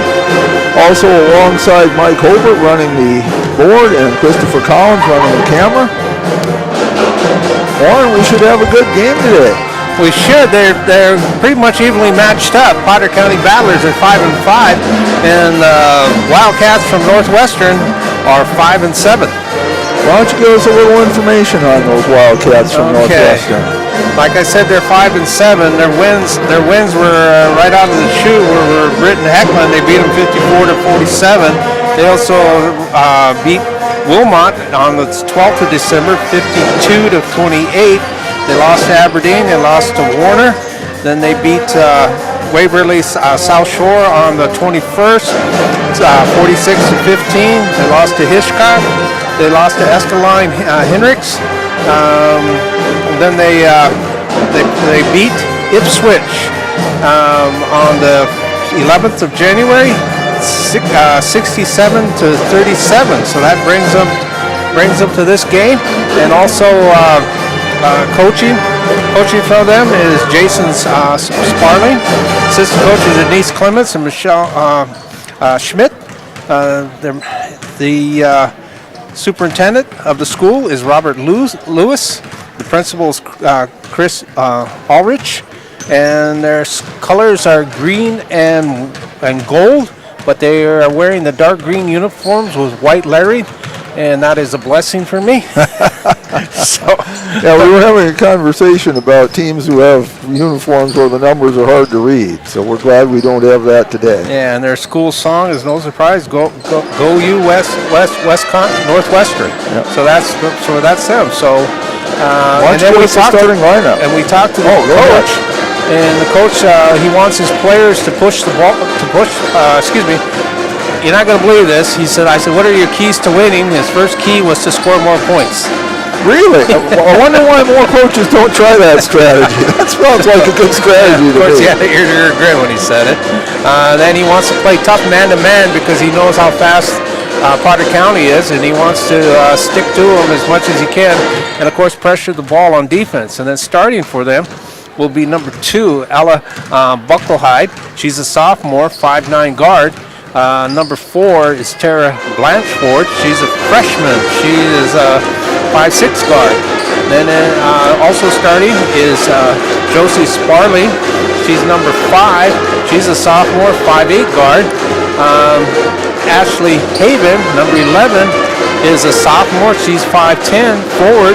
Also alongside Mike Hobart running the board and Christopher Collins running the camera. Warren, we should have a good game today. We should. They're pretty much evenly matched up. Potter County Battlers are 5-5, and Wildcats from Northwestern are 5-7. Why don't you give us a little information on those Wildcats from Northwestern? Like I said, they're 5-7. Their wins were right out of the chute. Were Britton Heckman. They beat them 54-47. They also beat Wilmot on the 12th of December, 52-28. They lost to Aberdeen. They lost to Warner. Then they beat Waverly South Shore on the 21st, 46-15. They lost to Hitchcock. They lost to Eskaline Hendricks. Then they beat Ipswich on the 11th of January, 67-37. So that brings them to this game. And also coaching for them is Jason Sparling. Assistant coaches are Denise Clements and Michelle Schmidt. The superintendent of the school is Robert Lewis. The principal is Chris Ulrich, and their colors are green and gold, but they are wearing the dark green uniforms with white lettering, and that is a blessing for me. Yeah, we were having a conversation about teams who have uniforms where the numbers are hard to read, so we're glad we don't have that today. Yeah, and their school song is no surprise, Go You Northwestern. Yep. So that's them. So why don't you give us the starting lineup? And we talked to the coach, and the coach he wants his players to push the ball. You're not going to believe this. I said, what are your keys to winning? His first key was to score more points. Really? I wonder why more coaches don't try that strategy. That sounds like a good strategy to me. Of course, he had an ear to grin when he said it. Then he wants to play tough man-to-man because he knows how fast Potter County is, and he wants to stick to them as much as he can, and, of course, pressure the ball on defense. And then starting for them will be number 2, Ella Bucklehide. She's a sophomore, 5'9" guard. Number 4 is Tara Blanchford. She's a freshman. She is a 5'6" guard. Then also starting is Josie Sparling. She's number 5. She's a sophomore, 5'8" guard. Ashley Haven, number 11, is a sophomore. She's 5'10" forward.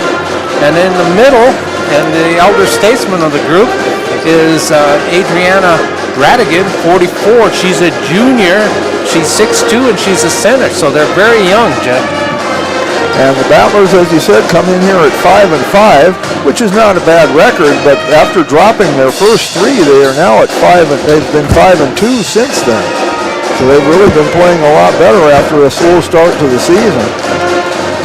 And in the middle, and the elder statesman of the group, is Adriana Radigan, 44. She's a junior. She's 6'2", and she's a center. So they're very young, Jeff. And the Battlers, as you said, come in here at 5-5, which is not a bad record. But after dropping their first 3, they are now at 5, and they've been 5-2 since then. So they've really been playing a lot better after a slow start to the season.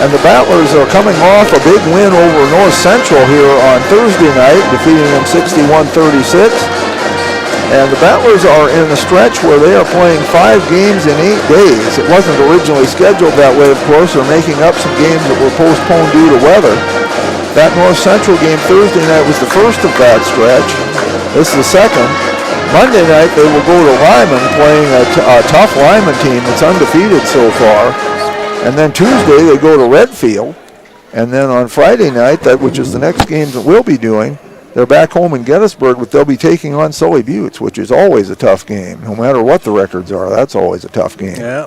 And the Battlers are coming off a big win over North Central here on Thursday night, defeating them 61-36. And the Battlers are in a stretch where they are playing 5 games in 8 days. It wasn't originally scheduled that way, of course. They're making up some games that were postponed due to weather. That North Central game Thursday night was the first of that stretch. This is the second. Monday night they will go to Lyman, playing a tough Lyman team that's undefeated so far. And then Tuesday they go to Redfield. And then on Friday night, which is the next game that we'll be doing, they're back home in Gettysburg, but they'll be taking on Sully Buttes, which is always a tough game. No matter what the records are, that's always a tough game. Yeah.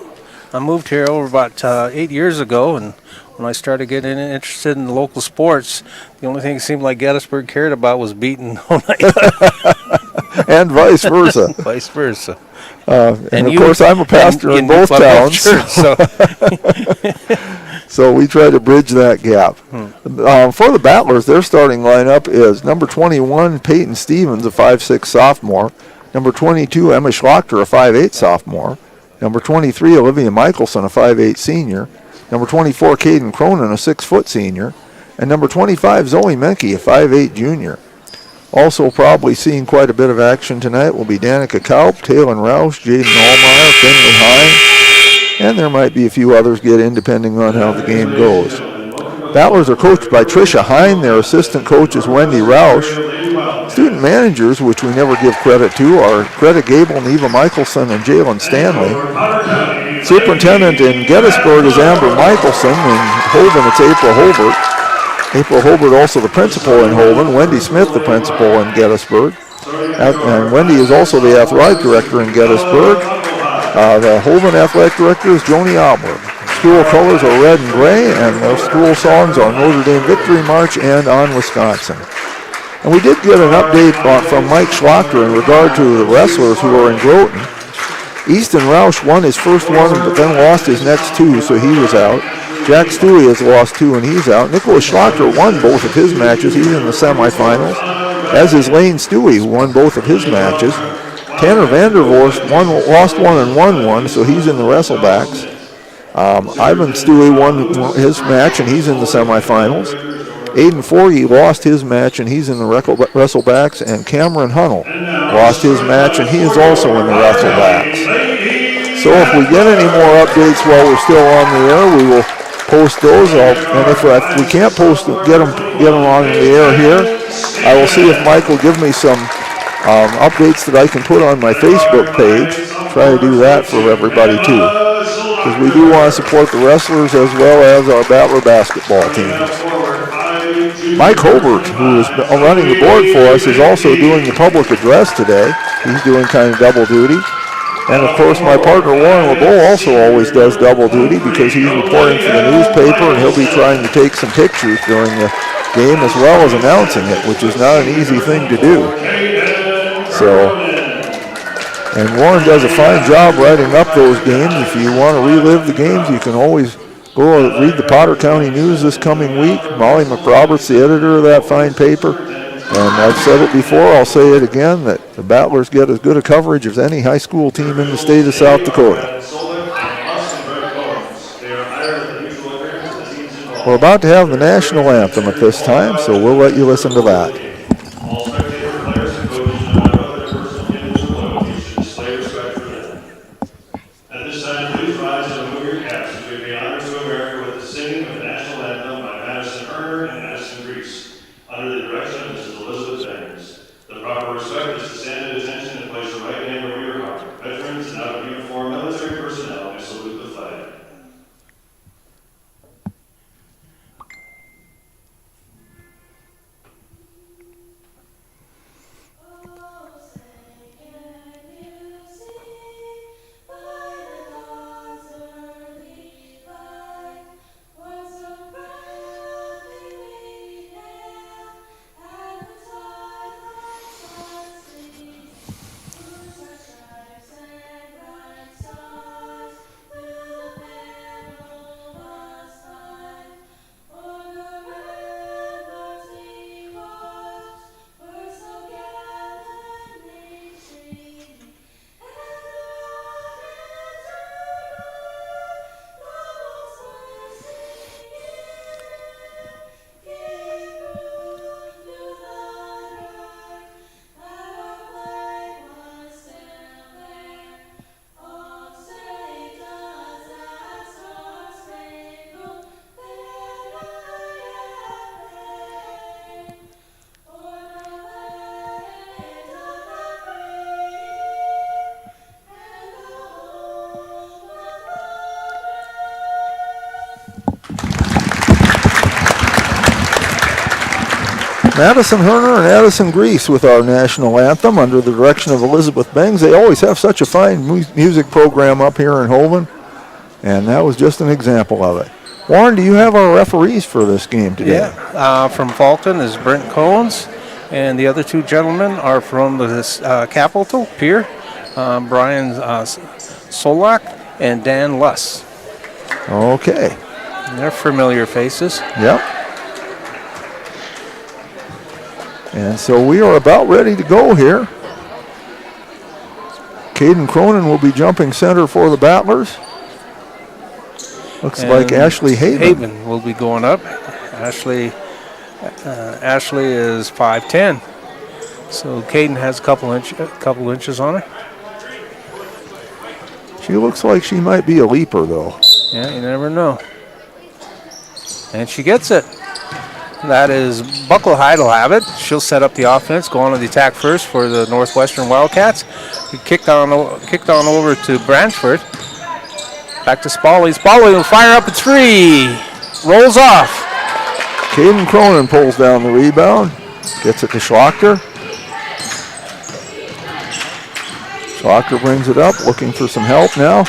I moved here over about 8 years ago, and when I started getting interested in local sports, the only thing it seemed like Gettysburg cared about was beating Oneida. And vice versa. Vice versa. And of course, I'm a pastor in both towns. Church, so we try to bridge that gap. For the Battlers, their starting lineup is number 21, Peyton Stevens, a 5'6" sophomore. Number 22, Emma Schlachter, a 5'8" sophomore. Number 23, Olivia Michelson, a 5'8" senior. Number 24, Caden Cronin, a 6' senior. And number 25, Zoe Menke, a 5'8" junior. Also probably seeing quite a bit of action tonight will be Danica Kaup, Taylor Roush, Jaden Allmeyer, Finley Hine, and there might be a few others get in depending on how the game goes. Battlers are coached by Tricia Hine. Their assistant coach is Wendy Roush. Student managers, which we never give credit to, are Greta Gable, Neva Michelson, and Jalen Stanley. Superintendent in Gettysburg is Amber Michelson. In Holden, it's April Holbert. April Holbert also the principal in Holden. Wendy Smith, the principal in Gettysburg. And Wendy is also the athletic director in Gettysburg. The Holden athletic director is Joni Albert. school colors are red and gray, and their school songs are Notre Dame Victory March and On Wisconsin. And we did get an update from Mike Schlachter in regard to the wrestlers who are in Groton. Easton Roush won his first one, but then lost his next two, so he was out. Jack Stewie has lost two, and he's out. Nicholas Schlachter won both of his matches. He's in the semifinals, as is Lane Stewie, who won both of his matches. Tanner Vandervorst lost one and won one, so he's in the wrestlebacks. Ivan Stewie won his match, and he's in the semifinals. Aiden Forgy lost his match, and he's in the wrestlebacks. And Cameron Hunnell lost his match, and he is also in the wrestlebacks. So if we get any more updates while we're still on the air, we will post those. And if we can't get them on the air here, I will see if Mike will give me some updates that I can put on my Facebook page. Try to do that for everybody too, because we do want to support the wrestlers as well as our Battler basketball teams. Mike Hobart, who is running the board for us, is also doing the public address today. He's doing kind of double duty. And of course my partner Warren LeBeau also always does double duty because he's reporting for the newspaper, and he'll be trying to take some pictures during the game as well as announcing it, which is not an easy thing to do. So, and Warren does a fine job writing up those games. If you want to relive the games, you can always go read the Potter County News this coming week. Molly McRoberts, the editor of that fine paper. And I've said it before, I'll say it again, that the Battlers get as good a coverage as any high school team in the state of South Dakota. We're about to have the national anthem at this time, so we'll let you listen to that. Madison Herner and Addison Grease with our national anthem under the direction of Elizabeth Bangs. They always have such a fine music program up here in Hovind, and that was just an example of it. Warren, do you have our referees for this game today? Yeah, from Fulton is Brent Cones, and the other two gentlemen are from the Capitol, Pier, Brian Solak and Dan Luss. Okay. And they're familiar faces. Yep. And so we are about ready to go here. Caden Cronin will be jumping center for the Battlers. Looks like Ashley Haven will be going up. Ashley is 5'10", so Caden has a couple inches on her. She looks like she might be a leaper, though. Yeah, you never know. And she gets it. That is Buckle Heidel have it. She'll set up the offense, go on to the attack first for the Northwestern Wildcats. Kicked on over to Branchford. Back to Spaulding. Spaulding will fire up a three. Rolls off. Caden Cronin pulls down the rebound. Gets it to Schlachter. Schlachter brings it up, looking for some help now.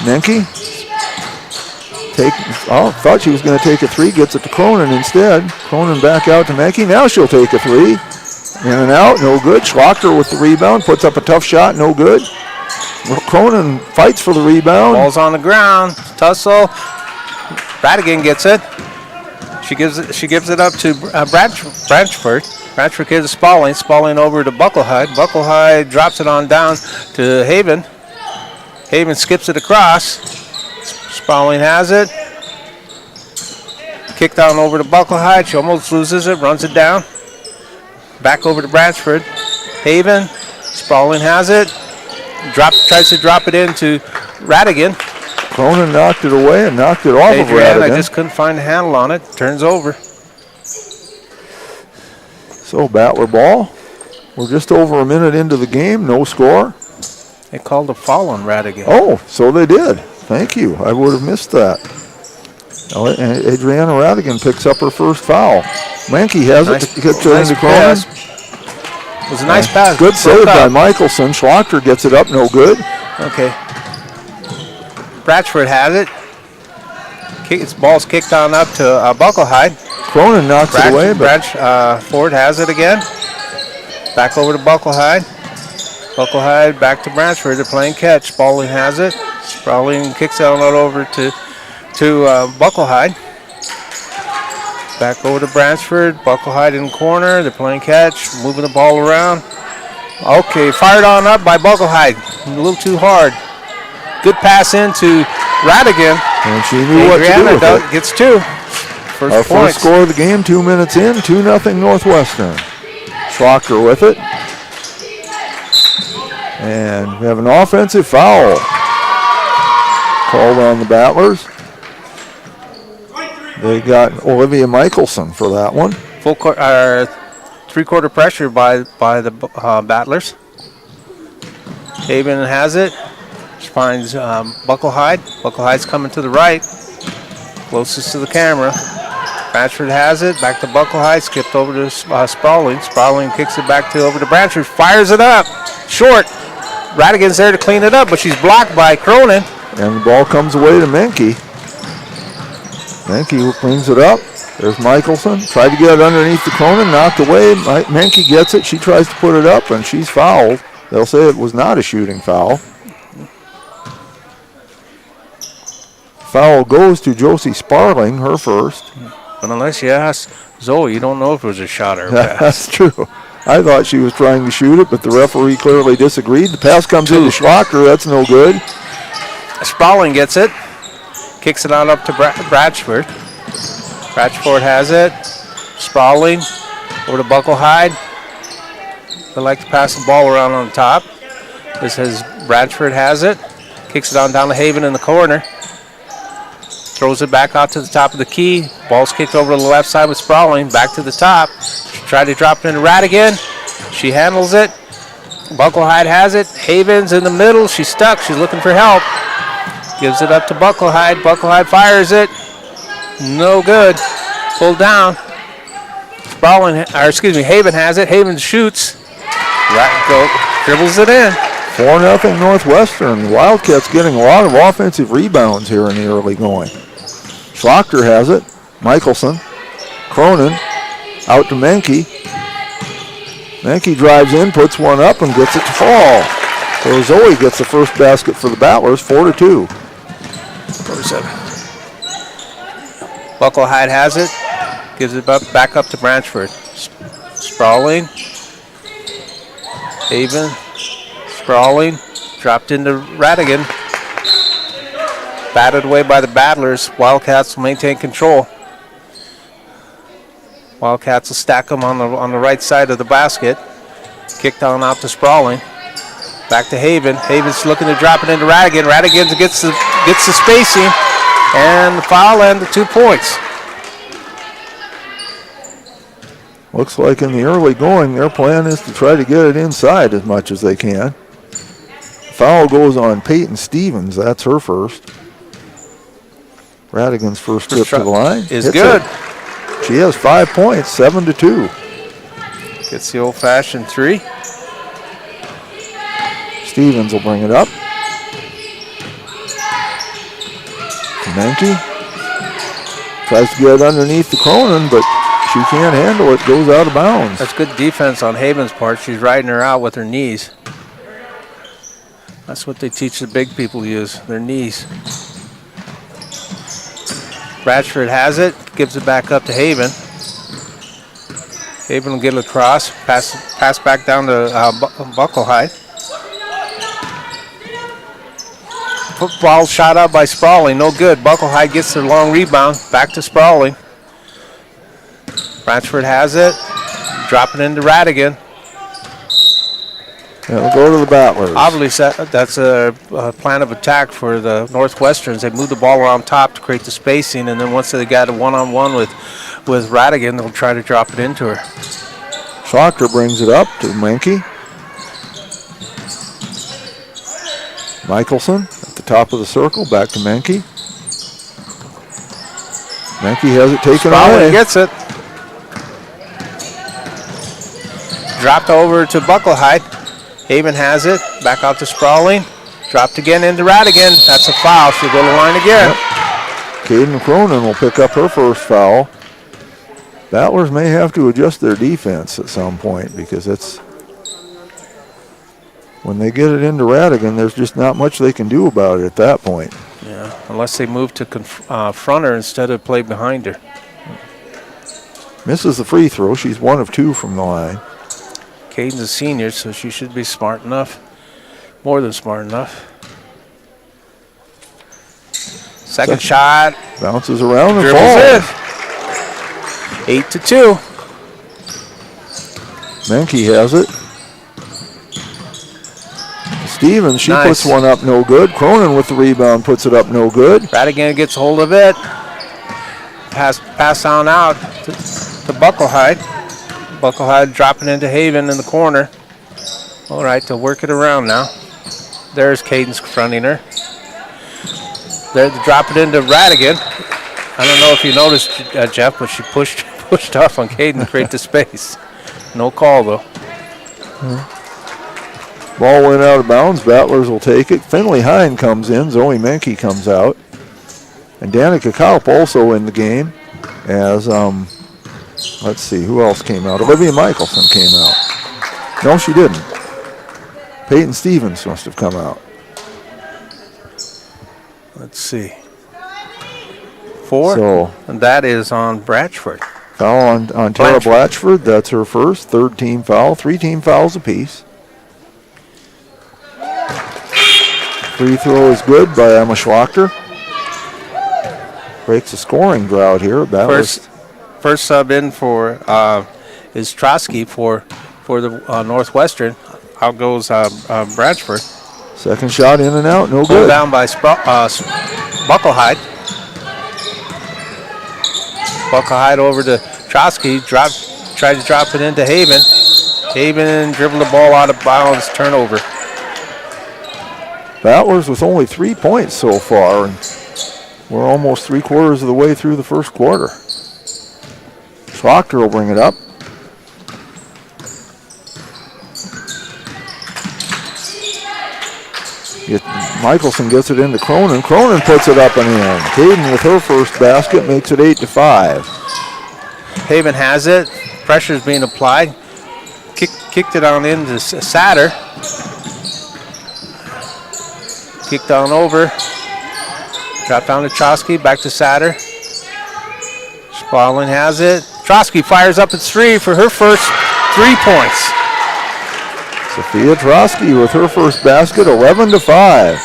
Menke Thought she was going to take a three. Gets it to Cronin instead. Cronin back out to Menke. Now she'll take a three. In and out, no good. Schlachter with the rebound. Puts up a tough shot, no good. Cronin fights for the rebound. Ball's on the ground. Tussle. Radigan gets it. She gives it up to Branchford. Branchford gives it to Spaulding. Spaulding over to Bucklehide. Bucklehide drops it on down to Haven. Haven skips it across. Spaulding has it. Kick down over to Bucklehide. She almost loses it. Runs it down. Back over to Branchford. Haven. Spaulding has it. Tries to drop it into Radigan. Cronin knocked it away and knocked it off of Radigan. I just couldn't find a handle on it. Turns over. So Battler ball. We're just over a minute into the game. No score. They called a foul on Radigan. Oh, so they did. Thank you. I would have missed that. Adriana Radigan picks up her first foul. Menke has it to get it into Cronin. It was a nice pass. Good save by Michelson. Schlachter gets it up, no good. Okay. Bratchford has it. Ball's kicked on up to Bucklehide. Cronin knocks it away. Ford has it again. Back over to Bucklehide. Bucklehide back to Branchford. They're playing catch. Spaulding has it. Spaulding kicks it on over to Bucklehide. Back over to Branchford. Bucklehide in the corner. They're playing catch. Moving the ball around. Okay, fired on up by Bucklehide. A little too hard. Good pass into Radigan. And she knew what to do with it. Gets two. First score of the game, 2 minutes in, 2-0 Northwestern. Schlachter with it. And we have an offensive foul called on the Battlers. They got Olivia Michelson for that one. Full court, three-quarter pressure by the Battlers. Haven has it. She finds Bucklehide. Bucklehide's coming to the right, closest to the camera. Branchford has it. Back to Bucklehide. Skipped over to Spaulding. Spaulding kicks it back over to Branchford. Fires it up. Short. Radigan's there to clean it up, but she's blocked by Cronin. And the ball comes away to Menke. Menke cleans it up. There's Michelson. Tried to get it underneath the Cronin. Knocked away. Menke gets it. She tries to put it up, and she's fouled. They'll say it was not a shooting foul. Foul goes to Josie Sparling, her first. But unless you ask Zoe, you don't know if it was a shot or a pass. That's true. I thought she was trying to shoot it, but the referee clearly disagreed. The pass comes into Schlachter. That's no good. Spaulding gets it. Kicks it on up to Bratchford. Bratchford has it. Spaulding over to Bucklehide. They like to pass the ball around on the top. This is Bratchford has it. Kicks it on down to Haven in the corner. Throws it back out to the top of the key. Ball's kicked over to the left side with Spaulding. Back to the top. Tried to drop it into Radigan. She handles it. Bucklehide has it. Haven's in the middle. She's stuck. She's looking for help. Gives it up to Bucklehide. Bucklehide fires it. No good. Pulled down. Haven has it. Haven shoots. Dribbles it in. 4-0 Northwestern. The Wildcats getting a lot of offensive rebounds here in the early going. Schlachter has it. Michelson. Cronin. Out to Menke. Menke drives in, puts one up, and gets it to fall. So Zoe gets the first basket for the Battlers, 4-2. 47. Bucklehide has it. Gives it back up to Branchford. Spaulding. Haven. Spaulding. Dropped into Radigan. Batted away by the Battlers. Wildcats will maintain control. Wildcats will stack them on the right side of the basket. Kicked on out to Spaulding. Back to Haven. Haven's looking to drop it into Radigan. Radigan gets the spacing and the foul and the 2 points. Looks like in the early going, their plan is to try to get it inside as much as they can. Foul goes on Peyton Stevens. That's her first. Radigan's first trip to the line. Is good. She has 5 points, 7-2. Gets the old-fashioned three. Stevens will bring it up. Menke. Tries to get it underneath the Cronin, but she can't handle it. Goes out of bounds. That's good defense on Haven's part. She's riding her out with her knees. That's what they teach the big people to use, their knees. Bradford has it, gives it back up to Haven. Haven will get it across, pass back down to Bucklehide. Football shot out by Sprawling, no good. Bucklehide gets their long rebound, back to Sprawling. Bradford has it, dropping into Radigan. It'll go to the Battlers. Obviously, that's a plan of attack for the Northwesterns. They move the ball around top to create the spacing, and then once they got a one-on-one with Radigan, they'll try to drop it into her. Schlochter brings it up to Menke. Michelson at the top of the circle, back to Menke. Menke has it taken away. Gets it. Dropped over to Bucklehide. Haven has it, back out to Sprawling. Dropped again into Radigan. That's a foul. She'll go to the line again. Caden Cronin will pick up her first foul. Battlers may have to adjust their defense at some point because it's when they get it into Radigan, there's just not much they can do about it at that point. Yeah, unless they move to confront her instead of play behind her. Misses the free throw. She's 1 of 2 from the line. Caden's a senior, so she should be smart enough, more than smart enough. Second shot. Bounces around and falls. In. 8-2. Menke has it. Stevens, she Nice. puts one up, no good. Cronin with the rebound puts it up, no good. Radigan gets hold of it. Pass on out to Bucklehide. Bucklehide dropping into Haven in the corner. All right, they'll work it around now. There's Caden's confronting her. There to drop it into Radigan. I don't know if you noticed, Jeff, but she pushed off on Caden to create the space. No call, though. Ball went out of bounds. Battlers will take it. Finley Hine comes in. Zoe Menke comes out. And Danica Kaup also in the game as, let's see, who else came out? Olivia Michelson came out. No, she didn't. Peyton Stevens must have come out. Let's see. 4. So, and that is on Bratchford. Foul on Tara Blatchford. That's her first. Third team foul. 3 team fouls apiece. Free throw is good by Emma Schlochter. Breaks a scoring drought here. First sub in for is Trotsky for the Northwestern. Out goes Bradford. Second shot in and out, no Pulled good. down by Bucklehide. Bucklehide over to Trotsky. Tried to drop it into Haven. Haven dribbled the ball out of bounds. Turnover. Battlers with only 3 points so far, and we're almost 3/4 of the way through the first quarter. Schlochter will bring it up. Michelson gets it into Cronin. Cronin puts it up and in. Caden with her first basket makes it 8-5. Haven has it. Pressure's being applied. Kicked it on into Satter. Kicked on over. Dropped down to Trotsky. Back to Satter. Spaulding has it. Trotsky fires up at 3 for her first 3 points. Sophia Trotsky with her first basket, 11-5.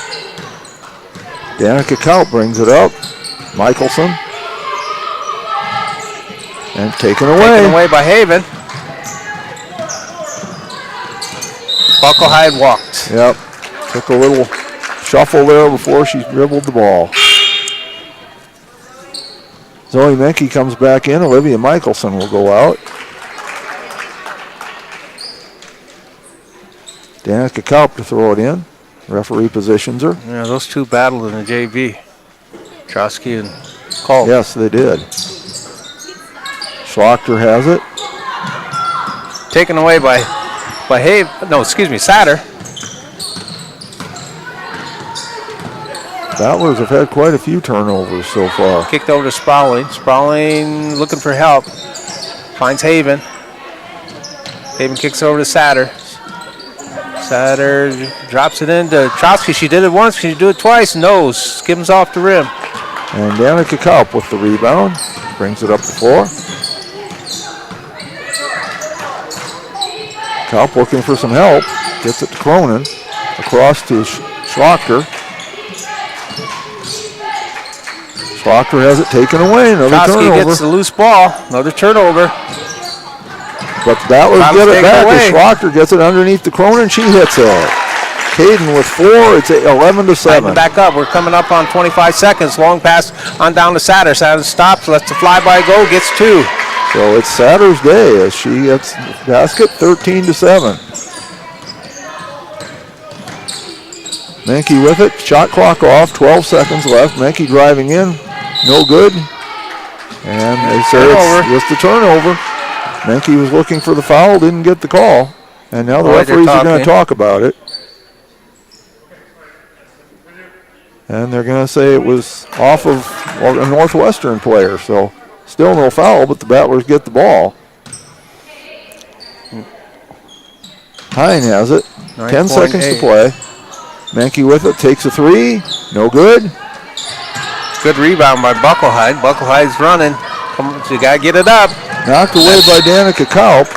Danica Kaup brings it up. Michelson. And taken away. Taken away by Haven. Bucklehide walked. Yep. Took a little shuffle there before she dribbled the ball. Zoe Menke comes back in. Olivia Michelson will go out. Danica Kaup to throw it in. Referee positions her. Yeah, those two battled in the JV. Trotsky and Kaup. Yes, they did. Schlochter has it. Taken away by Satter. Battlers have had quite a few turnovers so far. Kicked over to Sprawling. Sprawling looking for help. Finds Haven. Haven kicks over to Satter. Satter drops it into Trotsky. She did it once. Can she do it twice? No. Skims off the rim. And Danica Kaup with the rebound. Brings it up the floor. Kaup looking for some help. Gets it to Cronin. Across to Schlachter. Schlachter has it taken away. Another Trotsky turnover. gets the loose ball. Another turnover. But the Battlers get it back as Schlachter gets it underneath the Cronin. She hits it. Caden with 4. It's 11-7. Back up. We're coming up on 25 seconds. Long pass on down to Satter. Satter stops. Lets the flyby go. Gets 2. So it's Satter's day as she gets basket 13-7. Menke with it. Shot clock off. 12 seconds left. Menke driving in. No good. And they say it's just a turnover. Menke was looking for the foul, didn't get the call. And now the referees are going to talk about it. And they're going to say it was off of a Northwestern player. So still no foul, but the Battlers get the ball. Hine has it. 10 seconds to play. Menke with it, takes a 3. No good. Good rebound by Bucklehide. Bucklehide's running. You got to get it up. Knocked away by Danica Kaup.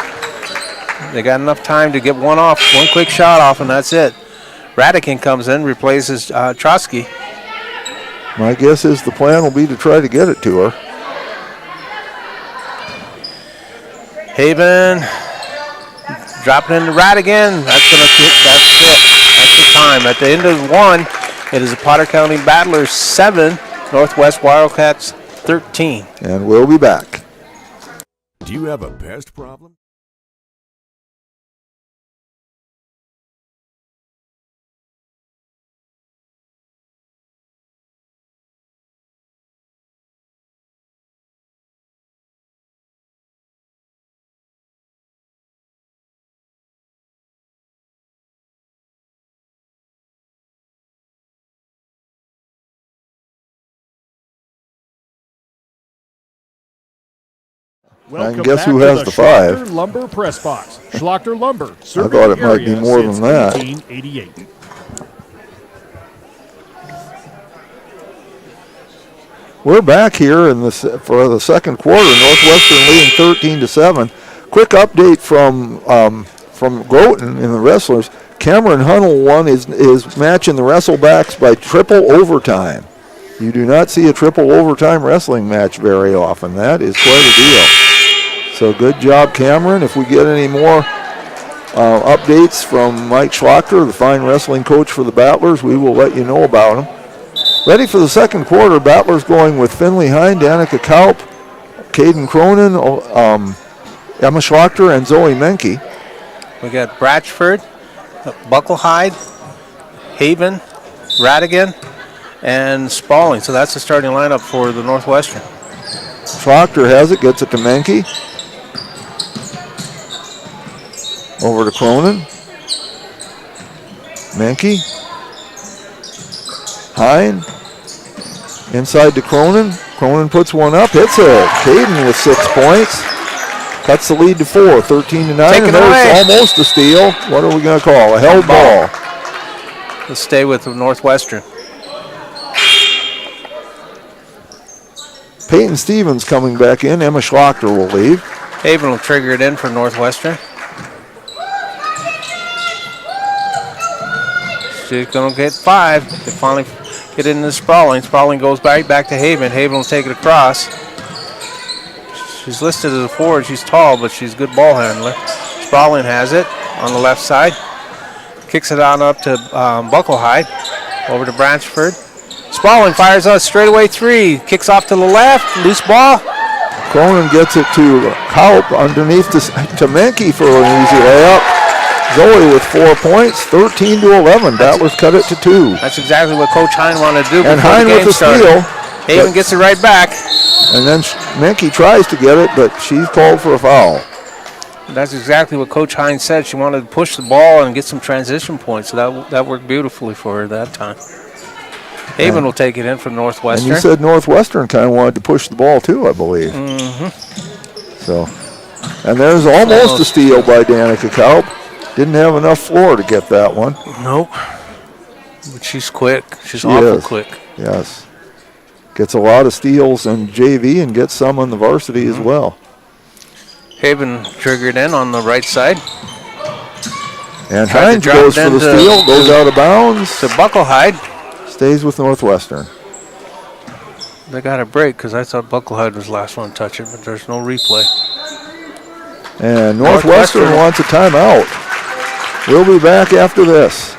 They got enough time to get one off, one quick shot off, and that's it. Radican comes in, replaces Trotsky. My guess is the plan will be to try to get it to her. Haven dropping into Radigan. That's it. That's the time. At the end of 1, it is the Potter County Battlers 7, Northwest Wildcats 13. And we'll be back. Do you have a pest problem? And guess who has the 5? Schlachter Lumber Press Box. Schlachter Lumber. I thought it might be more than that. 1888. We're back here for the second quarter. Northwestern leading 13-7. Quick update from Groton in the wrestlers. Cameron Hunnell won his match in the wrestlebacks by triple overtime. You do not see a triple overtime wrestling match very often. That is quite a deal. So good job, Cameron. If we get any more updates from Mike Schlachter, the fine wrestling coach for the Battlers, we will let you know about him. Ready for the second quarter. Battlers going with Finley Hine, Danica Kaup, Caden Cronin, Emma Schlachter, and Zoe Menke. We got Bratchford, Bucklehide, Haven, Radigan, and Spaulding. So that's the starting lineup for the Northwestern. Schlachter has it, gets it to Menke. Over to Cronin. Menke. Hine. Inside to Cronin. Cronin puts one up, hits it. Caden with 6 points. Cuts the lead to 4, 13-9. And there's almost a steal. What are we going to call? A held ball. Let's stay with Northwestern. Peyton Stevens coming back in. Emma Schlachter will leave. Haven will trigger it in for Northwestern. She's going to get 5. They finally get into Sprawling. Sprawling goes back to Haven. Haven will take it across. She's listed as a forward. She's tall, but she's a good ball handler. Sprawling has it on the left side. Kicks it on up to Bucklehide. Over to Branchford. Sprawling fires a straightaway 3. Kicks off to the left. Loose ball. Cronin gets it to Kaup underneath to Menke for an easy layup. Zoe with 4 points, 13-11. Battlers cut it to 2. That's exactly what Coach Hine wanted to do and before Hine the game with the started. steal. Haven gets it right back. And then Menke tries to get it, but she's called for a foul. That's exactly what Coach Hine said. She wanted to push the ball and get some transition points, so that worked beautifully for her that time. Haven will take it in from Northwestern. And you said Northwestern kind of wanted to push the ball too, I believe. So, and there's almost a steal by Danica Kaup. Didn't have enough floor to get that one. Nope. But she's quick. She's awful quick. Yes. Gets a lot of steals in JV and gets some on the varsity as well. Haven triggered in on the right side. And Hines goes for the steal, goes out of bounds. To Bucklehide. Stays with Northwestern. They got a break because I thought Bucklehide was the last one to touch it, but there's no replay. And Northwestern wants a timeout. We'll be back after this.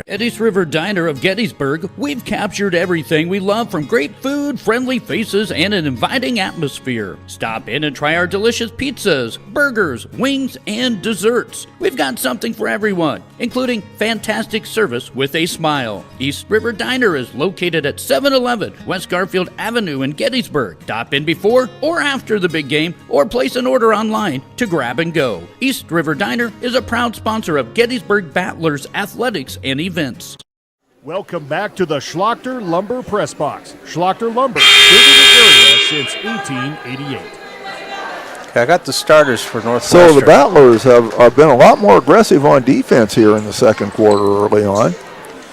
At East River Diner of Gettysburg, we've captured everything we love from great food, friendly faces, and an inviting atmosphere. Stop in and try our delicious pizzas, burgers, wings, and desserts. We've got something for everyone, including fantastic service with a smile. East River Diner is located at 711 West Garfield Avenue in Gettysburg. Stop in before or after the big game, or place an order online to grab and go. East River Diner is a proud sponsor of Gettysburg Battlers Athletics and events. Welcome back to the Schlachter Lumber Press Box. Schlachter Lumber, serving the area since 1888. Okay, I got the starters for Northwestern. So the Battlers have been a lot more aggressive on defense here in the second quarter early on.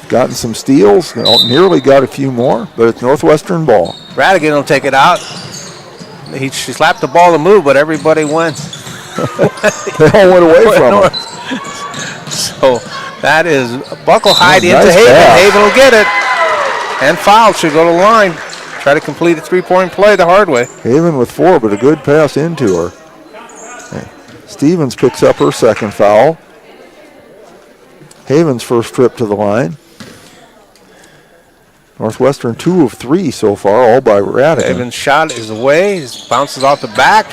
Gotten some steals, nearly got a few more, but it's Northwestern ball. Radigan will take it out. She slapped the ball to move, but everybody went. They all went away from her. So that is Bucklehide into nice Haven. pass. Haven will get it. And foul. Should go to the line. Try to complete a three-point play the hard way. Haven with 4, but a good pass into her. Stevens picks up her second foul. Haven's first trip to the line. Northwestern 2 of 3 so far, all by Radigan. Haven's shot is away. It bounces off the back.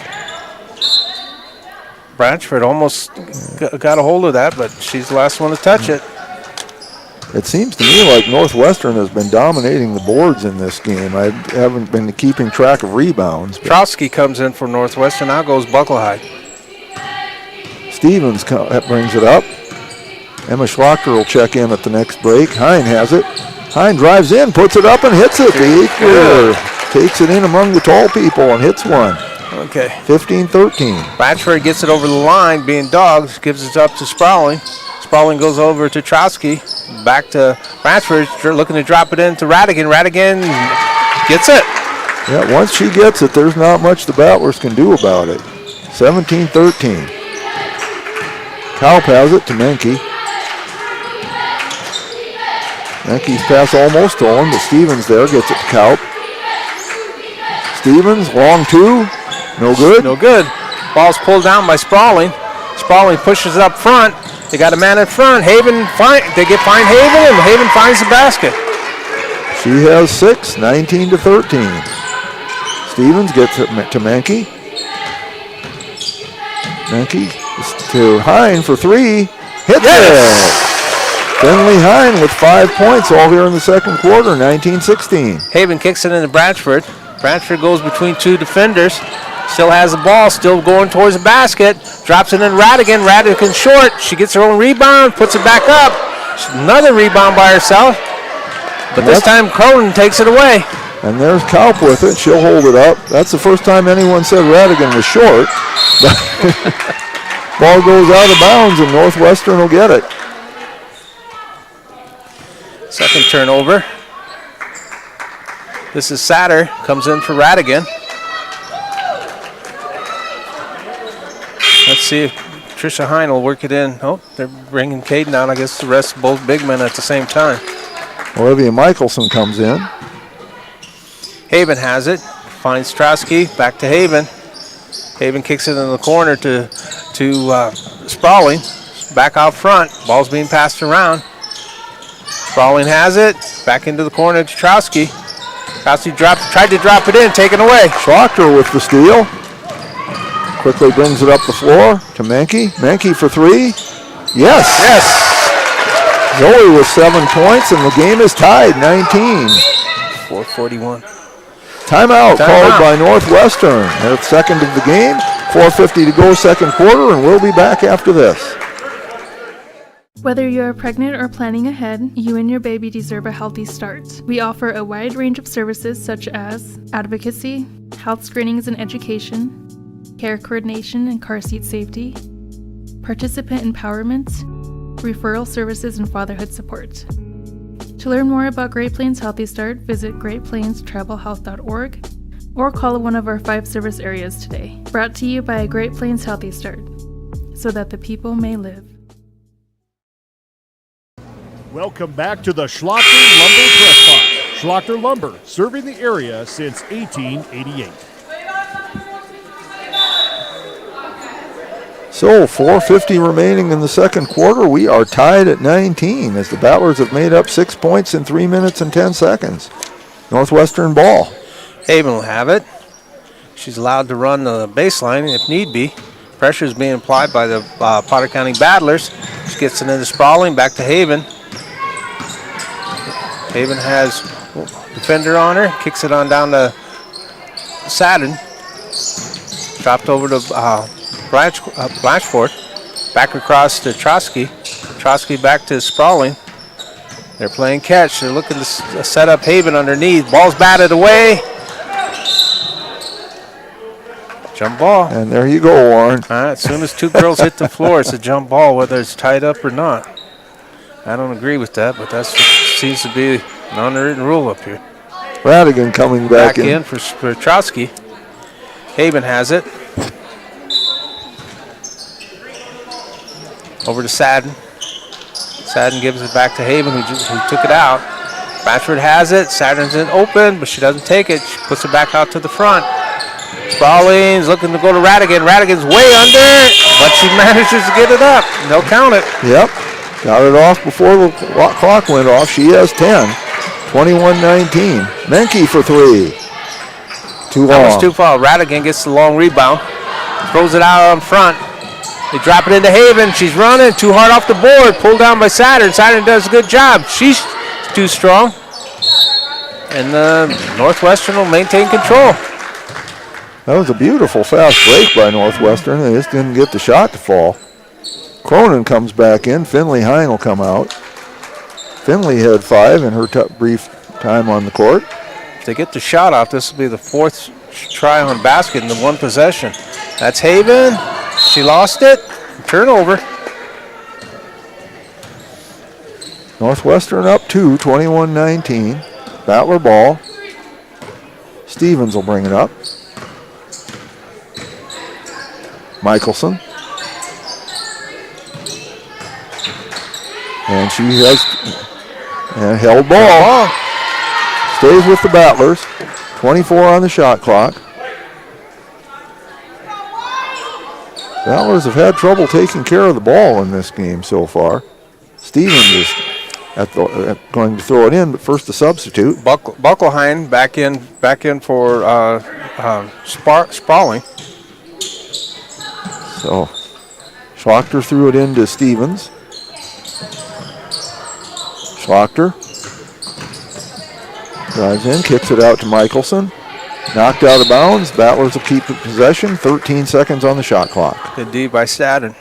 Branchford almost got a hold of that, but she's the last one to touch it. It seems to me like Northwestern has been dominating the boards in this game. I haven't been keeping track of rebounds. Trotsky comes in for Northwestern. Now goes Bucklehide. Stevens brings it up. Emma Schlachter will check in at the next break. Hine has it. Hine drives in, puts it up, and hits it. The 8th takes it in among the tall people and hits one. Okay. 15-13. Batchford gets it over the line, being dogged, gives it up to Sprawling. Sprawling goes over to Trotsky. Back to Batchford, looking to drop it into Radigan. Radigan gets it. Yeah, once she gets it, there's not much the Battlers can do about it. 17-13. Kaup has it to Menke. Menke's pass almost stolen, but Stevens there gets it to Kaup. Stevens, long 2. No good? No good. Ball's pulled down by Sprawling. Sprawling pushes it up front. They got a man in front. They find Haven, and Haven finds the basket. She has 6, 19-13. Stevens gets it to Menke. Menke to Hine for 3. Hits it! Finley Hine with 5 points all here in the second quarter, 19-16. Haven kicks it into Branchford. Branchford goes between 2 defenders. Still has the ball, still going towards the basket. Drops it in Radigan. Radigan short. She gets her own rebound, puts it back up. Another rebound by herself. But this time Cronin takes it away. And there's Kaup with it. She'll hold it up. That's the first time anyone said Radigan was short. Ball goes out of bounds and Northwestern will get it. Second turnover. This is Satter. Comes in for Radigan. Let's see if Tricia Hine will work it in. Oh, they're bringing Caden down. I guess the rest of both big men at the same time. Olivia Michelson comes in. Haven has it. Finds Trotsky. Back to Haven. Haven kicks it in the corner to Sprawling. Back out front. Ball's being passed around. Sprawling has it. Back into the corner to Trotsky. Trotsky tried to drop it in. Taken away. Schlachter with the steal. Quickly brings it up the floor to Menke. Menke for 3. Yes. Zoe with 7 points, and the game is tied, 19. 4:41. Timeout called by Northwestern. Their second of the game. 4:50 to go, second quarter, and we'll be back after this. Whether you're pregnant or planning ahead, you and your baby deserve a healthy start. We offer a wide range of services such as advocacy, health screenings and education, care coordination and car seat safety, participant empowerment, referral services, and fatherhood support. To learn more about Great Plains Healthy Start, visit greatplainstravelhealth.org or call one of our 5 service areas today. Brought to you by Great Plains Healthy Start, so that the people may live. Welcome back to the Schlachter Lumber Press Box. Schlachter Lumber, serving the area since 1888. So 4:50 remaining in the second quarter. We are tied at 19 as the Battlers have made up 6 points in 3 minutes and 10 seconds. Northwestern ball. Haven will have it. She's allowed to run the baseline if need be. Pressure is being applied by the Potter County Battlers. She gets it into Sprawling, back to Haven. Haven has defender on her, kicks it on down to Saturn. Dropped over to Blanchford. Back across to Trotsky. Trotsky back to Sprawling. They're playing catch. They're looking to set up Haven underneath. Ball's batted away. Jump ball. And there you go, Warren. All right, as soon as 2 girls hit the floor, it's a jump ball, whether it's tied up or not. I don't agree with that, but that seems to be an unwritten rule up here. Radigan coming back in. For Trotsky. Haven has it. Over to Sadden. Sadden gives it back to Haven, who took it out. Blatchford has it. Sadden's in open, but she doesn't take it. She puts it back out to the front. Sprawling's looking to go to Radigan. Radigan's way under, but she manages to get it up. They'll count it. Yep. Got it off before the clock went off. She has 10. 21-19. Menke for 3. Too long. That was too far. Radigan gets the long rebound. Throws it out on front. They drop it into Haven. She's running too hard off the board. Pulled down by Saturn. Saturn does a good job. She's too strong. And Northwestern will maintain control. That was a beautiful fast break by Northwestern. They just didn't get the shot to fall. Cronin comes back in. Finley Hine will come out. Finley had 5 in her brief time on the court. If they get the shot off, this will be the 4th try on basket in the 1 possession. That's Haven. She lost it. Turnover. Northwestern up 2, 21-19. Battler ball. Stevens will bring it up. Michelson. And she has held ball. Stays with the Battlers. 24 on the shot clock. Battlers have had trouble taking care of the ball in this game so far. Stevens is going to throw it in, but first the substitute. Buckelheim back in for Sprawling. So Schlachter threw it into Stevens. Schlachter drives in, kicks it out to Michelson. Knocked out of bounds. Battlers will keep possession. 13 seconds on the shot clock. Good D by Saturn.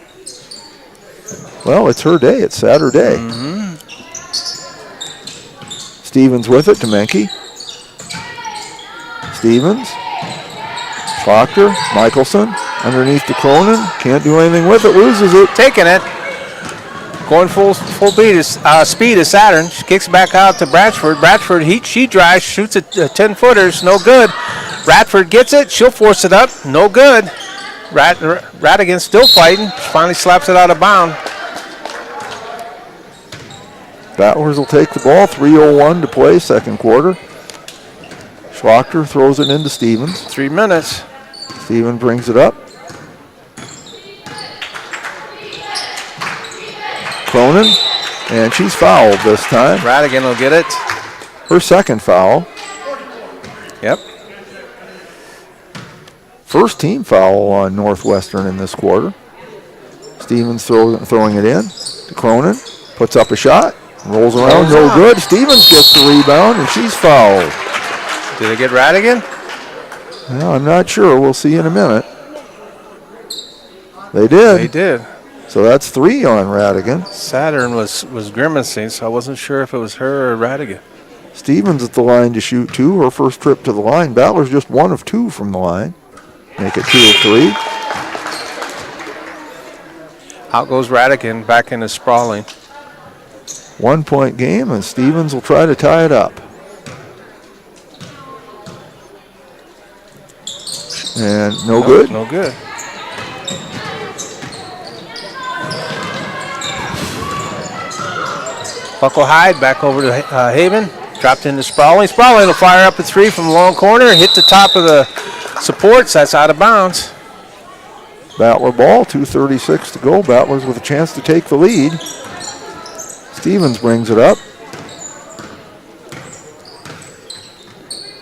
Well, it's her day. It's Saturday. Stevens with it to Menke. Stevens. Schlachter. Michelson. Underneath to Cronin. Can't do anything with it. Loses it. Taking it. Going full speed is Saturn. She kicks back out to Bradford. Bradford, she drives, shoots at 10-footers. No good. Radford gets it. She'll force it up. No good. Radigan still fighting. She finally slaps it out of bounds. Battlers will take the ball. 3:01 to play, second quarter. Schlachter throws it into Stevens. 3 minutes. Stevens brings it up. Cronin, and she's fouled this time. Radigan will get it. Her second foul. Yep. First team foul on Northwestern in this quarter. Stevens throwing it in to Cronin. Puts up a shot. Rolls around, no good. Stevens gets the rebound, and she's fouled. Did they get Radigan? Well, I'm not sure. We'll see in a minute. They did. They did. So that's 3 on Radigan. Saturn was grimacing, so I wasn't sure if it was her or Radigan. Stevens at the line to shoot 2, her first trip to the line. Battlers just 1 of 2 from the line. Make it 2 of 3. Out goes Radigan, back into Sprawling. 1-point game, and Stevens will try to tie it up. And no good. No good. Buckle Hyde back over to Haven. Dropped into Sprawling. Sprawling will fire up a 3 from the long corner. Hit the top of the supports. That's out of bounds. Battler ball, 2:36 to go. Battlers with a chance to take the lead. Stevens brings it up.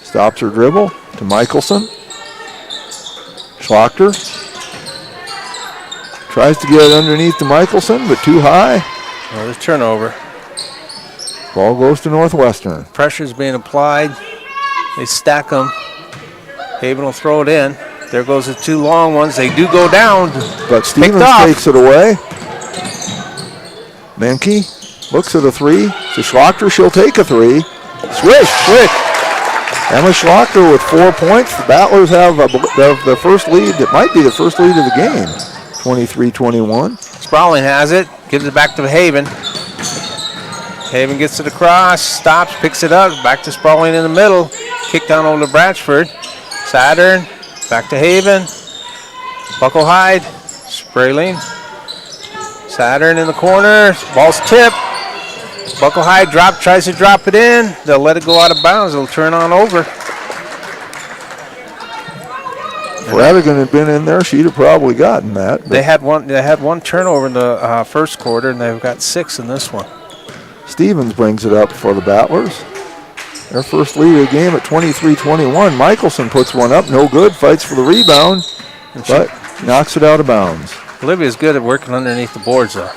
Stops her dribble to Michelson. Schlachter tries to get it underneath to Michelson, but too high. Another turnover. Ball goes to Northwestern. Pressure's being applied. They stack them. Haven will throw it in. There goes the 2 long ones. They do go down. But Stevens takes it away. Menke looks at a 3. To Schlachter, she'll take a 3. Swish. Emma Schlachter with 4 points. The Battlers have the first lead. It might be the first lead of the game. 23-21. Sprawling has it. Gives it back to Haven. Haven gets it across. Stops. Picks it up. Back to Sprawling in the middle. Kick down over to Bradford. Saturn. Back to Haven. Buckle Hyde. Sprayling. Saturn in the corner. Ball's tipped. Buckle Hyde tries to drop it in. They'll let it go out of bounds. It'll turn on over. If Radigan had been in there, she'd have probably gotten that. They had one turnover in the first quarter, and they've got 6 in this one. Stevens brings it up for the Battlers. Their first lead of the game at 23-21. Michelson puts one up, no good, fights for the rebound, but knocks it out of bounds. Olivia's good at working underneath the boards, though.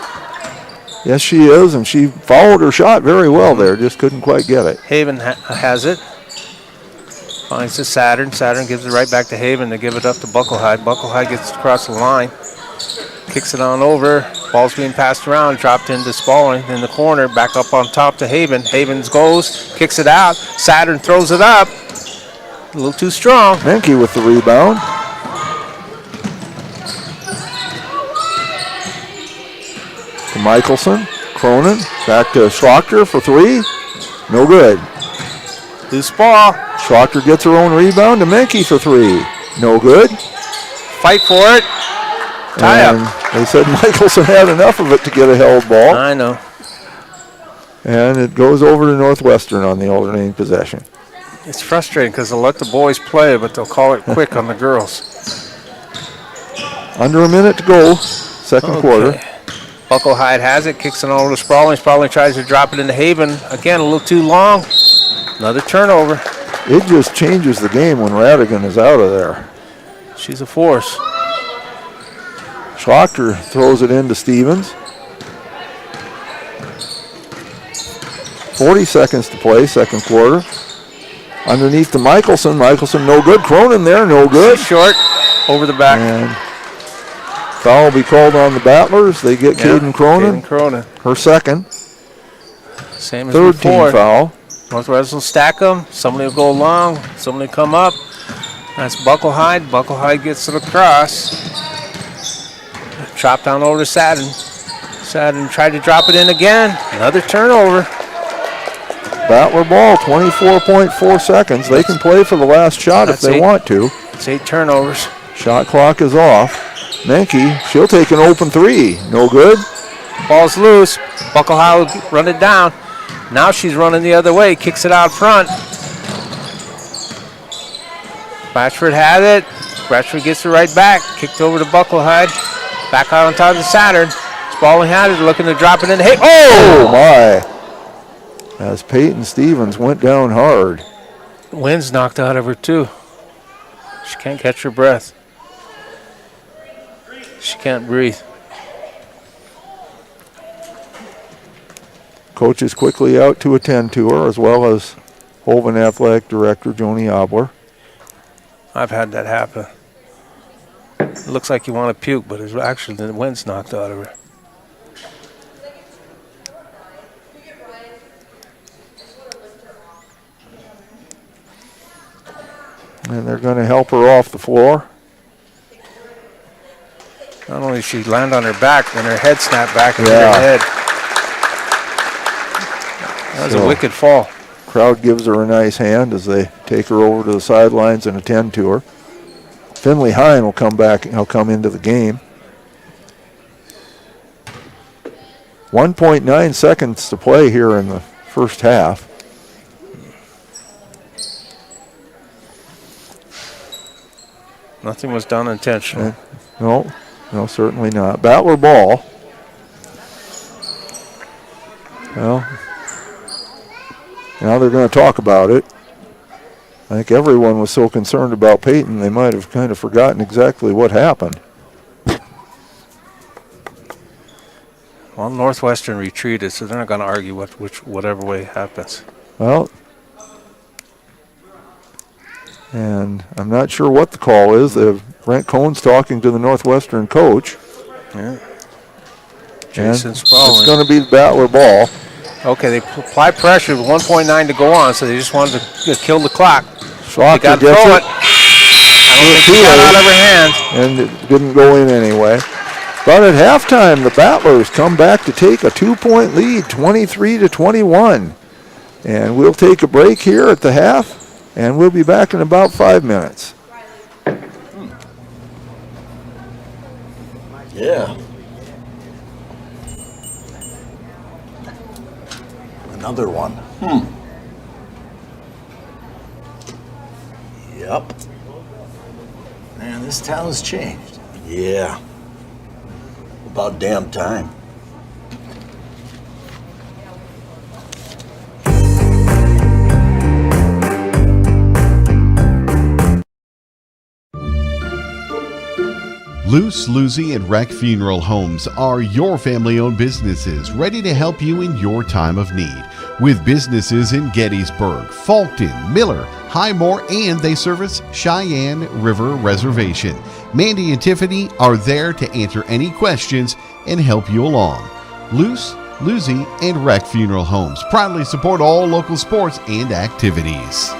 Yes, she is, and she followed her shot very well there, just couldn't quite get it. Haven has it. Finds to Saturn. Saturn gives it right back to Haven to give it up to Buckle Hyde. Buckle Hyde gets across the line. Kicks it on over. Ball's being passed around. Dropped into Spalding in the corner. Back up on top to Haven. Havens goes. Kicks it out. Saturn throws it up. A little too strong. Menke with the rebound. To Michelson. Cronin. Back to Schlachter for 3. No good. Loose ball. Schlachter gets her own rebound to Menke for 3. No good. Fight for it. Tie up. They said Michelson had enough of it to get a held ball. I know. And it goes over to Northwestern on the alternating possession. It's frustrating because they'll let the boys play, but they'll call it quick on the girls. Under a minute to go, second quarter. Buckle Hyde has it, kicks it over to Sprawling. Sprawling tries to drop it into Haven. Again, a little too long. Another turnover. It just changes the game when Radigan is out of there. She's a force. Schlachter throws it into Stevens. 40 seconds to play, second quarter. Underneath to Michelson. Michelson no good. Cronin there, no good. She's short, over the back. And foul will be called on the Battlers. They get Caden Cronin. Caden Cronin. Her second. Same as third before. Team foul. Northwestern will stack them. Somebody will go long. Somebody will come up. That's Buckle Hyde. Buckle Hyde gets it across. Chop down over to Saturn. Saturn tried to drop it in again. Another turnover. Battler ball, 24.4 seconds. They can play for the last shot if they want to. It's 8 turnovers. Shot clock is off. Menke, she'll take an open 3. No good. Ball's loose. Buckle Hyde will run it down. Now she's running the other way. Kicks it out front. Bradford had it. Bradford gets it right back. Kicked over to Buckle Hyde. Back out on top of Saturn. Spalding had it, looking to drop it in. Hey, oh my! As Peyton Stevens went down hard. The wind's knocked out of her too. She can't catch her breath. She can't breathe. Coach is quickly out to attend to her, as well as Hoven Athletic Director Joni Obler. I've had that happen. It looks like you want to puke, but it's actually the wind's knocked out of her. And they're going to help her off the floor. Not only did she land on her back, then her head snapped back and hit her head. That was a wicked fall. Crowd gives her a nice hand as they take her over to the sidelines and attend to her. Finley Hine will come back. He'll come into the game. 1.9 seconds to play here in the first half. Nothing was done intentionally. No, certainly not. Battler ball. Well, now they're going to talk about it. I think everyone was so concerned about Peyton, they might have kind of forgotten exactly what happened. Well, Northwestern retreated, so they're not going to argue whatever way happens. Well, and I'm not sure what the call is. Brent Cohn's talking to the Northwestern coach. Yeah. Jason and Spaulding. It's going to be the Battler ball. Okay, they apply pressure with 1.9 to go on, so they just wanted to kill the clock. Schlachter they got to throw it. I don't think he got out of her hands. And it didn't go in anyway. But at halftime, the Battlers come back to take a 2-point lead, 23-21. And we'll take a break here at the half, and we'll be back in about 5 minutes. Yeah. Another one. Yep. Man, this town has changed. Yeah. About damn time. Luce, Lucy, and Wreck Funeral Homes are your family-owned businesses ready to help you in your time of need. With businesses in Gettysburg, Fulton, Miller, Highmore, and they service Cheyenne River Reservation. Mandy and Tiffany are there to answer any questions and help you along. Luce, Lucy, and Wreck Funeral Homes proudly support all local sports and activities.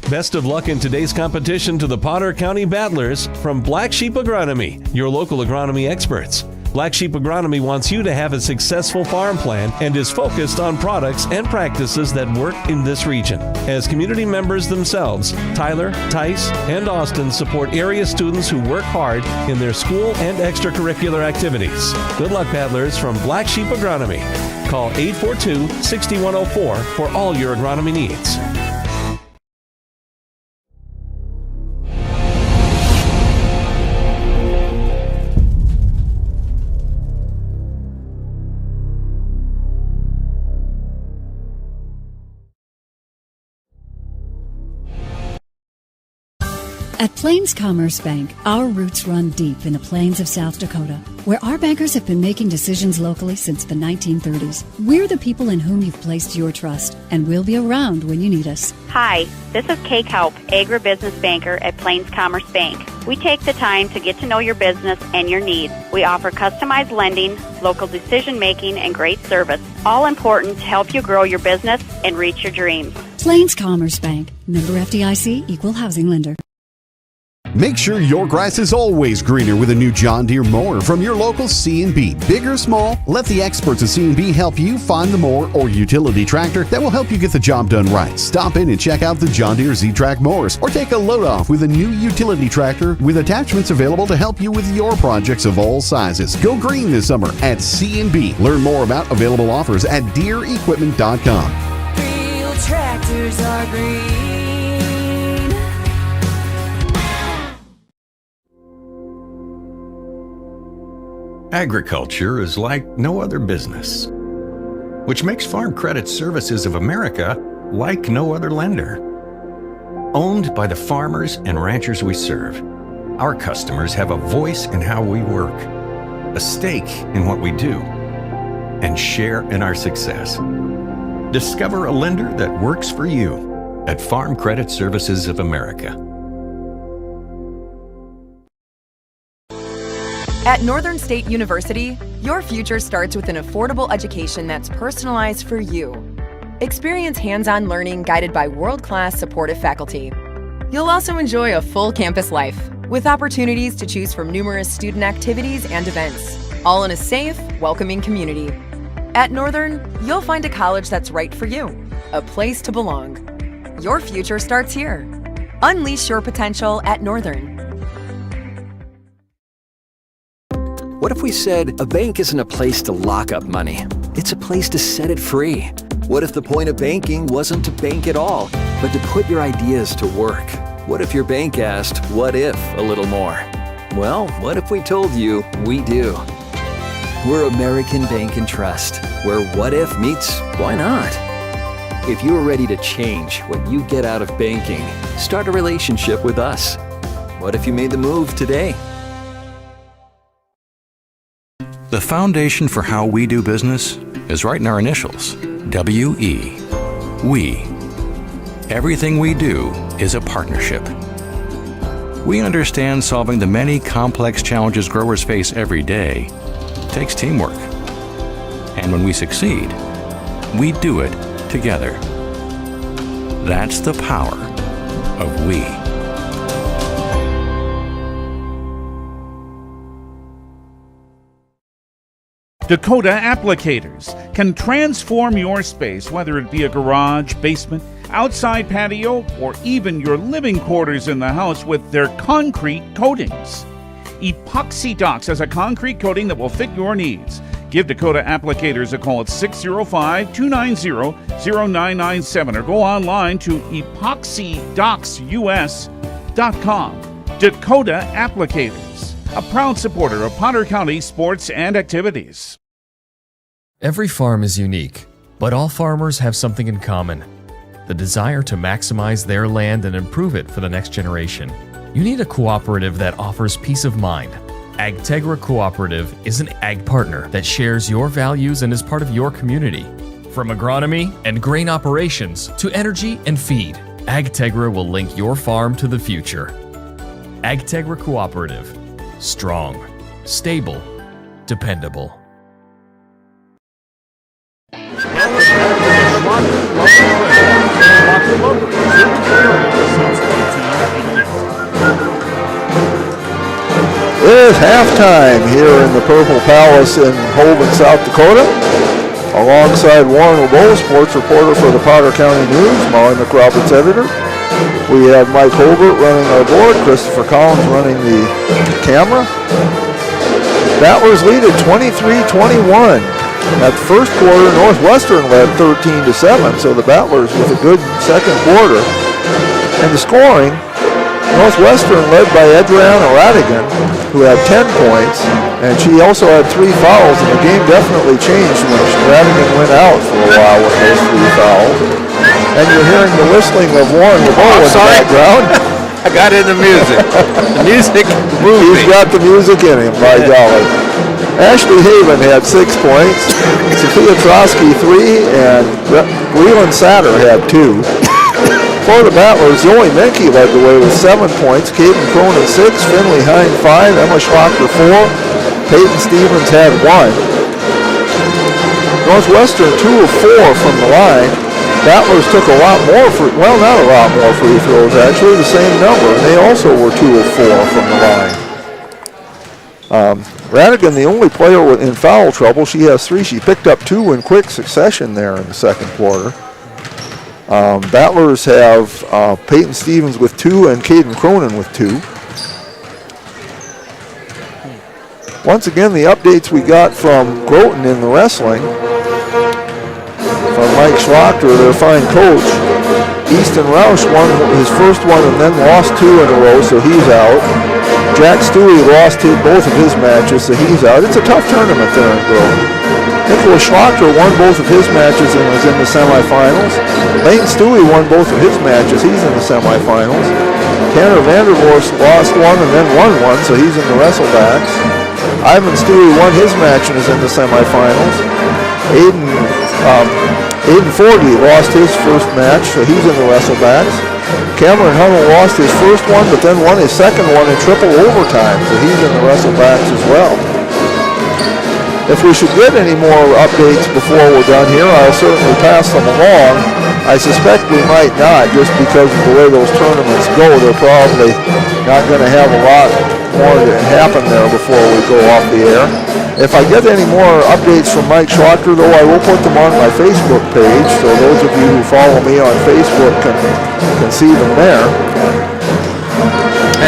Best of luck in today's competition to the Potter County Battlers from Black Sheep Agronomy, your local agronomy experts. Black Sheep Agronomy wants you to have a successful farm plan and is focused on products and practices that work in this region. As community members themselves, Tyler, Tice, and Austin support area students who work hard in their school and extracurricular activities. Good luck, Battlers from Black Sheep Agronomy. Call 842-6104 for all your agronomy needs. At Plains Commerce Bank, our roots run deep in the plains of South Dakota, where our bankers have been making decisions locally since the 1930s. We're the people in whom you've placed your trust, and we'll be around when you need us. Hi, this is Kay Kaup, agribusiness banker at Plains Commerce Bank. We take the time to get to know your business and your needs. We offer customized lending, local decision-making, and great service, all important to help you grow your business and reach your dreams. Plains Commerce Bank, member FDIC, equal housing lender. Make sure your grass is always greener with a new John Deere mower from your local C&B. Big or small, let the experts at C&B help you find the mower or utility tractor that will help you get the job done right. Stop in and check out the John Deere Z-Track mowers or take a load off with a new utility tractor with attachments available to help you with your projects of all sizes. Go green this summer at C&B. Learn more about available offers at DeereEquipment.com. Real tractors are green. Agriculture is like no other business, which makes Farm Credit Services of America like no other lender. Owned by the farmers and ranchers we serve, our customers have a voice in how we work, a stake in what we do, and share in our success. Discover a lender that works for you at Farm Credit Services of America. At Northern State University, your future starts with an affordable education that's personalized for you. Experience hands-on learning guided by world-class supportive faculty. You'll also enjoy a full campus life with opportunities to choose from numerous student activities and events, all in a safe, welcoming community. At Northern, you'll find a college that's right for you, a place to belong. Your future starts here. Unleash your potential at Northern. What if we said a bank isn't a place to lock up money? It's a place to set it free. What if the point of banking wasn't to bank at all, but to put your ideas to work? What if your bank asked, what if, a little more? Well, what if we told you we do? We're American Bank and Trust, where what if meets why not? If you're ready to change what you get out of banking, start a relationship with us. What if you made the move today? The foundation for how we do business is right in our initials, W-E, we. Everything we do is a partnership. We understand solving the many complex challenges growers face every day takes teamwork. And when we succeed, we do it together. That's the power of we. Dakota Applicators can transform your space, whether it be a garage, basement, outside patio, or even your living quarters in the house with their concrete coatings. Epoxy Docs has a concrete coating that will fit your needs. Give Dakota Applicators a call at 605-290-0997 or go online to epoxydocsus.com. Dakota Applicators, a proud supporter of Potter County sports and activities. Every farm is unique, but all farmers have something in common: the desire to maximize their land and improve it for the next generation. You need a cooperative that offers peace of mind. AgTegra Cooperative is an ag partner that shares your values and is part of your community. From agronomy and grain operations to energy and feed, AgTegra will link your farm to the future. AgTegra Cooperative. Strong, stable, dependable. It is halftime here in the Purple Palace in Holden, South Dakota. Alongside Warren LeBeau, sports reporter for the Potter County News, Molly McRoberts, editor. We have Mike Holbert running our board, Christopher Collins running the camera. Battlers lead at 23-21. At the first quarter, Northwestern led 13-7, so the Battlers with a good second quarter. And the scoring, Northwestern led by Adriana Radigan, who had 10 points, and she also had 3 fouls, and the game definitely changed when Radigan went out for a while with those 3 fouls. And you're hearing the whistling of Warren LeBeau in the background. I got into music. The music moved me. He's got the music in him, by golly. Ashley Haven had 6 points, Sophia Trosky 3, and Leland Satter had 2. For the Battlers, Zoe Menke led the way with 7 points, Caden Cronin 6, Finley Hine 5, Emma Schlocker 4, Peyton Stevens had 1. Northwestern 2 of 4 from the line. Battlers took a lot more, not a lot more free throws actually, the same number, and they also were 2 of 4 from the line. Radigan, the only player in foul trouble, she has 3. She picked up 2 in quick succession there in the second quarter. Battlers have Peyton Stevens with 2 and Caden Cronin with 2. Once again, the updates we got from Groton in the wrestling, from Mike Schlocker, their fine coach. Easton Roush won his first one and then lost 2 in a row, so he's out. Jack Stewie lost both of his matches, so he's out. It's a tough tournament there in Groton. Nicholas Schlocker won both of his matches and was in the semifinals. Lane Stewie won both of his matches. He's in the semifinals. Tanner Vandervorst lost 1 and then won 1, so he's in the wrestlebacks. Ivan Stewie won his match and is in the semifinals. Aiden Aiden Forgey lost his first match, so he's in the wrestlebacks. Cameron Hummel lost his first one, but then won his second one in triple overtime, so he's in the wrestlebacks as well. If we should get any more updates before we're done here, I'll certainly pass them along. I suspect we might not, just because of the way those tournaments go. They're probably not going to have a lot more to happen there before we go off the air. If I get any more updates from Mike Schlocker, though, I will put them on my Facebook page, so those of you who follow me on Facebook can see them there.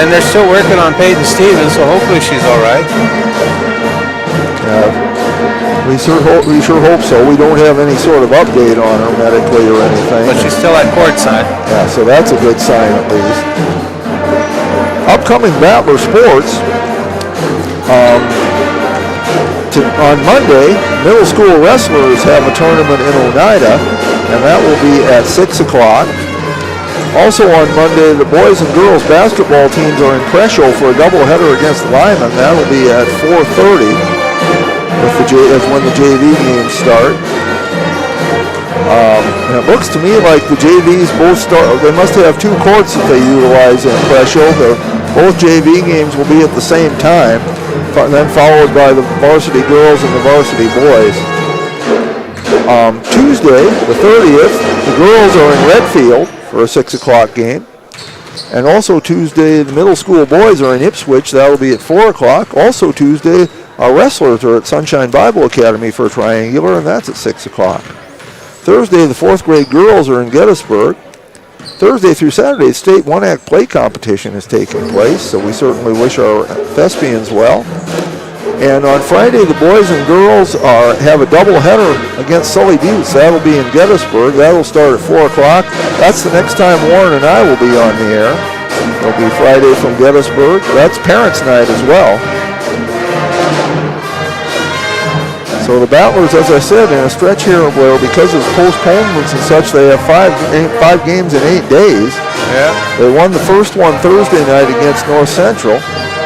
And they're still working on Peyton Stevens, so hopefully she's all right. We sure hope so. We don't have any sort of update on her medically or anything. But she's still at courtside. Yeah, so that's a good sign at least. Upcoming Battler sports. On Monday, middle school wrestlers have a tournament in Oneida, and that will be at 6 o'clock. Also on Monday, the boys and girls basketball teams are in Presho for a doubleheader against Lyman. That will be at 4:30. That's when the JV games start. And it looks to me like the JVs both start. They must have two courts that they utilize in Presho. Both JV games will be at the same time, then followed by the varsity girls and the varsity boys. Tuesday, the 30th, the girls are in Redfield for a 6 o'clock game. And also Tuesday, the middle school boys are in Ipswich. That will be at 4 o'clock. Also Tuesday, our wrestlers are at Sunshine Bible Academy for a triangular, and that's at 6 o'clock. Thursday, the 4th grade girls are in Gettysburg. Thursday through Saturday, the state one-act play competition is taking place, so we certainly wish our thespians well. And on Friday, the boys and girls have a doubleheader against Sully Buttes. That'll be in Gettysburg. That'll start at 4 o'clock. That's the next time Warren and I will be on the air. It'll be Friday from Gettysburg. That's Parents' Night as well. So the Battlers, as I said, in a stretch here where because of postponements and such, they have five games in 8 days. Yeah. They won the first one Thursday night against North Central.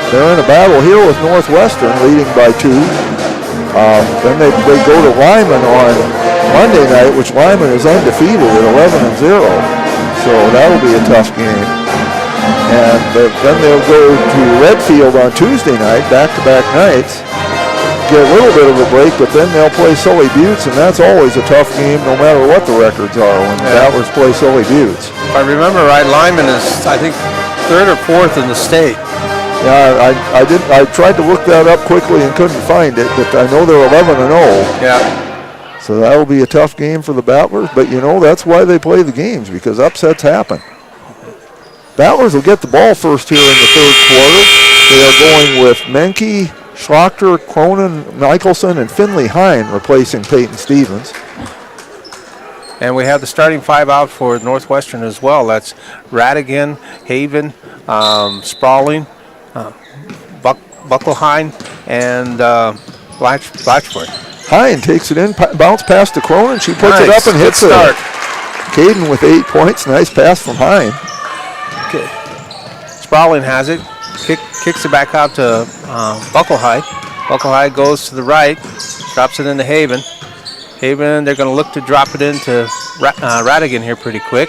They're in a battle here with Northwestern, leading by 2. Then they go to Lyman on Monday night, which Lyman is undefeated at 11-0. So that'll be a tough game. And then they'll go to Redfield on Tuesday night, back-to-back nights. Get a little bit of a break, but then they'll play Sully Buttes, and that's always a tough game no matter what the records are when the Battlers play Sully Buttes. If I remember right, Lyman is, I think, 3rd or 4th in the state. Yeah, I tried to look that up quickly and couldn't find it, but I know they're 11-0. Yeah. So that'll be a tough game for the Battlers, but you know, that's why they play the games, because upsets happen. Battlers will get the ball first here in the 3rd quarter. They are going with Menke, Schlochter, Cronin, Michelson, and Finley Hine replacing Peyton Stevens. And we have the starting 5 out for Northwestern as well. That's Radigan, Haven, Sprawling, Buckelheim, and Blatchford. Hine takes it in, bounce pass to Cronin. She puts it up and hits it. Caden with 8 points. Nice pass from Hine. Okay. Sprawling has it. Kicks it back out to Buckelheim. Buckelheim goes to the right, drops it into Haven. Haven, they're going to look to drop it into Radigan here pretty quick.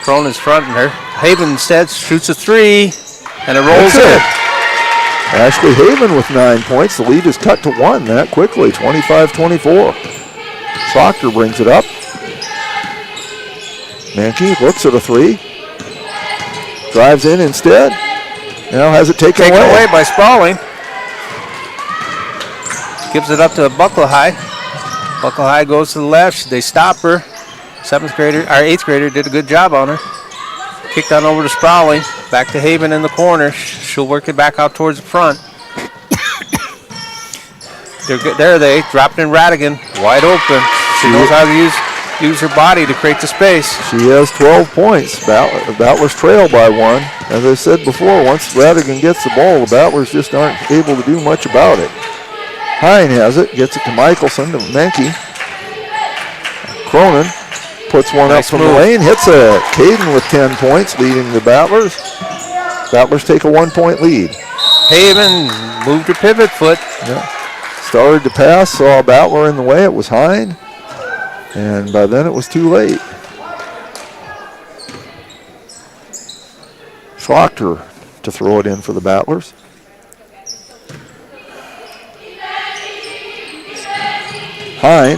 Cronin's fronting her. Haven instead shoots a 3, and it rolls in. Ashley Haven with 9 points. The lead is cut to 1 that quickly, 25-24. Schlochter brings it up. Mankey looks at a 3. Drives in instead. Now has it taken away by Sprawling. Gives it up to Buckelheim. Buckelheim goes to the left. They stop her. 8th grader did a good job on her. Kicked on over to Sprawling. Back to Haven in the corner. She'll work it back out towards the front. There they dropped in Radigan. Wide open. She knows how to use her body to create the space. She has 12 points. Battlers trail by 1. As I said before, once Radigan gets the ball, the Battlers just aren't able to do much about it. Hine has it, gets it to Michelson, to Menke. Cronin puts one up from the lane, hits it. Caden with 10 points, leading the Battlers. Battlers take a 1-point lead. Haven moved her pivot foot. Yeah. Started to pass, saw a Battler in the way. It was Hine. And by then it was too late. Schlochter to throw it in for the Battlers. Hine,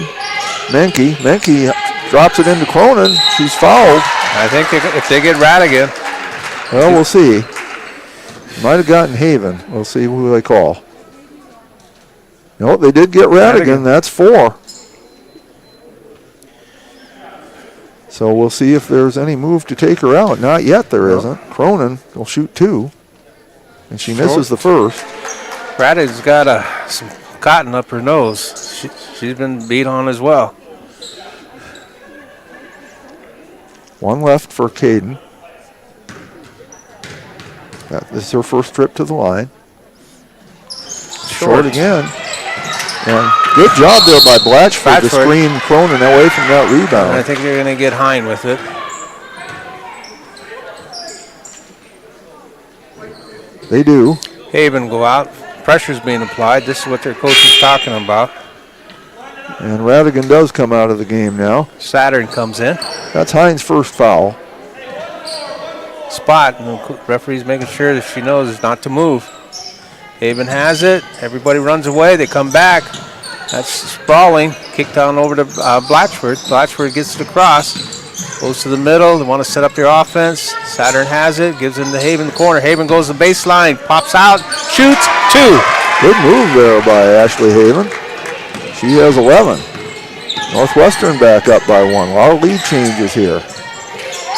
Menke drops it into Cronin. She's fouled. I think if they get Radigan. Well, we'll see. Might have gotten Haven. We'll see who they call. No, they did get Radigan. That's 4. So we'll see if there's any move to take her out. Not yet, there isn't. Cronin will shoot 2. And she misses the first. Radigan's got some cotton up her nose. She's been beat on as well. 1 left for Caden. This is her first trip to the line. Short again. And good job there by Blatchford to screen Cronin away from that rebound. And I think they're going to get Hine with it. They do. Haven go out. Pressure's being applied. This is what their coach is talking about. And Radigan does come out of the game now. Saturn comes in. That's Hine's first foul. Spot, and the referee's making sure that she knows not to move. Haven has it. Everybody runs away. They come back. That's Sprawling. Kicked down over to Blatchford. Blatchford gets the cross. Goes to the middle. They want to set up their offense. Saturn has it. Gives it to Haven in the corner. Haven goes to the baseline. Pops out. Shoots. 2. Good move there by Ashley Haven. She has 11. Northwestern back up by 1. A lot of lead changes here.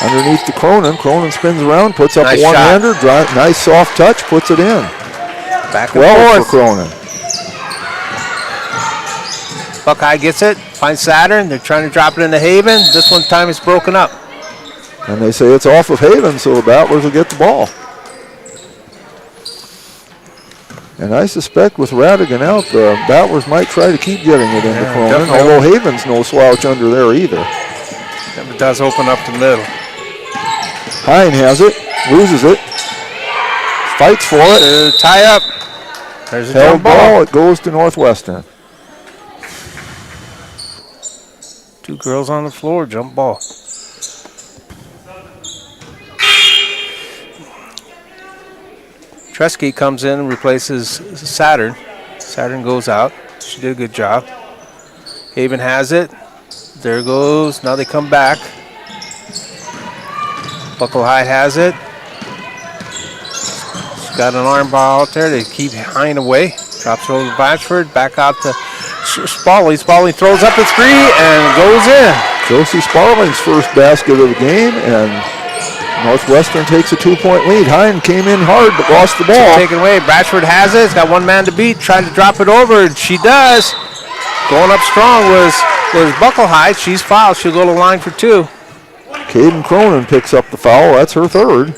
Underneath to Cronin. Cronin spins around, puts up a one-hander. Nice soft touch, puts it in. Back and 12 forth. for Cronin. Buckeye gets it. Finds Saturn. They're trying to drop it into Haven. This one time it's broken up. And they say it's off of Haven, so the Battlers will get the ball. And I suspect with Radigan out, the Battlers might try to keep getting it into Cronin, although Haven's no slouch under there either. It does open up the middle. Hine has it, loses it, fights for it. Tie up. There's a held jump ball. It goes to Northwestern. 2 girls on the floor, jump ball. Tresky comes in and replaces Saturn. Saturn goes out. She did a good job. Haven has it. There goes. Now they come back. Buckle High has it. She's got an arm ball out there. They keep Hine away. Drops it over to Blatchford. Back out to Spaulding. Spaulding throws up a 3 and goes in. Josie Spaulding's first basket of the game, and Northwestern takes a 2-point lead. Hine came in hard but lost the ball. Taken away. Blatchford has it. It's got one man to beat. Trying to drop it over, and she does. Going up strong was Buckle High. She's fouled. She'll go to the line for 2. Caden Cronin picks up the foul. That's her third.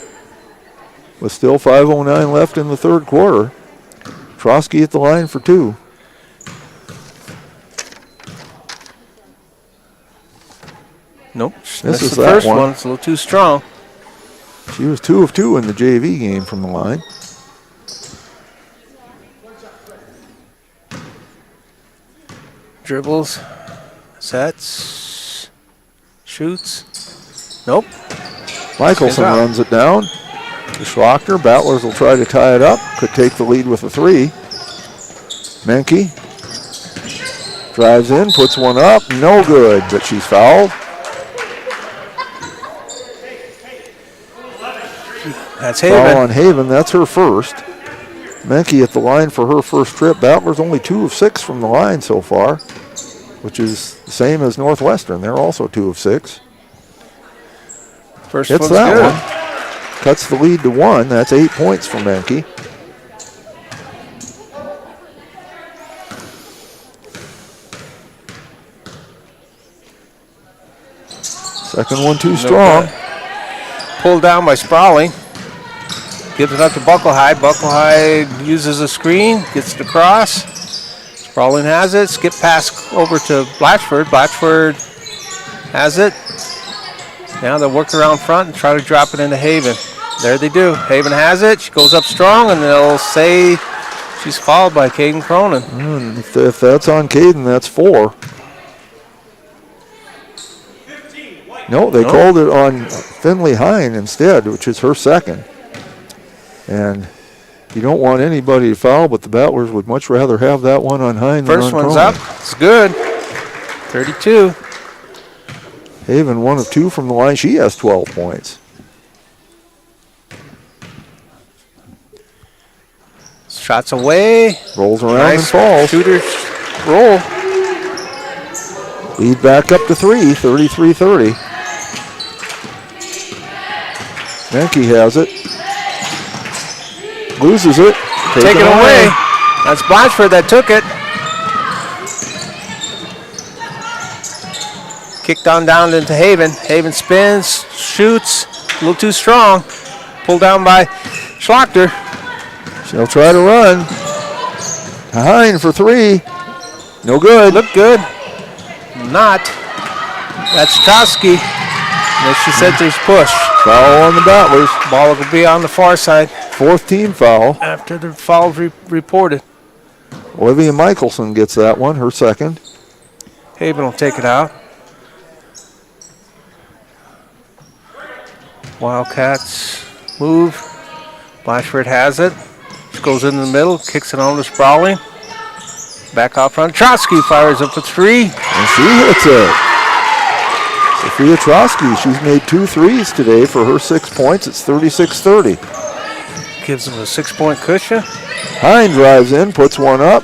With still 5:09 left in the third quarter. Trotsky at the line for 2. Nope. This is the first one. It's a little too strong. She was 2 of 2 in the JV game from the line. Dribbles, sets, shoots. Nope. Michelson runs it down to Schlochter. Battlers will try to tie it up. Could take the lead with a 3. Menke drives in, puts one up. No good, but she's fouled. That's Haven. Foul on Haven. That's her first. Menke at the line for her first trip. Battlers only 2 of 6 from the line so far, which is the same as Northwestern. They're also 2 of 6. First hits that good. one. Cuts the lead to 1. That's 8 points for Menke. Second one too strong. Pulled down by Sprawling. Gives it up to Buckle High. Buckle High uses a screen, gets the cross. Sprawling has it. Skip pass over to Blatchford. Blatchford has it. Now they'll work around front and try to drop it into Haven. There they do. Haven has it. She goes up strong, and they'll say she's fouled by Caden Cronin. If that's on Caden, that's 4. No, they called it on Finley Hine instead, which is her second. And you don't want anybody to foul, but the Battlers would much rather have that one on Hine than on First one's Cronin. up. It's good. 32. Haven 1 of 2 from the line. She has 12 points. Shots away. Rolls around Nice and falls. Shooters roll. Lead back up to 3, 33-30. Menke has it. Loses it. Take it away. That's Blatchford that took it. Kicked on down into Haven. Haven spins, shoots, a little too strong. Pulled down by Schlachter. She'll try to run. Hine for 3. No good. Look good. Not. That's Trotsky. As she said, there's push. Foul on the Battlers. Ball will be on the far side. 4th team foul. After the foul reported. Olivia Michelson gets that one, her second. Haven will take it out. Wildcats move. Blatchford has it. She goes in the middle, kicks it on to Sprawling. Back out front. Trotsky fires up a 3. And she hits it. Sophia Trotsky, she's made 2 threes today for her 6 points. It's 36-30. Gives them a 6-point cushion. Hine drives in, puts one up,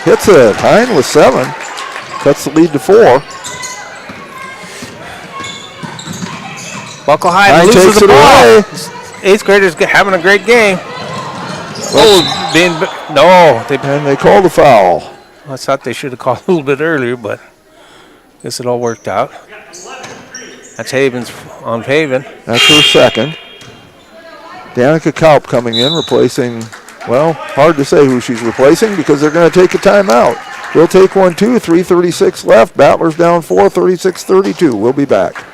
hits it. Hine with 7. Cuts the lead to 4. Buckle High Hine loses takes the it ball. away. 8th graders having a great game. And they called a foul. I thought they should have called a little bit earlier, but I guess it all worked out. That's Haven's on Haven. That's her second. Danica Kaup coming in, replacing, well, hard to say who she's replacing because they're going to take a timeout. We'll take one too, 3:36 left. Battlers down 4, 36-32. We'll be back.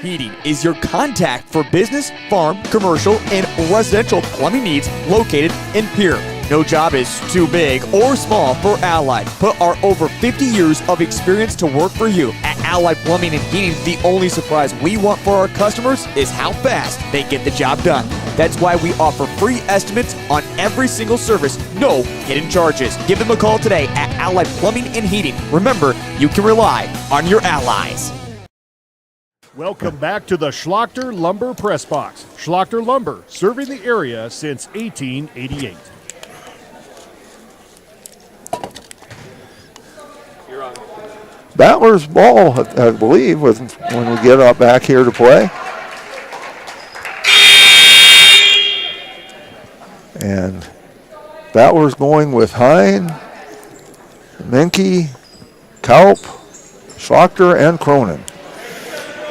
Heating is your contact for business, farm, commercial, and residential plumbing needs located in Pierre. No job is too big or small for Allied. Put our over 50 years of experience to work for you. At Allied Plumbing and Heating, the only surprise we want for our customers is how fast they get the job done. That's why we offer free estimates on every single service, no hidden charges. Give them a call today at Allied Plumbing and Heating. Remember, you can rely on your allies. Welcome back to the Schlachter Lumber Press Box. Schlachter Lumber, serving the area since 1888. Battlers ball, I believe, when we get up back here to play. And Battlers going with Hine, Menke, Kaup, Schlachter, and Cronin.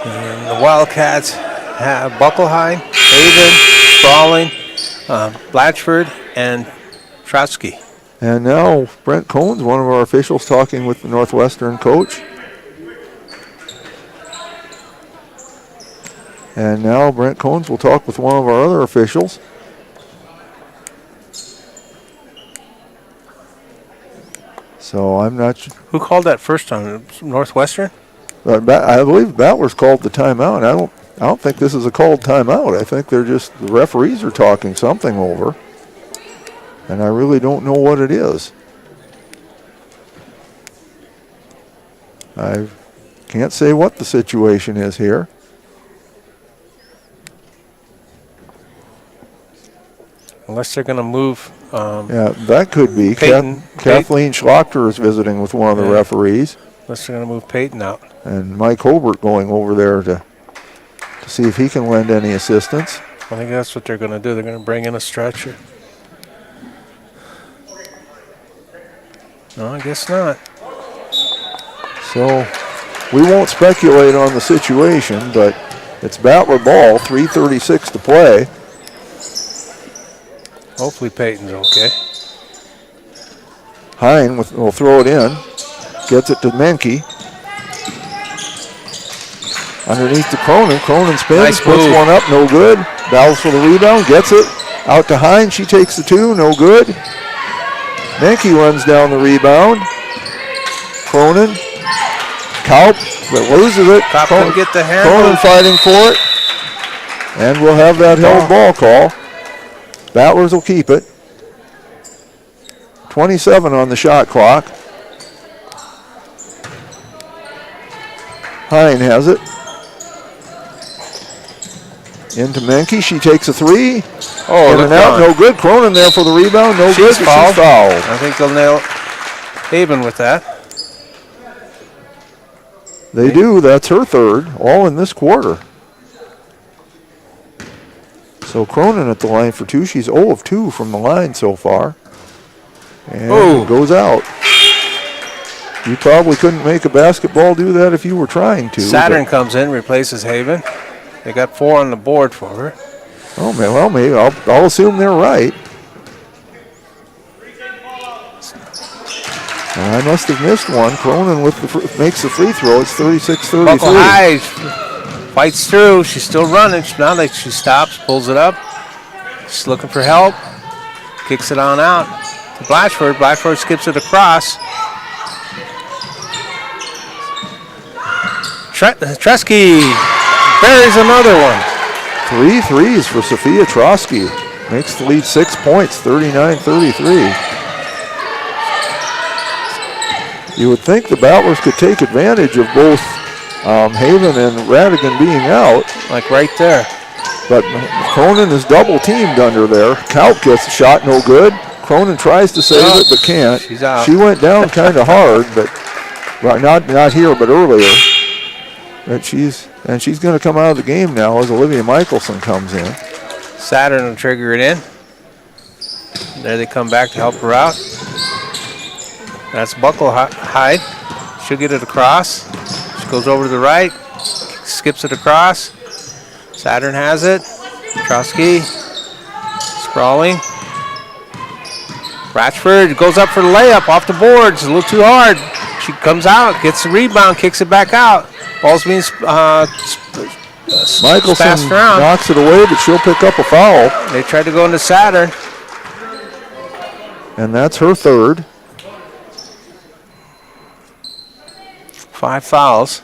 And the Wildcats have Buckelheim, Haven, Sprawling, Blatchford, and Trotsky. And now Brent Cohen's one of our officials talking with the Northwestern coach. And now Brent Cohen's will talk with one of our other officials. So I'm not sure. Who called that first time? Northwestern? I believe Battlers called the timeout. I don't think this is a called timeout. I think they're just, the referees are talking something over. And I really don't know what it is. I can't say what the situation is here. Unless they're going to move. Yeah, that could be. Peyton, Kathleen Schlachter is visiting with one of the referees. Unless they're going to move Peyton out. And Mike Hobart going over there to see if he can lend any assistance. I think that's what they're going to do. They're going to bring in a stretcher. No, I guess not. So we won't speculate on the situation, but it's Battler ball, 3:36 to play. Hopefully Peyton's okay. Hine will throw it in. Gets it to Menke. Underneath to Cronin. Cronin spins, Nice puts move. one up, no good. Battles for the rebound, gets it. Out to Hine, she takes the 2, no good. Menke runs down the rebound. Cronin, Kaup, but loses it. Cop couldn't get the hand. Cronin fighting for it. And we'll have that held ball call. Battlers will keep it. 27 on the shot clock. Hine has it. Into Menke. She takes a three. Oh, in and out. No good. Cronin there for the rebound. No good. She's fouled. I think they'll nail Haven with that. They do. That's her third. All in this quarter. So Cronin at the line for two. She's 0 of 2 from the line so far. And it goes out. You probably couldn't make a basketball do that if you were trying to. Saturn comes in, replaces Haven. They got 4 on the board for her. Oh, man, well, maybe. I'll assume they're right. I must have missed one. Cronin makes the free throw. It's 36-33. Buckle High fights through. She's still running. Now that she stops, pulls it up. She's looking for help. Kicks it on out to Blatchford. Blatchford skips it across. Tresky buries another one. 3 threes for Sophia Trosky. Makes the lead 6 points, 39-33. You would think the Battlers could take advantage of both Haven and Radigan being out. Like right there. But Cronin is double teamed under there. Kalp gets a shot, no good. Cronin tries to save it, but can't. She's out. She went down kind of hard, but not here, but earlier. But she's going to come out of the game now as Olivia Michelson comes in. Saturn will trigger it in. There they come back to help her out. That's Buckle Hyde. She'll get it across. She goes over to the right, skips it across. Saturn has it. Trosky sprawling. Ratchford goes up for the layup off the boards. A little too hard. She comes out, gets the rebound, kicks it back out. Ball's being Michelson knocks it away, but she'll pick up a foul. They tried to go into Saturn. And that's her third. 5 fouls.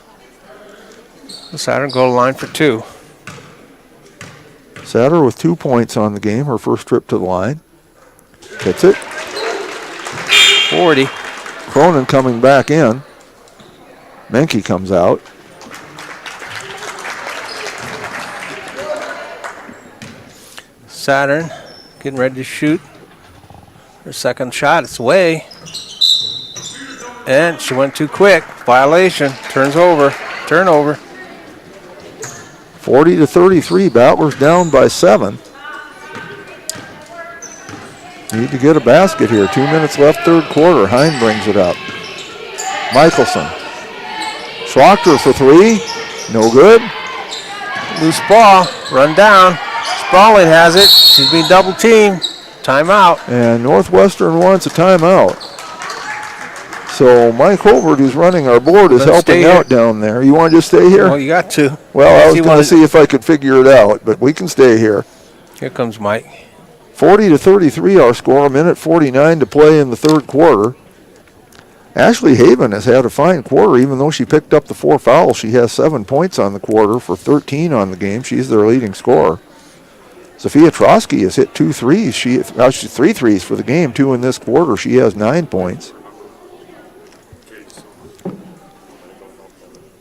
Saturn go to the line for 2. Saturn with 2 points on the game, her first trip to the line. Hits it. 40. Cronin coming back in. Menke comes out. Saturn getting ready to shoot her second shot. It's away. And she went too quick. Violation. Turnover. 40-33. Battlers down by 7. Need to get a basket here. 2 minutes left, third quarter. Hine brings it up. Michelson. Schlochter for 3. No good. Loose ball. Run down. Sprawling has it. She's being double teamed. Timeout. And Northwestern wants a timeout. So Mike Holbert, who's running our board, is helping out down there. You want to just stay here? Well, you got to. Well, I was going to see if I could figure it out, but we can stay here. Here comes Mike. 40-33 our score, a minute 49 to play in the third quarter. Ashley Haven has had a fine quarter, even though she picked up the 4 fouls. She has 7 points on the quarter for 13 on the game. She's their leading scorer. Sophia Trosky has hit 2 threes. She 3 threes for the game, 2 in this quarter. She has 9 points.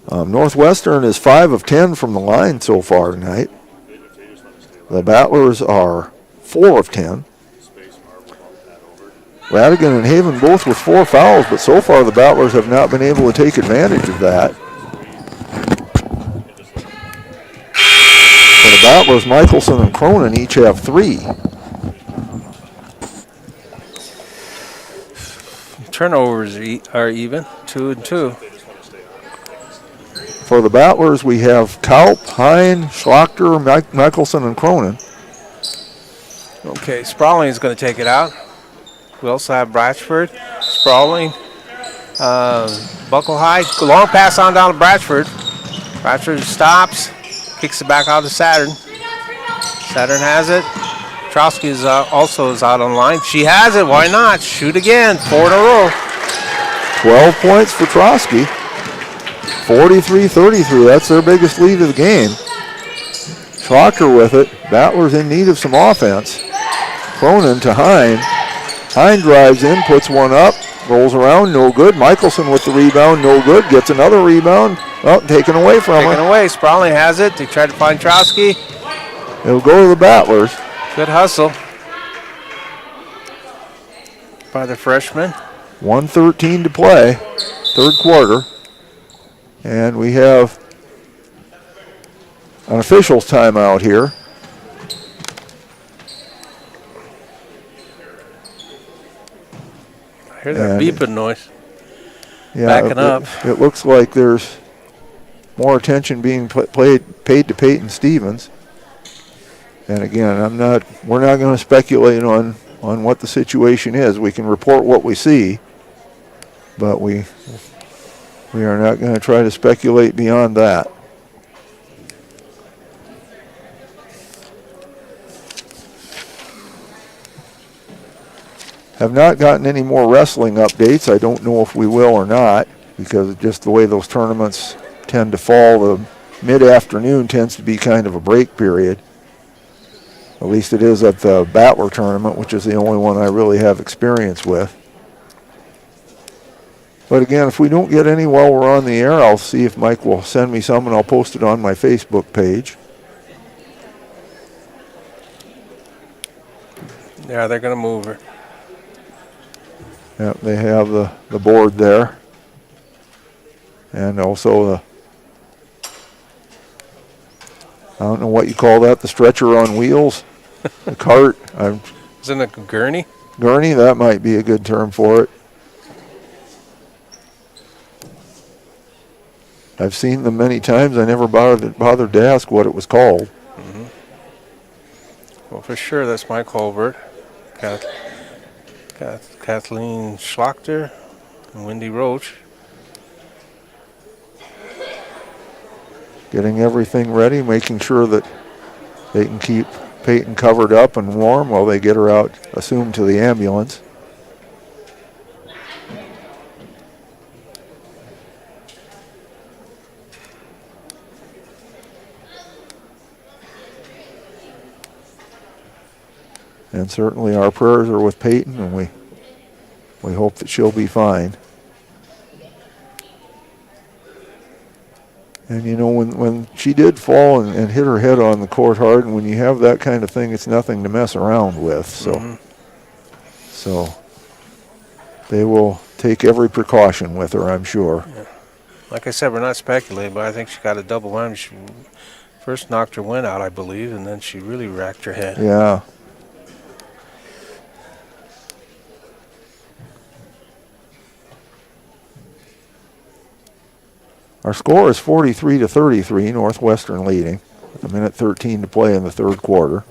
Northwestern is 5 of 10 from the line so far tonight. The Battlers are 4 of 10. Radigan and Haven both with 4 fouls, but so far the Battlers have not been able to take advantage of that. For the Battlers, Michelson and Cronin each have 3. Turnovers are even, 2 and 2. For the Battlers, we have Kalp, Hine, Schlochter, Michelson, and Cronin. Okay, Sprawling is going to take it out. We also have Bratchford, Sprawling, Buckle High. Long pass on down to Bratchford. Bratchford stops, kicks it back out to Saturn. Saturn has it. Trosky is also out on the line. She has it. Why not? Shoot again. 4 in a row. 12 points for Trosky. 43-33, that's their biggest lead of the game. Schlocker with it. Battlers in need of some offense. Cronin to Hine. Hine drives in, puts one up, rolls around, no good. Michelson with the rebound, no good. Gets another rebound. Well, taken away from her. Taken away. Sprawling has it. They tried to find Trowski. It'll go to the Battlers. Good hustle by the freshman. 1:13 to play, third quarter. And we have an official's timeout here. I hear that beeping noise. Yeah, backing up. It looks like there's more attention being paid to Peyton Stevens. And again, we're not going to speculate on what the situation is. We can report what we see, but we are not going to try to speculate beyond that. Have not gotten any more wrestling updates. I don't know if we will or not, because of just the way those tournaments tend to fall. The mid-afternoon tends to be kind of a break period. At least it is at the Battler tournament, which is the only one I really have experience with. But again, if we don't get any while we're on the air, I'll see if Mike will send me some and I'll post it on my Facebook page. Yeah, they're going to move her. Yep, they have the board there. And also the, I don't know what you call that, the stretcher on wheels, the cart. Isn't it a gurney? Gurney, that might be a good term for it. I've seen them many times. I never bothered to ask what it was called. Mm-hmm. Well, for sure, that's Mike Holbert, Kathleen Schlachter, and Wendy Roach. Getting everything ready, making sure that they can keep Peyton covered up and warm while they get her out, assumed, to the ambulance. And certainly our prayers are with Peyton, and we hope that she'll be fine. And you know, when she did fall and hit her head on the court hard, and when you have that kind of thing, it's nothing to mess around with. So they will take every precaution with her, I'm sure. Yeah. Like I said, we're not speculating, but I think she got a double whammy. She first knocked her wind out, I believe, and then she really racked her head. Yeah. Our score is 43-33, Northwestern leading, with 1:13 to play in the third quarter.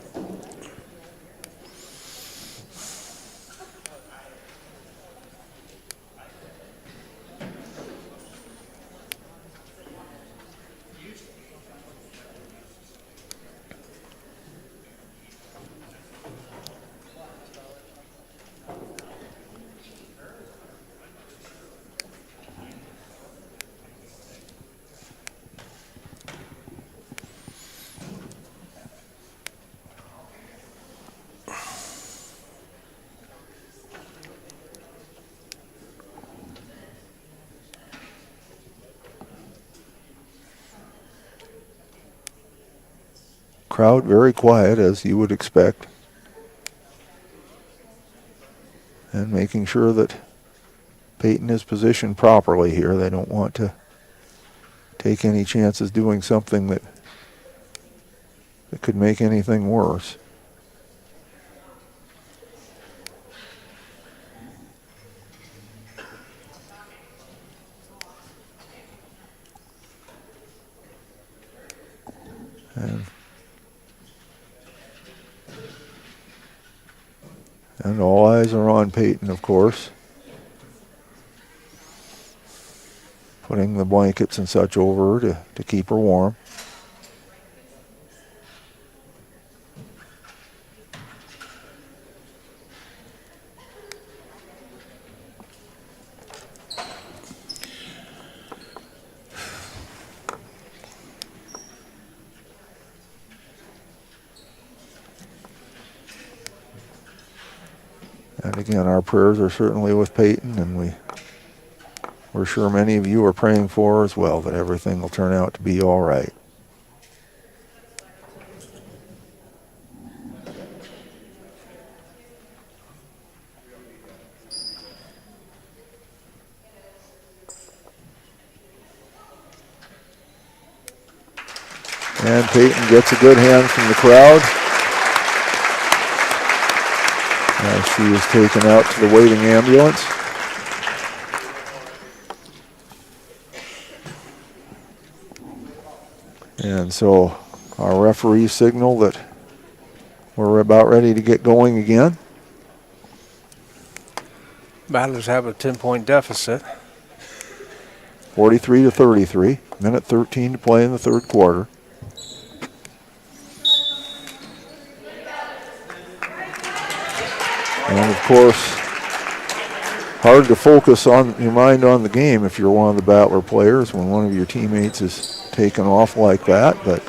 Crowd very quiet, as you would expect. And making sure that Peyton is positioned properly here. They don't want to take any chances doing something that could make anything worse. And all eyes are on Peyton, of course. Putting the blankets and such over her to keep her warm. And again, our prayers are certainly with Peyton, and we're sure many of you are praying for her as well, that everything will turn out to be all right. And Peyton gets a good hand from the crowd as she is taken out to the waiting ambulance. And so our referees signal that we're about ready to get going again. Battlers have a 10-point deficit. 43-33, minute 13 to play in the third quarter. And of course, hard to focus on your mind on the game if you're one of the Battler players when one of your teammates is taken off like that, but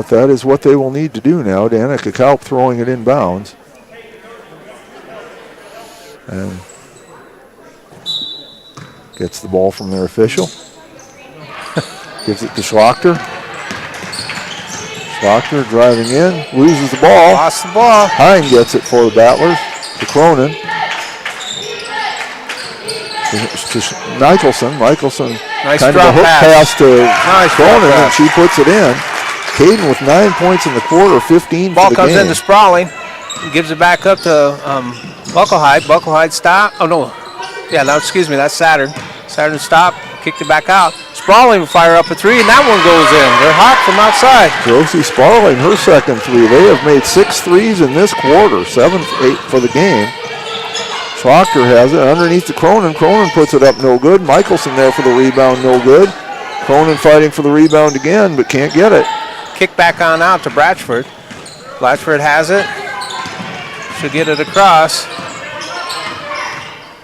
that is what they will need to do now. Danica Kaup throwing it inbounds. And gets the ball from their official. Gives it to Schlachter. Schlachter driving in, loses the ball. Lost the ball. Hine gets it for the Battlers. To Cronin. To Michelson. Michelson Nice kind of a drop hook pass to Nice Cronin, drop and she puts it in. Caden with 9 points in the quarter, 15 Ball for the comes game. into Sprawling. Gives it back up to Bucklehide. Bucklehide stop. Oh, no. Yeah, no, excuse me. That's Saturn. Saturn stop. Kicked it back out. Sprawling will fire up a three, and that one goes in. They're hot from outside. Josie Sparling, her second three. They have made 6 threes in this quarter, 7 8 for the game. Schlachter has it underneath to Cronin. Cronin puts it up, no good. Michelson there for the rebound, no good. Cronin fighting for the rebound again, but can't get it. Kick back on out to Blatchford. Blatchford has it. Should get it across.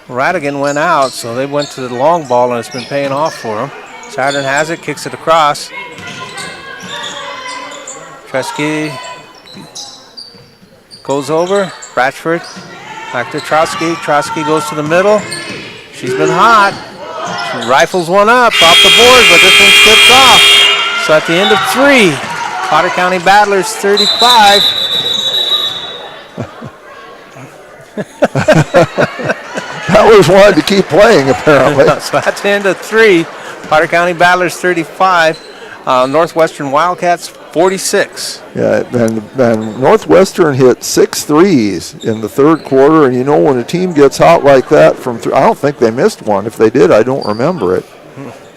Radigan went out, so they went to the long ball, and it's been paying off for them. Saturn has it, kicks it across. Tresky goes over. Bratchford back to Trotsky. Trotsky goes to the middle. She's been hot. She rifles one up off the board, but this one slips off. So at the end of 3, Potter County Battlers 35. Battlers wanted to keep playing, apparently. So at the end of 3, Potter County Battlers 35, Northwestern Wildcats 46. Yeah, and Northwestern hit 6 threes in the third quarter, and you know when a team gets hot like that from I don't think they missed one. If they did, I don't remember it.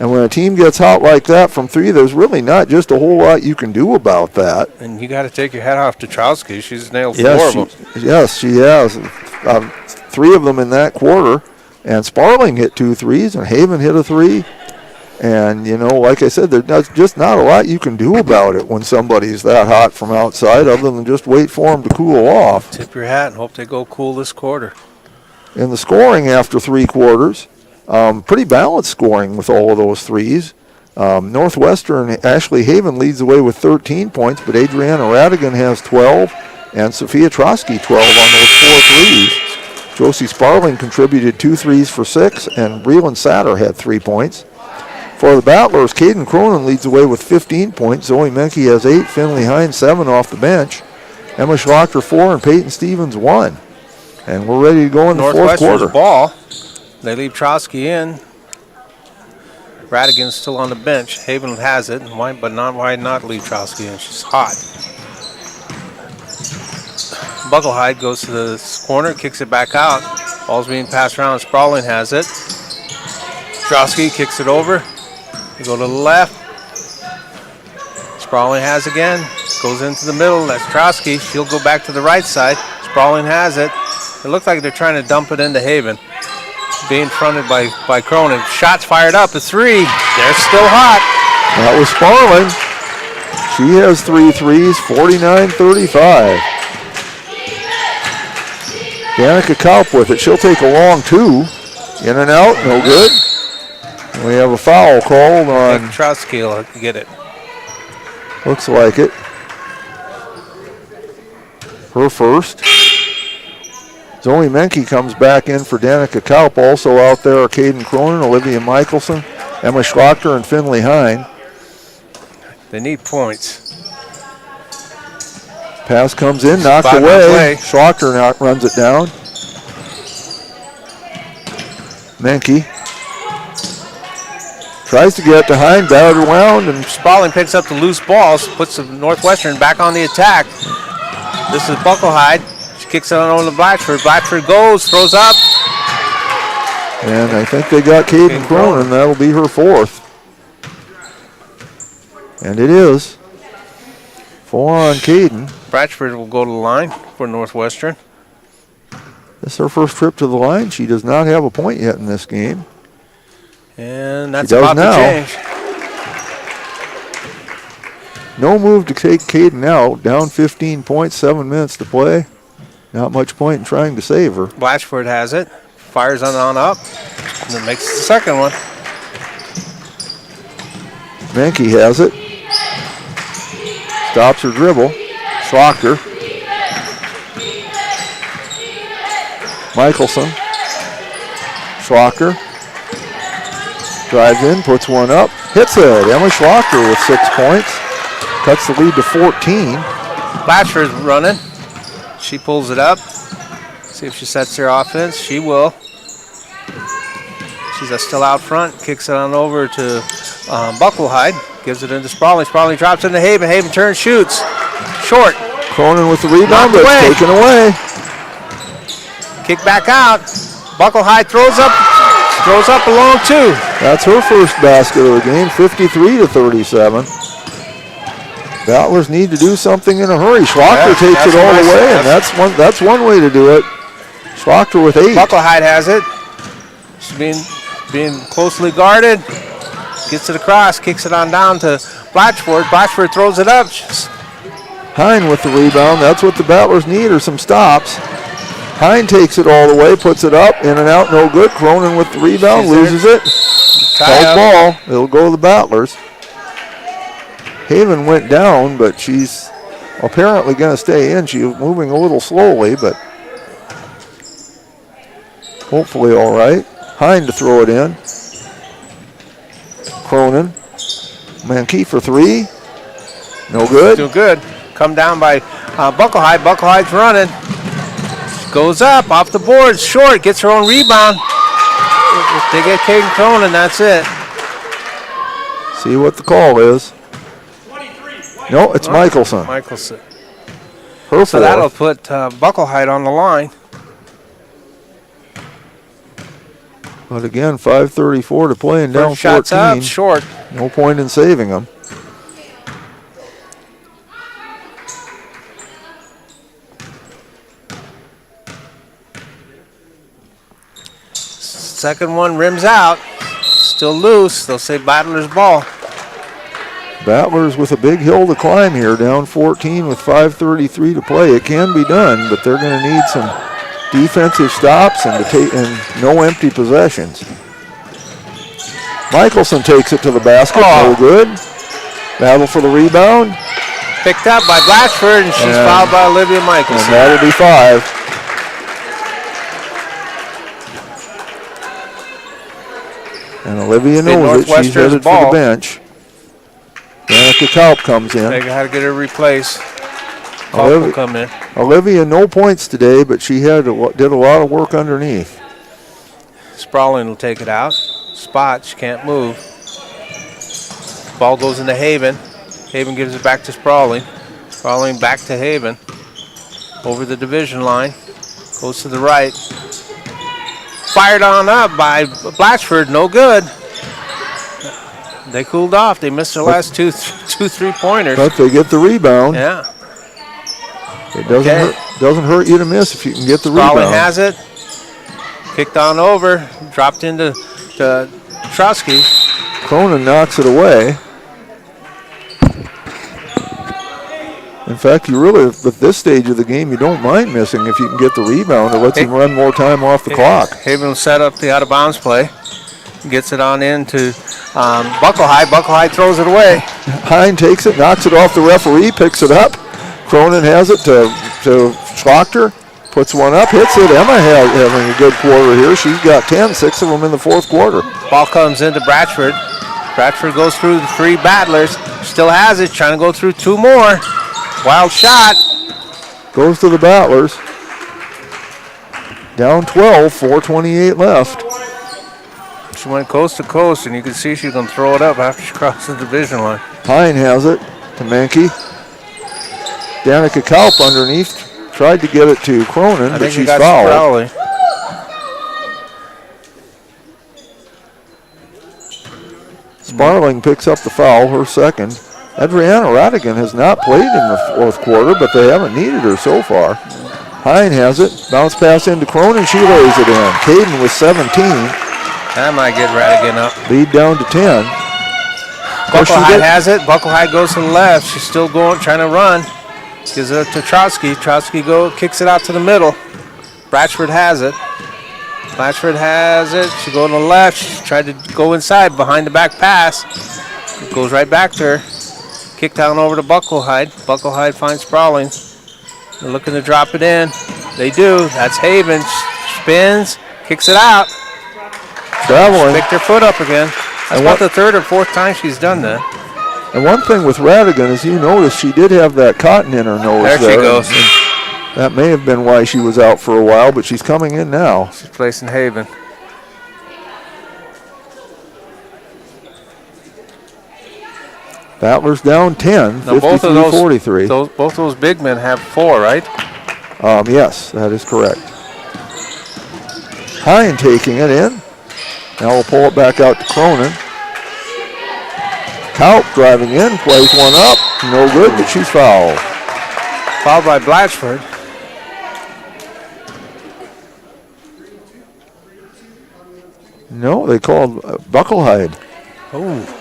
And when a team gets hot like that from 3, there's really not just a whole lot you can do about that. And you got to take your hat off to Trotsky. She's nailed 4 Yes, of them. Yes, she has. 3 of them in that quarter. And Sparling hit 2 threes, and Haven hit a 3. And, you know, like I said, there's just not a lot you can do about it when somebody's that hot from outside other than just wait for them to cool off. Tip your hat and hope they go cool this quarter. In the scoring after 3 quarters, pretty balanced scoring with all of those threes. Northwestern, Ashley Haven leads the way with 13 points, but Adriana Radigan has 12, and Sophia Trotsky 12 on those 4 threes. Josie Sparling contributed 2 threes for 6, and Breland Satter had 3 points. For the Battlers, Caden Cronin leads the way with 15 points. Zoe Menke has 8, Finley Hines 7 off the bench. Emma Schlachter 4, and Peyton Stevens 1. And we're ready to go in the fourth quarter. Ball. They leave Trotsky in. Radigan's still on the bench. Haven has it, why not leave Trotsky in? She's hot. Bucklehide goes to the corner, kicks it back out. Ball's being passed around. Sprawling has it. Trotsky kicks it over. They go to the left. Sprawling has again. Goes into the middle. That's Trotsky. She'll go back to the right side. Sprawling has it. It looks like they're trying to dump it into Haven. Being fronted by Cronin. Shots fired up. A 3. They're still hot. That was Sparling. She has 3 threes, 49-35. Danica Kaup with it. She'll take a long 2. In and out, no good. We have a foul called on. Trotsky will get it. Looks like it. Her first. Zoe Menke comes back in for Danica Kaup. Also out there are Caden Cronin, Olivia Michelson, Emma Schlochter, and Finley Hine. They need points. Pass comes in, knocked away. Schlochter runs it down. Menke tries to get to Hine, battered around, and Spaulding picks up the loose balls, puts the Northwestern back on the attack. This is Bucklehide. She kicks it on over to Blatchford. Blatchford goes, throws up. And I think they got Caden Cronin. That'll be her fourth. And it is. 4 on Caden. Blatchford will go to the line for Northwestern. This is her first trip to the line. She does not have a point yet in this game. And that's about to change. No move to take Caden out. Down 15 points, 7 minutes to play. Not much point in trying to save her. Blatchford has it. Fires on up. And then makes the second one. Menke has it. Stops her dribble. Schlochter. Michelson. Schlochter. Drives in, puts one up, hits it. Emma Schlochter with 6 points. Cuts the lead to 14. Blatchford's running. She pulls it up. See if she sets her offense. She will. She's still out front. Kicks it on over to Bucklehide. Gives it into Sprawley. Sprawley drops into Haven. Haven turns, shoots. Short. Cronin with the rebound, but it's taken away. Kick back out. Bucklehide throws up along two. That's her first basket of the game, 53-37. Battlers need to do something in a hurry. Schlochter takes it all the way, and that's one way to do it. Schlochter with 8. Bucklehide has it. She's being closely guarded. Gets it across, kicks it on down to Blatchford. Blatchford throws it up. Hine with the rebound. That's what the Battlers need, are some stops. Hine takes it all the way, puts it up, in and out, no good. Cronin with the rebound, loses it. Held ball. It'll go to the Battlers. Haven went down, but she's apparently going to stay in. She's moving a little slowly, but hopefully all right. Hine to throw it in. Cronin. Menke for 3. No good. Still good. Come down by Bucklehide. Bucklehide's running. Goes up, off the boards, short, gets her own rebound. If they get Caden Cronin, that's it. See what the call is. No, it's Michelson. Michelson. Her so that'll put Bucklehide on the line. But again, 5:34 to play and down 14. Shots up, short. No point in saving them. Second one rims out. Still loose. They'll say Battlers ball. Battlers with a big hill to climb here, down 14 with 5:33 to play. It can be done, but they're going to need some defensive stops and no empty possessions. Michelson takes it to the basket, no good. Battle for the rebound. Picked up by Blatchford, and she's fouled by Olivia Michelson. And that'll be 5. And Olivia knows it. She's headed for the bench. Danica Kaup comes in. They had to get her replaced. Kaup will come in. Olivia, no points today, but she did a lot of work underneath. Sprawling will take it out. Spot, she can't move. Ball goes into Haven. Haven gives it back to Sprawling. Sprawling back to Haven. Over the division line. Goes to the right. Fired on up by Blatchford, no good. They cooled off. They missed their last two 3-pointers. But they get the rebound. Yeah. It doesn't hurt you to miss if you can get the Sprawling rebound. has it. Kicked on over. Dropped into Trusky. Cronin knocks it away. In fact, you really, at this stage of the game, you don't mind missing if you can get the rebound. It lets him run more time off the clock. Haven will set up the out-of-bounds play. Gets it on into Bucklehide. Bucklehide throws it away. Hine takes it, knocks it off the referee, picks it up. Cronin has it to Schlochter. Puts one up, hits it. Emma having a good quarter here. She's got 10, 6 of them in the fourth quarter. Ball comes into Bratchford. Bratchford goes through the 3 Battlers. Still has it, trying to go through 2 more. Wild shot. Goes to the Battlers. Down 12, 4:28 left. She went coast to coast, and you can see she's going to throw it up after she crosses the division line. Hine has it to Menke. Danica Kaup underneath. Tried to get it to Cronin, but she's fouled. Sparling picks up the foul, her second. Adriana Radigan has not played in the fourth quarter, but they haven't needed her so far. Hine has it. Bounce pass into Cronin. She lays it in. Caden with 17. That might get Radigan up. Lead down to 10. Bucklehide has it. Bucklehide goes to the left. She's still going, trying to run. Gives it up to Trotsky. Trotsky kicks it out to the middle. Bratchford has it. Blatchford has it. She goes to the left. She tried to go inside behind the back pass. It goes right back to her. Kick down over to Bucklehide. Bucklehide finds Sprawling. They're looking to drop it in. They do. That's Haven. Spins. Kicks it out. Traveling. Picked her foot up again. That's about the 3rd or 4th time she's done that. And one thing with Radigan is you notice she did have that cotton in her nose there. There she goes. That may have been why she was out for a while, but she's coming in now. She's placing Haven. Battlers down 10, 53-43. Both of those big men have 4, right? Yes, that is correct. Hine taking it in. Now we'll pull it back out to Cronin. Kaup driving in, plays one up. No good, but she's fouled. Fouled by Blatchford. No, they called Bucklehide. Oh.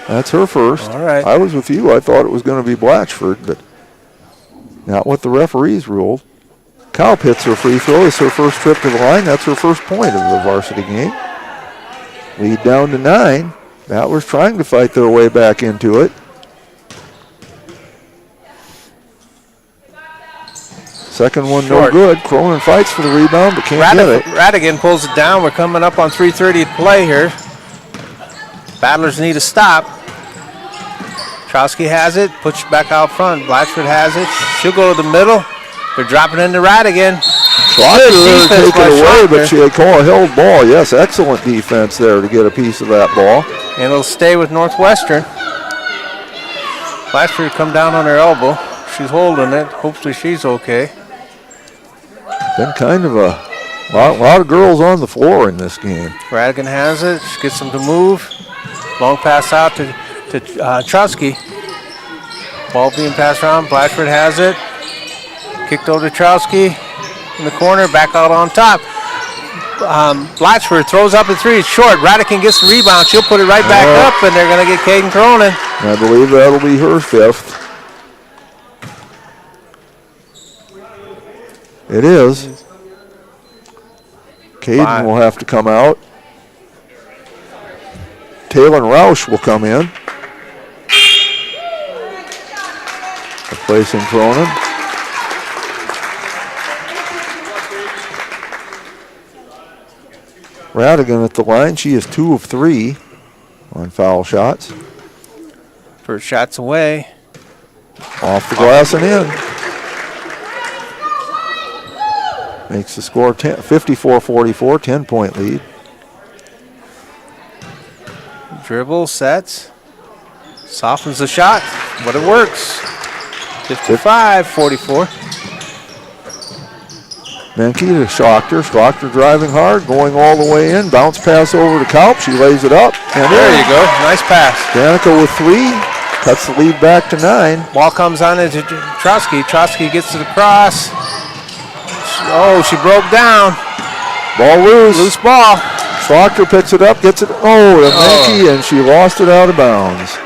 That's her first. All right. I was with you. I thought it was going to be Blatchford, but not what the referees ruled. Kaup hits her free throw. It's her first trip to the line. That's her first point of the varsity game. Lead down to 9. Battlers trying to fight their way back into it. Second one Short. no good. Cronin fights for the rebound but can't get it. Radigan pulls it down. We're coming up on 3:30 to play here. Battlers need a stop. Trotsky has it. Puts it back out front. Blatchford has it. She'll go to the middle. They're dropping into Radigan. Schlotter take it away, but she call a held ball. Yes, excellent defense there to get a piece of that ball. And it'll stay with Northwestern. Blatchford come down on her elbow. She's holding it. Hopefully she's okay. Been kind of a lot of girls on the floor in this game. Radigan has it. She gets them to move. Long pass out to Trotsky. Ball being passed around. Blatchford has it. Kicked over to Trotsky in the corner. Back out on top. Blatchford throws up a 3. It's short. Radigan gets the rebound. She'll put it right back up, and they're going to get Caden Cronin. I believe that'll be her 5th. It is. Caden will have to come out. Taylor Roush will come in. Replacing Cronin. Radigan at the line. She is 2 of 3 on foul shots. First shot's away. Off the glass and in. Makes the score 54-44, 10-point lead. Dribble, sets. Softens the shot, but it works. 55-44. Menke to Schlotter. Schlotter driving hard, going all the way in. Bounce pass over to Kaup. She lays it up. And there you go. Nice pass. Danica with 3. Cuts the lead back to 9. Ball comes on into Trotsky. Trotsky gets to the cross. Oh, she broke down. Ball loose. Loose ball. Schlotter picks it up, gets it. Oh, to Menke, and she lost it out of bounds.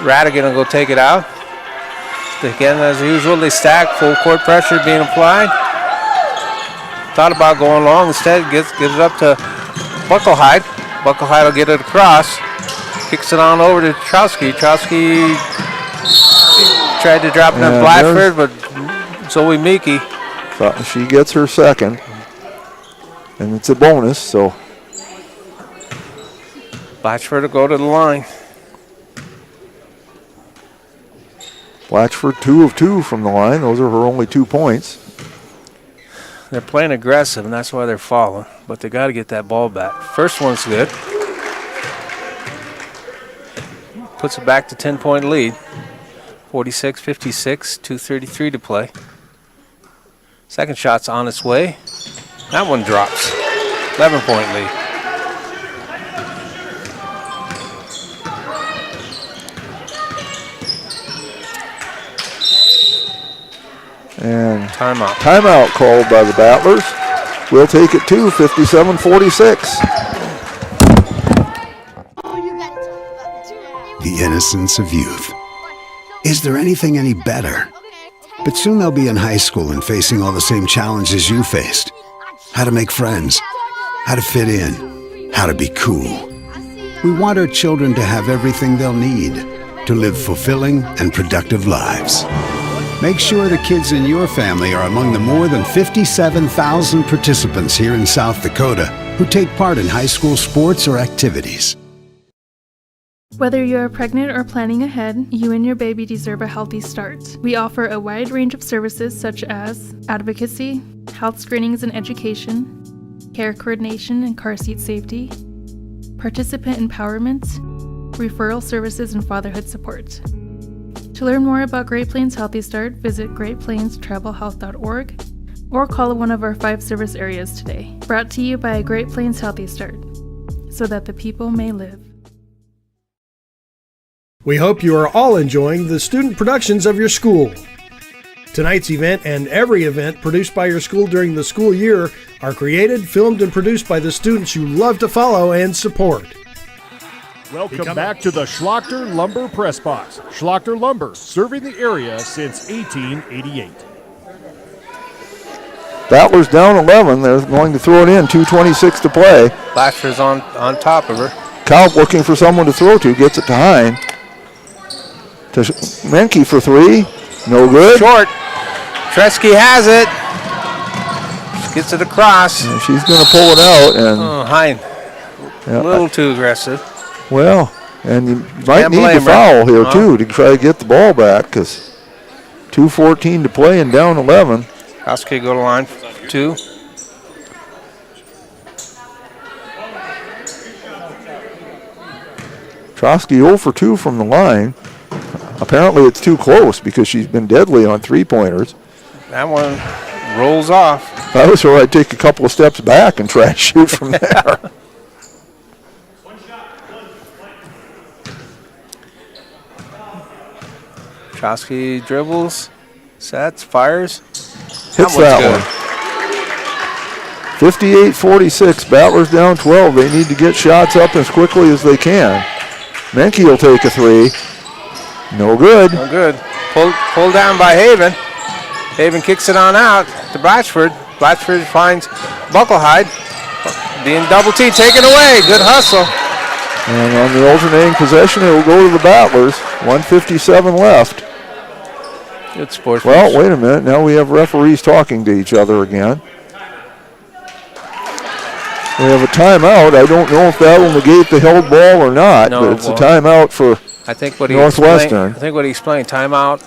Radigan will go take it out. Again, as usual, they stack. Full court pressure being applied. Thought about going long. Instead, gives it up to Bucklehide. Bucklehide will get it across. Kicks it on over to Trotsky. Trotsky tried to drop it on Blatchford, but Zoe Meeke. She gets her second. And it's a bonus, so. Blatchford will go to the line. Blatchford 2 of 2 from the line. Those are her only 2 points. They're playing aggressive, and that's why they're falling. But they got to get that ball back. First one's good. Puts it back to 10-point lead. 46-56, 2:33 to play. Second shot's on its way. That one drops. 11-point lead. And timeout called by the Battlers. We'll take it to 57-46. The innocence of youth. Is there anything any better? But soon they'll be in high school and facing all the same challenges you faced. How to make friends, how to fit in, how to be cool. We want our children to have everything they'll need to live fulfilling and productive lives. Make sure the kids in your family are among the more than 57,000 participants here in South Dakota who take part in high school sports or activities. Whether you're pregnant or planning ahead, you and your baby deserve a healthy start. We offer a wide range of services such as advocacy, health screenings and education, care coordination and car seat safety, participant empowerment, referral services, and fatherhood support. To learn more about Great Plains Healthy Start, visit greatplainstravelhealth.org or call one of our 5 service areas today. Brought to you by Great Plains Healthy Start, so that the people may live. We hope you are all enjoying the student productions of your school. Tonight's event and every event produced by your school during the school year are created, filmed, and produced by the students you love to follow and support. Welcome back to the Schlachter Lumber Press Box. Schlachter Lumber, serving the area since 1888. Battlers down 11. They're going to throw it in. 2:26 to play. Blatchford's on top of her. Kalb looking for someone to throw to. Gets it to Hine. To Menke for 3. No good. Short. Tresky has it. Gets it across. And she's going to pull it out. And Hine. A little too aggressive. Well, and you might need to foul here, too, to try to get the ball back, because 2:14 to play and down 11. Tresky go to line 2. Trosky 0 for 2 from the line. Apparently it's too close because she's been deadly on 3-pointers. That one rolls off. If I was her, I'd take a couple of steps back and try to shoot from there. Trosky dribbles, sets, fires. Hits that one. 58-46, Battlers down 12. They need to get shots up as quickly as they can. Menke will take a 3. No good. No good. Pulled down by Haven. Haven kicks it on out to Blatchford. Blatchford finds Bucklehide. Being double T taken away. Good hustle. And on the alternating possession, it will go to the Battlers. 1:57 left. Good sports. Well, wait a minute. Now we have referees talking to each other again. We have a timeout. I don't know if that will negate the held ball or not, but it's a timeout for Northwestern. I think what he explained, timeout,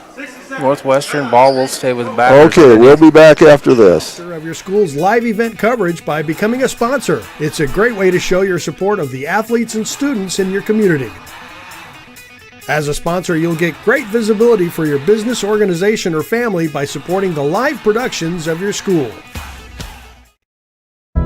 Northwestern, ball will stay with the Battlers. Okay, we'll be back after this. Of your school's live event coverage by becoming a sponsor. It's a great way to show your support of the athletes and students in your community. As a sponsor, you'll get great visibility for your business, organization, or family by supporting the live productions of your school.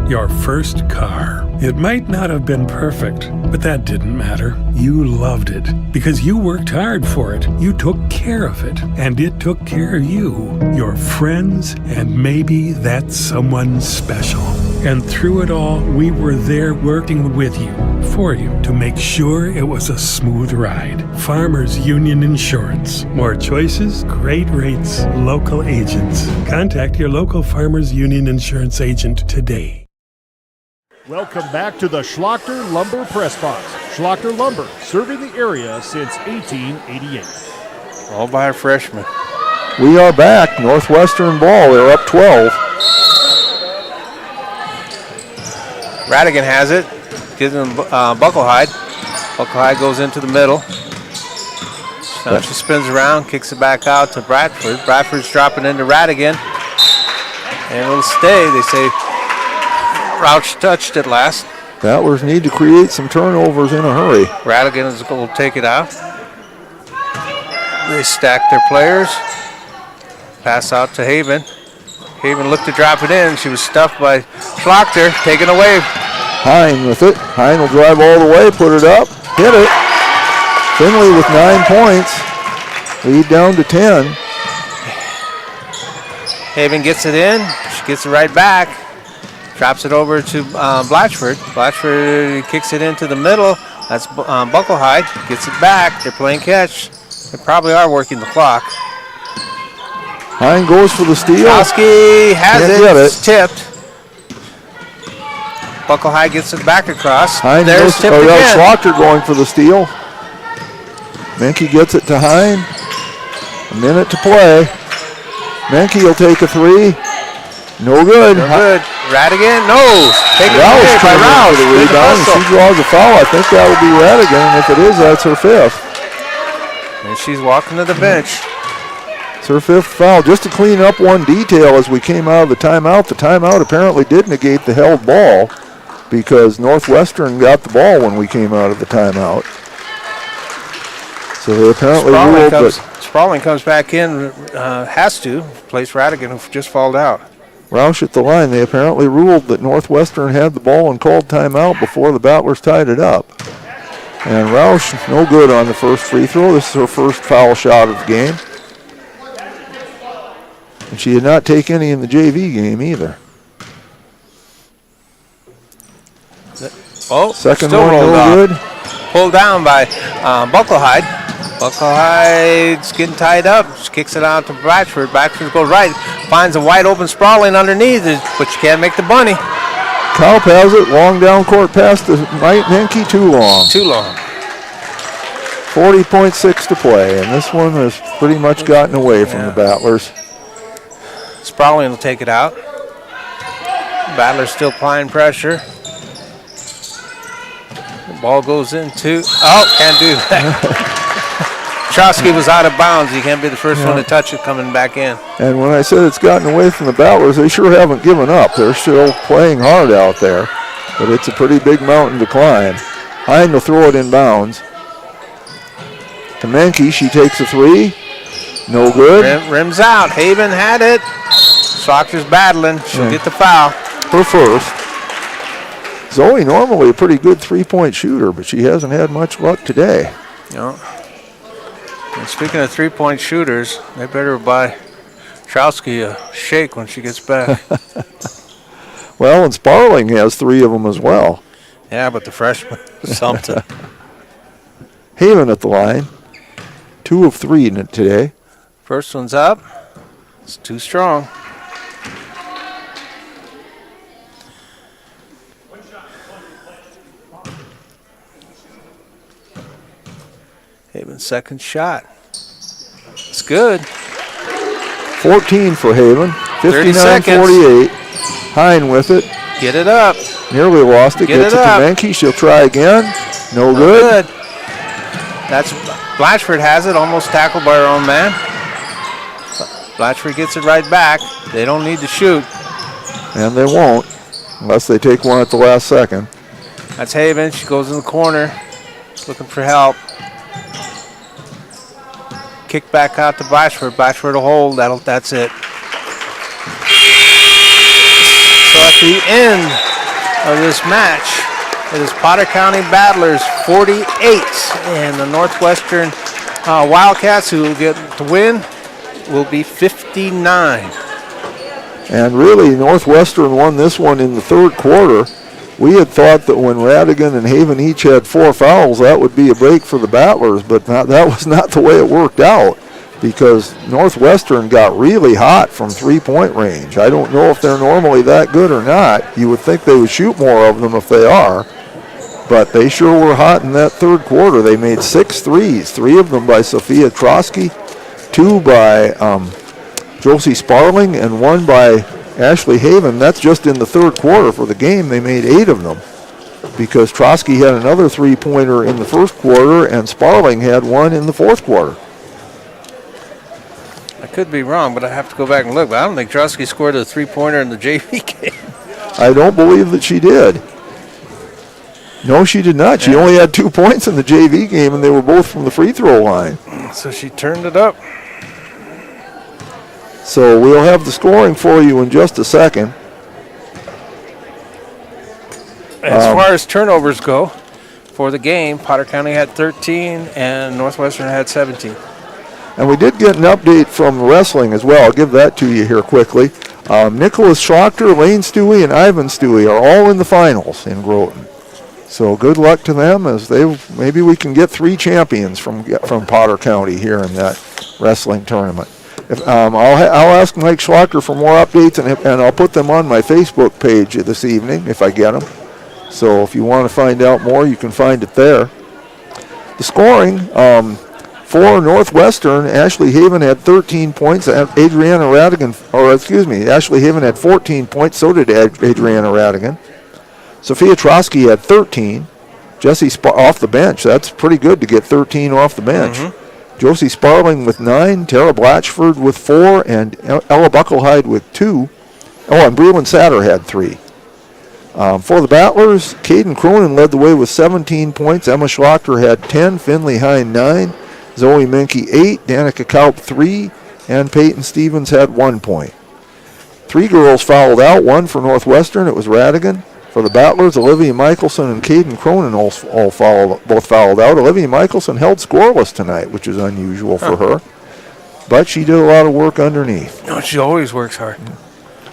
Your first car. It might not have been perfect, but that didn't matter. You loved it because you worked hard for it. You took care of it, and it took care of you, your friends, and maybe that someone special. And through it all, we were there working with you, for you, to make sure it was a smooth ride. Farmers Union Insurance. More choices, great rates, local agents. Contact your local Farmers Union Insurance agent today. Welcome back to the Schlachter Lumber Press Box. Schlachter Lumber, serving the area since 1888. All by a freshman. We are back. Northwestern ball. They're up 12. Radigan has it. Gives him Bucklehide. Bucklehide goes into the middle. Now she spins around, kicks it back out to Bradford. Bradford's dropping into Radigan. And it'll stay. They say Rouch touched it last. Battlers need to create some turnovers in a hurry. Radigan will take it out. They stack their players. Pass out to Haven. Haven looked to drop it in. She was stuffed by Schlochter. Taken away. Hine with it. Hine will drive all the way, put it up, hit it. Finley with 9 points. Lead down to 10. Haven gets it in. She gets it right back. Drops it over to Blatchford. Blatchford kicks it into the middle. That's Bucklehide. Gets it back. They're playing catch. They probably are working the clock. Hine goes for the steal. Kowski has Can't it. get it. It's tipped. Bucklehide gets it back across. Hine There's goes, tipped again. Schlochter going for the steal. Menke gets it to Hine. A minute to play. Menke will take a three. No good. No good. Radigan, no. Taken Rouse away by came in Rouse. for the Good rebound, and hustle. she draws a foul. I think that will be Radigan, and if it is, that's her fifth. And she's walking to the bench. It's her fifth foul. Just to clean up one detail as we came out of the timeout apparently did negate the held ball because Northwestern got the ball when we came out of the timeout. So they apparently ruled that Sprawling comes back in, has to place Radigan, who just fouled out. Roush at the line. They apparently ruled that Northwestern had the ball and called timeout before the Battlers tied it up. And Roush, no good on the first free throw. This is her first foul shot of the game. And she did not take any in the JV game either. Oh, second still one, rolled no off. good. Pulled down by Bucklehide. Bucklehide's getting tied up. She kicks it out to Bradford. Bradford goes right. Finds a wide open Sprawling underneath, but she can't make the bunny. Kaup has it. Long down court pass to Menke. Too long. Too long. 40.6 to play, and this one has pretty much gotten away from the Battlers. Sprawling will take it out. Battlers still applying pressure. The ball goes into. Oh, can't do that. Trosky was out of bounds. He can't be the first one to touch it coming back in. And when I said it's gotten away from the Battlers, they sure haven't given up. They're still playing hard out there, but it's a pretty big mountain to climb. Hine will throw it in bounds. To Menke, she takes a three. No good. Rims out. Haven had it. Slaughter's battling. She'll get the foul. Her first. Zoe normally a pretty good three-point shooter, but she hasn't had much luck today. No. And speaking of three-point shooters, they better buy Trowski a shake when she gets back. Well, and Sparling has three of them as well. Yeah, but the freshman something. Haven at the line. 2 of 3 in it today. First one's up. It's too strong. Haven's second shot. It's good. 14 for Haven. 59-48. Hine with it. Get it up. Nearly lost it. Get Gets it it up. to Menke. She'll try again. No good. That's Blatchford has it. Almost tackled by her own man. Blatchford gets it right back. They don't need to shoot. And they won't unless they take one at the last second. That's Haven. She goes in the corner looking for help. Kick back out to Blatchford. Blatchford will hold. That's it. So at the end of this match, it is Potter County Battlers 48 and the Northwestern Wildcats, who will get to win, will be 59. And really, Northwestern won this one in the third quarter. We had thought that when Radigan and Haven each had 4 fouls, that would be a break for the Battlers, but that was not the way it worked out because Northwestern got really hot from three-point range. I don't know if they're normally that good or not. You would think they would shoot more of them if they are, but they sure were hot in that third quarter. They made 6 threes, 3 of them by Sophia Trosky, 2 by Josie Sparling and 1 by Ashley Haven. That's just in the third quarter. For the game, they made 8 of them because Trotsky had another 3-pointer in the first quarter and Sparling had 1 in the fourth quarter. I could be wrong, but I have to go back and look. But I don't think Trotsky scored a 3-pointer in the JV game. I don't believe that she did. No, she did not. She only had 2 points in the JV game, and they were both from the free throw line. So she turned it up. So we'll have the scoring for you in just a second. As far as turnovers go, for the game, Potter County had 13 and Northwestern had 17. And we did get an update from wrestling as well. I'll give that to you here quickly. Nicholas Schrochter, Lane Stewie, and Ivan Stewie are all in the finals in Groton. So good luck to them as maybe we can get 3 champions from Potter County here in that wrestling tournament. I'll ask Mike Schlocker for more updates and I'll put them on my Facebook page this evening if I get them. So if you want to find out more, you can find it there. The scoring for Northwestern, Ashley Haven had 13 points. Ashley Haven had 14 points. So did Adriana Radigan. Sophia Trotsky had 13. Jessie off the bench. That's pretty good to get 13 off the bench. Mm-hmm. Josie Sparling with 9. Tara Blatchford with 4. And Ella Bucklehide with 2. Oh, and Breland Satter had 3. For the Battlers, Caden Cronin led the way with 17 points. Emma Schlochter had 10. Finley Hine 9. Zoe Menke 8. Danica Kaup 3. And Peyton Stevens had 1 point. 3 girls fouled out. 1 for Northwestern. It was Radigan. For the Battlers, Olivia Michelson and Caden Cronin both fouled out. Olivia Michelson held scoreless tonight, which is unusual for her. But she did a lot of work underneath. No, she always works hard.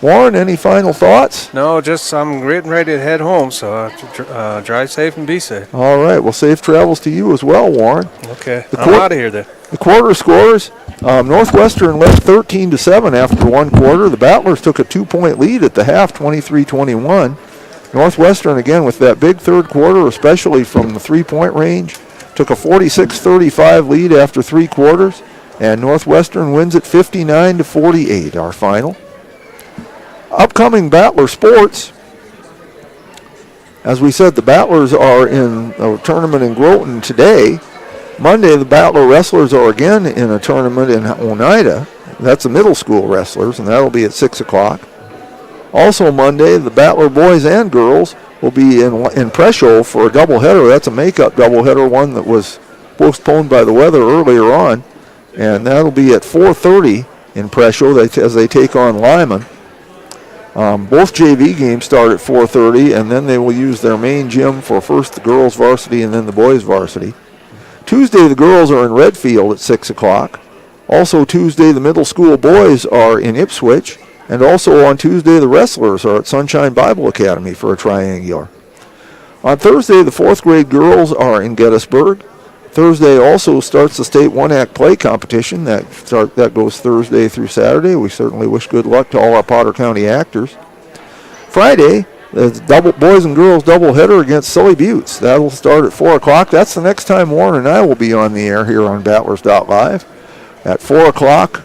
Warren, any final thoughts? No, just I'm getting ready to head home, so I have to drive safe and be safe. All right. Well, safe travels to you as well, Warren. Okay. I'm out of here then. The quarter scores, Northwestern led 13-7 after 1 quarter. The Battlers took a 2-point lead at the half, 23-21. Northwestern, again, with that big third quarter, especially from the 3-point range, took a 46-35 lead after 3 quarters, and Northwestern wins it 59-48, our final. Upcoming Battler sports. As we said, the Battlers are in a tournament in Groton today. Monday, the Battler wrestlers are again in a tournament in Oneida. That's the middle school wrestlers, and that'll be at 6 o'clock. Also Monday, the Battler boys and girls will be in Presho for a doubleheader. That's a makeup doubleheader, one that was postponed by the weather earlier on. And that'll be at 4:30 in Presho as they take on Lyman. Both JV games start at 4:30, and then they will use their main gym for first the girls' varsity and then the boys' varsity. Tuesday, the girls are in Redfield at 6 o'clock. Also Tuesday, the middle school boys are in Ipswich. And also on Tuesday, the wrestlers are at Sunshine Bible Academy for a triangular. On Thursday, the 4th grade girls are in Gettysburg. Thursday also starts the state one-act play competition. That goes Thursday through Saturday. We certainly wish good luck to all our Potter County actors. Friday, the boys and girls doubleheader against Sully Buttes. That'll start at 4 o'clock. That's the next time Warren and I will be on the air here on Battlers.Live at 4 o'clock.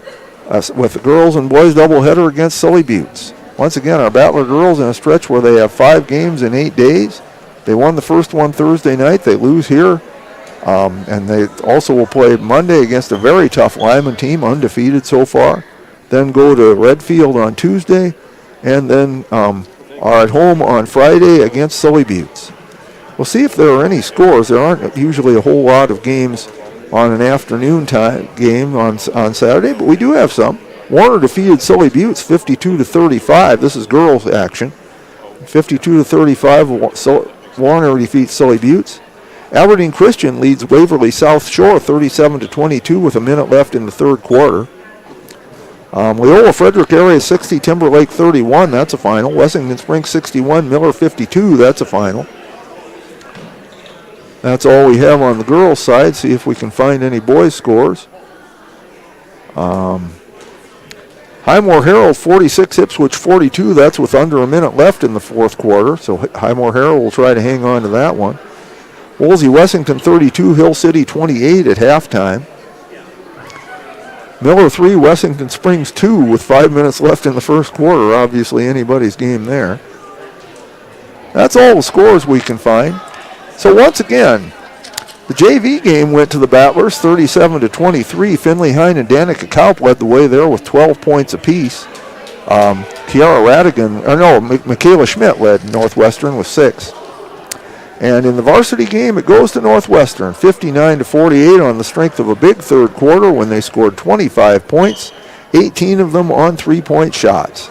With the girls and boys doubleheader against Sully Buttes. Once again, our Battler girls in a stretch where they have 5 games in 8 days. They won the first one Thursday night. They lose here. And they also will play Monday against a very tough Lyman team, undefeated so far. Then go to Redfield on Tuesday. And then are at home on Friday against Sully Buttes. We'll see if there are any scores. There aren't usually a whole lot of games on an afternoon time game on Saturday, but we do have some. Warner defeated Sully Buttes 52-35. This is girls action. 52-35, Warner defeats Sully Buttes. Aberdeen Christian leads Waverly South Shore 37-22 with a minute left in the third quarter. Leola Frederick Area 60, Timberlake 31, that's a final. Wessington Springs 61, Miller 52, that's a final. That's all we have on the girls' side. See if we can find any boys' scores. Highmore Herald 46, Ipswich 42. That's with under a minute left in the fourth quarter. So Highmore Herald will try to hang on to that one. Wolsey Wessington 32, Hill City 28 at halftime. Miller 3, Wessington Springs 2 with 5 minutes left in the first quarter. Obviously anybody's game there. That's all the scores we can find. So once again, the JV game went to the Battlers 37-23. Finley Hine and Danica Kaup led the way there with 12 points apiece. Michaela Schmidt led Northwestern with 6. And in the varsity game, it goes to Northwestern 59-48 on the strength of a big third quarter when they scored 25 points, 18 of them on 3-point shots.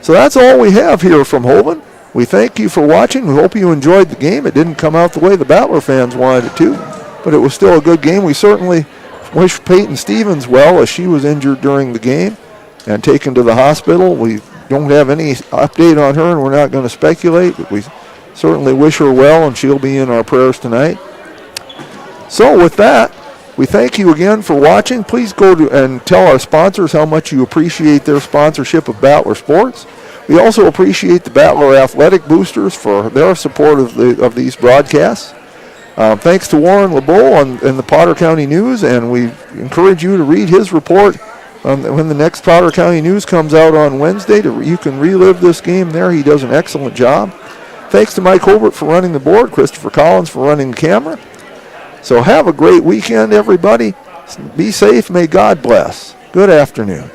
So that's all we have here from Holden. We thank you for watching. We hope you enjoyed the game. It didn't come out the way the Battler fans wanted it to, but it was still a good game. We certainly wish Peyton Stevens well, as she was injured during the game and taken to the hospital. We don't have any update on her, and we're not going to speculate, but we certainly wish her well, and she'll be in our prayers tonight. So with that, we thank you again for watching. Please go to and tell our sponsors how much you appreciate their sponsorship of Battler Sports. We also appreciate the Battler Athletic Boosters for their support of these broadcasts. Thanks to Warren LeBeau in the Potter County News, and we encourage you to read his report when the next Potter County News comes out on Wednesday. You can relive this game there. He does an excellent job. Thanks to Mike Hobart for running the board, Christopher Collins for running the camera. So have a great weekend, everybody. Be safe. May God bless. Good afternoon.